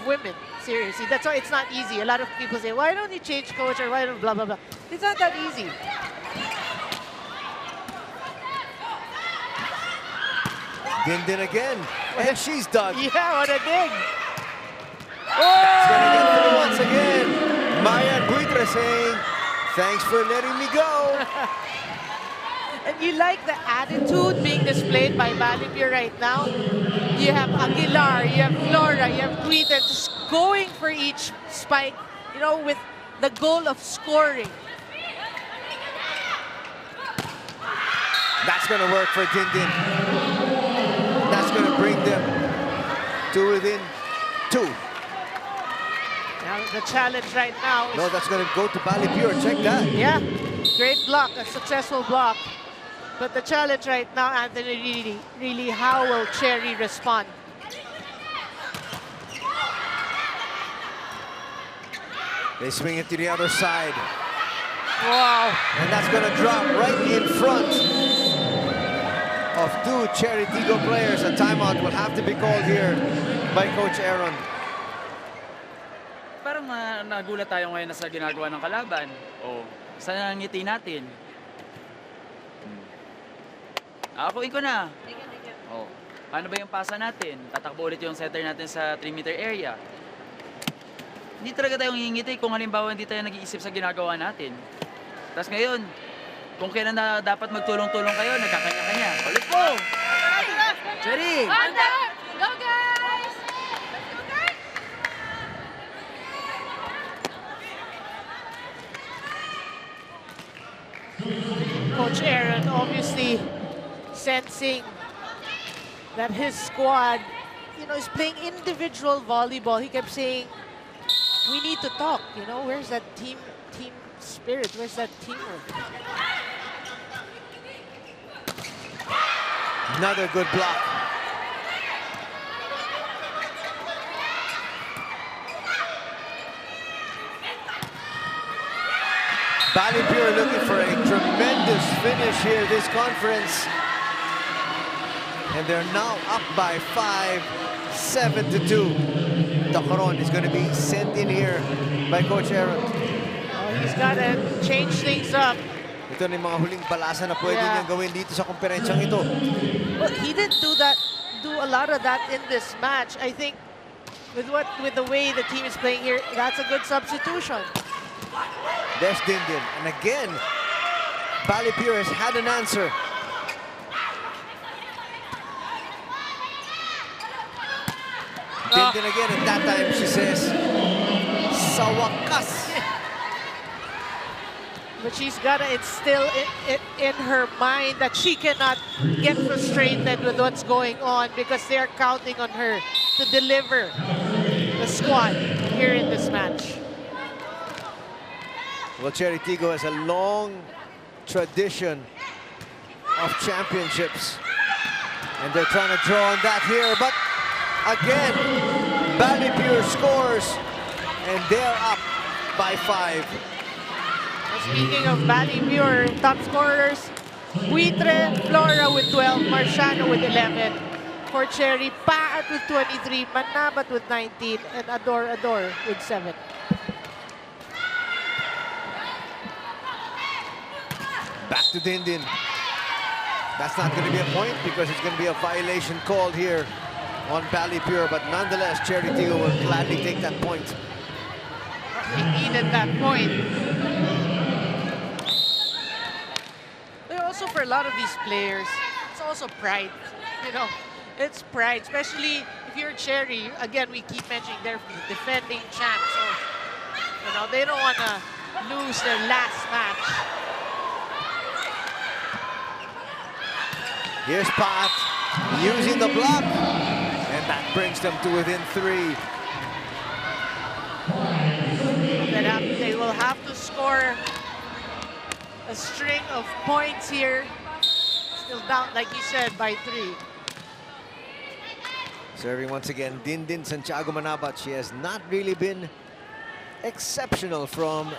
S8: women. Seriously, that's why it's not easy. A lot of people say, why don't you change coach, or why don't blah, blah, blah. It's not that easy.
S7: Dindin again, and she's dug.
S8: Yeah, what a dig.
S7: That's gonna get through once again. Maya Buitre saying, thanks for letting me go.
S8: And you like the attitude being displayed by Balipure right now. You have Aguilar, you have Flora, you have Twitter just going for each spike, you know, with the goal of scoring.
S7: That's going to work for Dindin. That's going to bring them to within 2.
S8: Now the challenge right now is...
S7: No, that's going to go to Balipure. Check that.
S8: Yeah, great block, a successful block. But the challenge right now, Anthony, really, how will Chery respond?
S7: They swing it to the other side.
S8: Wow.
S7: And that's going to drop right in front of 2 Chery Tiggo players. A timeout will have to be called here by Coach Aaron.
S12: Parang nagulat tayo ngayon sa ginagawa ng kalaban. O, saan ang ngiti natin? Akuin ko na. Oh, paano ba yung pasa natin? Tatakbo ulit yung setter natin sa 3-meter area. Hindi talaga tayong hingiti kung halimbawa hindi tayo nag-iisip sa ginagawa natin. Tapos ngayon, kung kailan na dapat magtulong-tulong kayo, nagkakanya-kanya. Ulit po! Chery!
S1: Go, guys!
S8: Coach Aaron obviously sensing that his squad, you know, is playing individual volleyball. He kept saying, we need to talk, you know, where's that team spirit, where's that teamwork?
S7: Another good block. Balipure looking for a tremendous finish here this conference. And they're now up by 5, 7-2. Dacaron is going to be sent in here by Coach Aaron.
S8: Oh, he's got to change things up.
S7: Ito na yung mga huling balasa na pwede niyang gawin dito sa komperensyang ito.
S8: Well, he didn't do a lot of that in this match. I think with the way the team is playing here, that's a good substitution.
S7: There's Dindin. And again, Balipure has had an answer. Dindin again, and that time she says, sa wakas.
S8: But she's got to instill it in her mind that she cannot get frustrated with what's going on because they're counting on her to deliver the squad here in this match.
S7: Well, Chery Tiggo has a long tradition of championships. And they're trying to draw on that here. But again, Balipure scores. And they're up by 5.
S8: Speaking of Balipure, top scorers, Buitre, Flora with 12, Marciano with 11. For Chery, Paat with 23, Manabat with 19, and Ador with 7.
S7: Back to Dindin. That's not going to be a point because it's going to be a violation called here on Balipure. But nonetheless, Chery Tiggo will gladly take that point.
S8: They needed that point. But also for a lot of these players, it's also pride. You know, it's pride, especially if you're Chery. Again, we keep mentioning they're defending champs. So, you know, they don't want to lose their last match.
S7: Here's Pat using the block, and that brings them to within 3.
S8: They will have to score a string of points here. Still down, like you said, by 3.
S7: Serving once again, Dindin Santiago Manabat. She has not really been exceptional from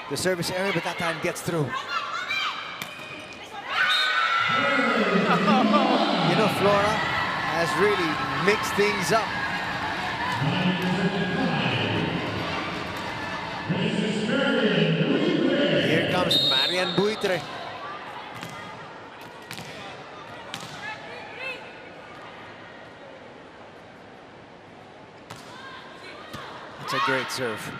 S7: the service area, but that time gets through. You know, Flora has really mixed things up. Here comes Marian Buitre. It's a great serve.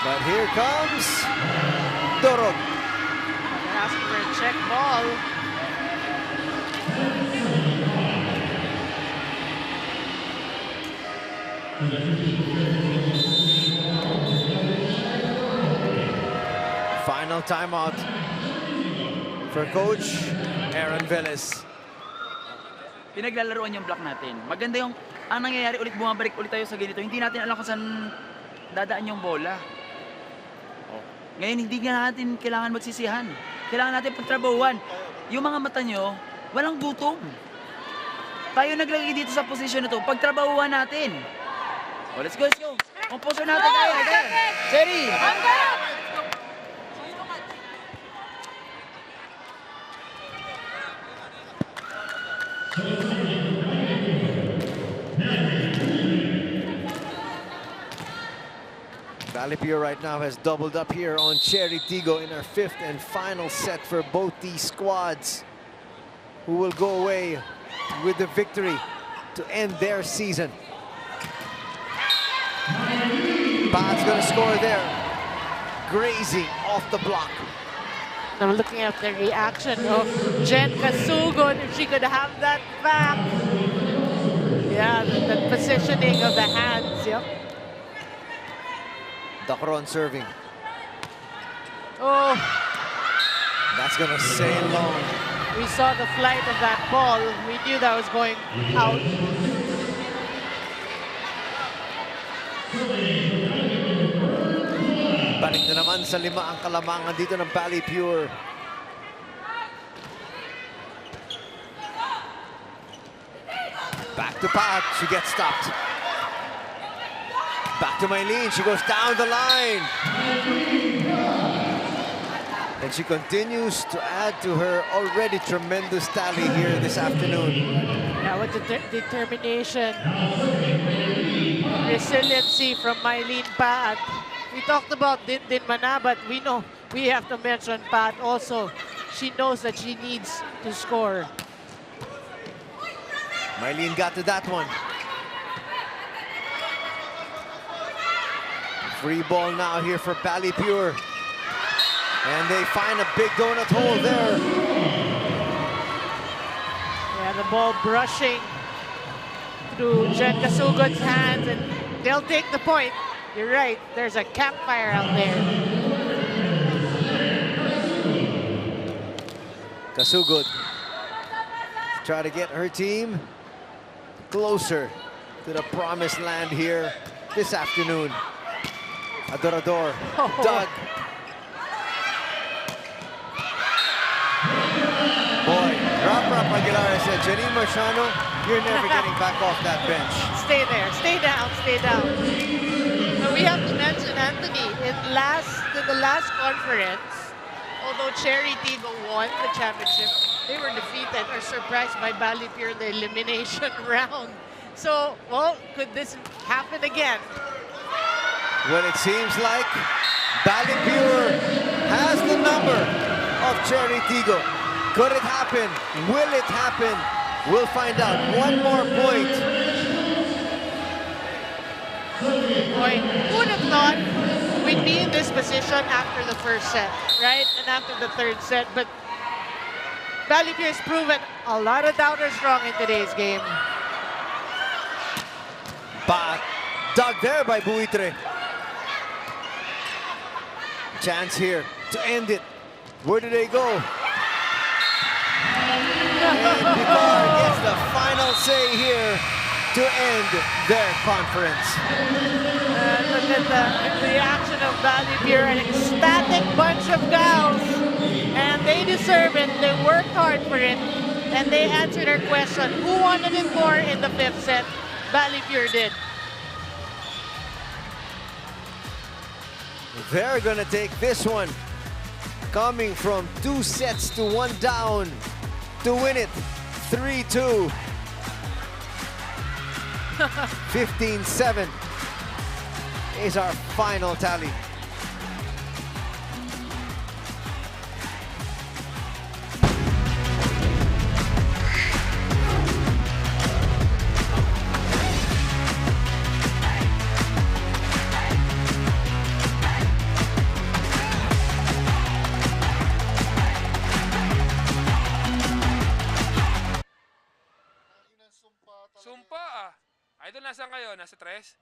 S7: But here comes Dorog.
S8: Asking for a check ball.
S7: Final timeout for Coach Aaron Velez.
S12: Pinaglalaroan yung block natin. Maganda yung, ang nangyayari ulit, bumabalik ulit tayo sa ganito. Hindi natin alam kung saan dadaan yung bola. Ngayon, hindi nga natin kailangan magsisihan. Kailangan natin pagtrabahuan. Yung mga mata nyo, walang gutom. Tayo naglagay dito sa posisyon na to, pagtrabahuan natin. Oh, let's go, let's go. Composure natin, kaya. Chery!
S7: Balipure right now has doubled up here on Chery Tiggo in our 5th and final set for both these squads, who will go away with the victory to end their season. Pat's going to score there, grazing off the block.
S8: I'm looking at the reaction of Jen Kasugon, if she could have that back. Yeah, the positioning of the hands, yep.
S7: Dacaron serving.
S8: Oh.
S7: That's going to sail long.
S8: We saw the flight of that ball. We knew that was going out.
S7: Balik na naman sa 5 ang kalamangan dito ng Balipure. Back to Pat. She gets stopped. Back to Mylene. She goes down the line. And she continues to add to her already tremendous tally here this afternoon.
S8: Yeah, with the determination, resiliency from Mylene Pat. We talked about Din Mana, but we know we have to mention Pat also. She knows that she needs to score.
S7: Mylene got to that one. Free ball now here for Balipure. And they find a big donut hole there.
S8: Yeah, the ball brushing through Jen Kasugot's hands, and they'll take the point. You're right, there's a campfire out there.
S7: Kasugot try to get her team closer to the promised land here this afternoon. Adorador, Doug. Boy, Rap Aguilar said, Janine Marciano, you're never getting back off that bench.
S8: Stay there, stay down, stay down. Now we have to mention, Anthony, in the last conference, although Chery Tiggo won the championship, they were defeated or surprised by Balipure in the elimination round. So, well, could this happen again?
S7: Well, it seems like Balipure has the number of Chery Tiggo. Could it happen? Will it happen? We'll find out. One more point.
S8: Boy, who would have thought we'd be in this position after the first set, right? And after the third set. But Balipure has proven a lot of doubters wrong in today's game.
S7: But dug there by Buitre. Chance here to end it. Where do they go? And Picard gets the final say here to end their conference.
S8: Look at the reaction of Balipure, an ecstatic bunch of gals. And they deserve it. They worked hard for it. And they answered their question. Who wanted it more in the fifth set? Balipure did.
S7: They're gonna take this one. Coming from 2 sets to 1 down to win it 3-2. 15-7 is our final tally.
S13: Sumpa ah. Idol, nasaan kayo? Nasa 3?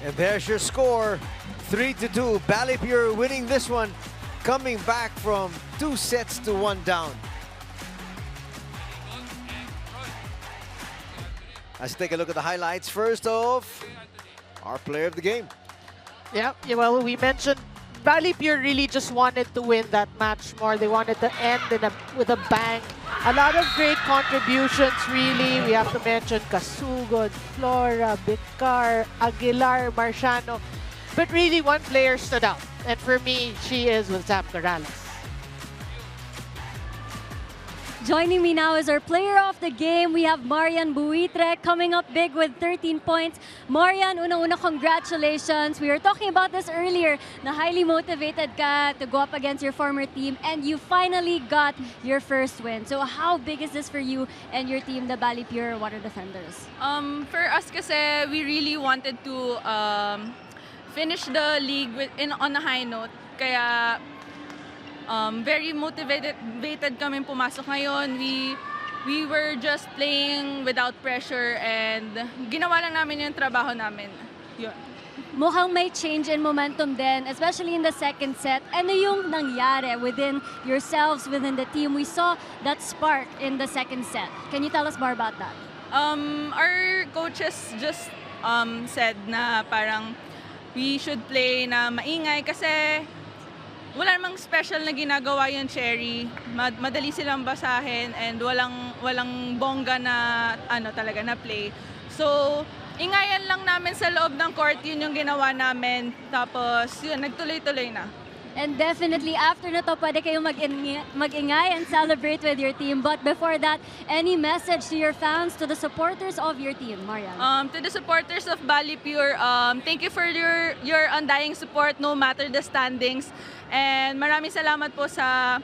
S7: And there's your score, 3-2. Balipure winning this one, coming back from 2 sets to 1 down. Let's take a look at the highlights first of our player of the game.
S8: Yeah, well, we mentioned Balipure really just wanted to win that match more. They wanted to end with a bang. A lot of great contributions, really. We have to mention Casugod, Flora, Bicar, Aguilar, Marciano. But really, one player stood out. And for me, she is with Sam Corrales.
S6: Joining me now is our player of the game. We have Marian Buitre coming up big with 13 points. Marian, una-una, congratulations. We were talking about this earlier, na highly motivated ka to go up against your former team, and you finally got your first win. So how big is this for you and your team, the Balipure Water Defenders?
S9: For us kasi, we really wanted to finish the league on a high note. Kaya very motivated kami pumasok ngayon. We were just playing without pressure and ginawa lang namin yung trabaho namin. Yun.
S6: Mukhang may change in momentum then, especially in the second set. Ano yung nangyari within yourselves, within the team? We saw that spark in the second set. Can you tell us more about that?
S9: Our coaches just said na parang we should play na maingay kasi wala namang special na ginagawa yung Chery. Madali silang basahin and walang bongga na talaga na play. So, ingayan lang namin sa loob ng court, yun yung ginawa namin. Tapos, yun, nagtuloy-tuloy na.
S6: And definitely, after na to, pwede kayong mag-ingay and celebrate with your team. But before that, any message to your fans, to the supporters of your team, Marian?
S9: To the supporters of Balipure, thank you for your undying support no matter the standings. And maraming salamat po sa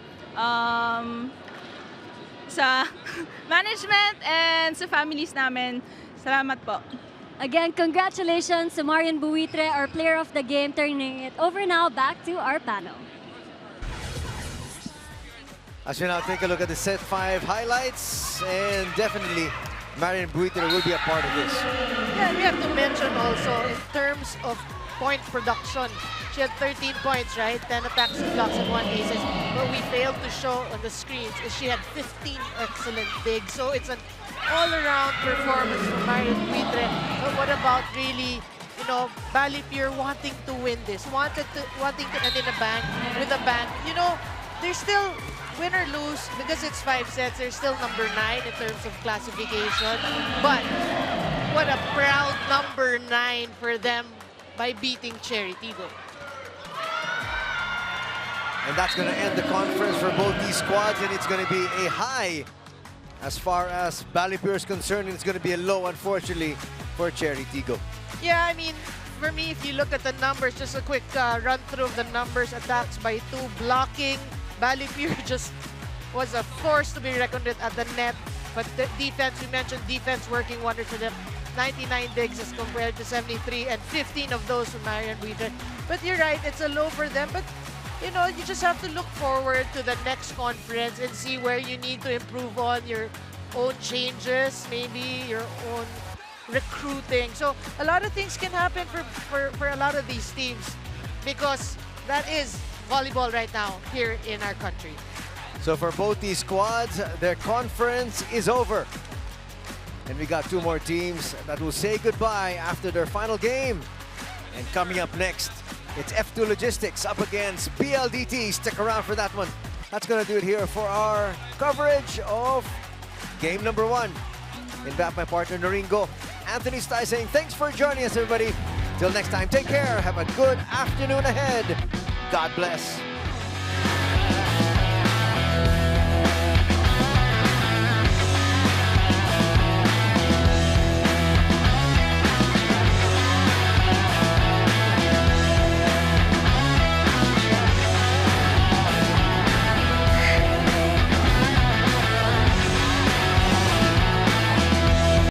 S9: management and sa families namin. Salamat po.
S6: Again, congratulations to Marian Buitre, our player of the game, turning it over now back to our panel.
S7: As we now take a look at the set 5 highlights, and definitely Marian Buitre will be a part of this.
S8: Yeah, we have to mention also in terms of point production, she had 13 points, right? 10 attacks, 2 blocks, and 1 aces. What we failed to show on the screens is she had 15 excellent digs. So it's an all-around performance from Marian Buitre. But what about really, you know, Balipure wanting to win this, wanting to end in a bang with a bang. You know, they're still win or lose because it's 5 sets. They're still number 9 in terms of classification. But what a proud number 9 for them by beating Chery Tiggo.
S7: And that's going to end the conference for both these squads, and it's going to be a high as far as Balipure is concerned. It's going to be a low, unfortunately, for Chery Tiggo.
S8: Yeah, I mean, for me, if you look at the numbers, just a quick run through of the numbers: attacks by 2, blocking. Balipure just was a force to be reckoned with at the net. But the defense, we mentioned defense working wonders for them. 99 digs as compared to 73, and 15 of those from Marian Buitre. But you're right, it's a low for them. But you know, you just have to look forward to the next conference and see where you need to improve on your own changes, maybe your own recruiting. So a lot of things can happen for a lot of these teams because that is volleyball right now here in our country.
S7: So for both these squads, their conference is over. And we got 2 more teams that will say goodbye after their final game. And coming up next, it's F2 Logistics up against BLDT. Stick around for that one. That's going to do it here for our coverage of game number 1. In back, my partner Noringo, Anthony Stai saying thanks for joining us, everybody. Till next time, take care. Have a good afternoon ahead. God bless.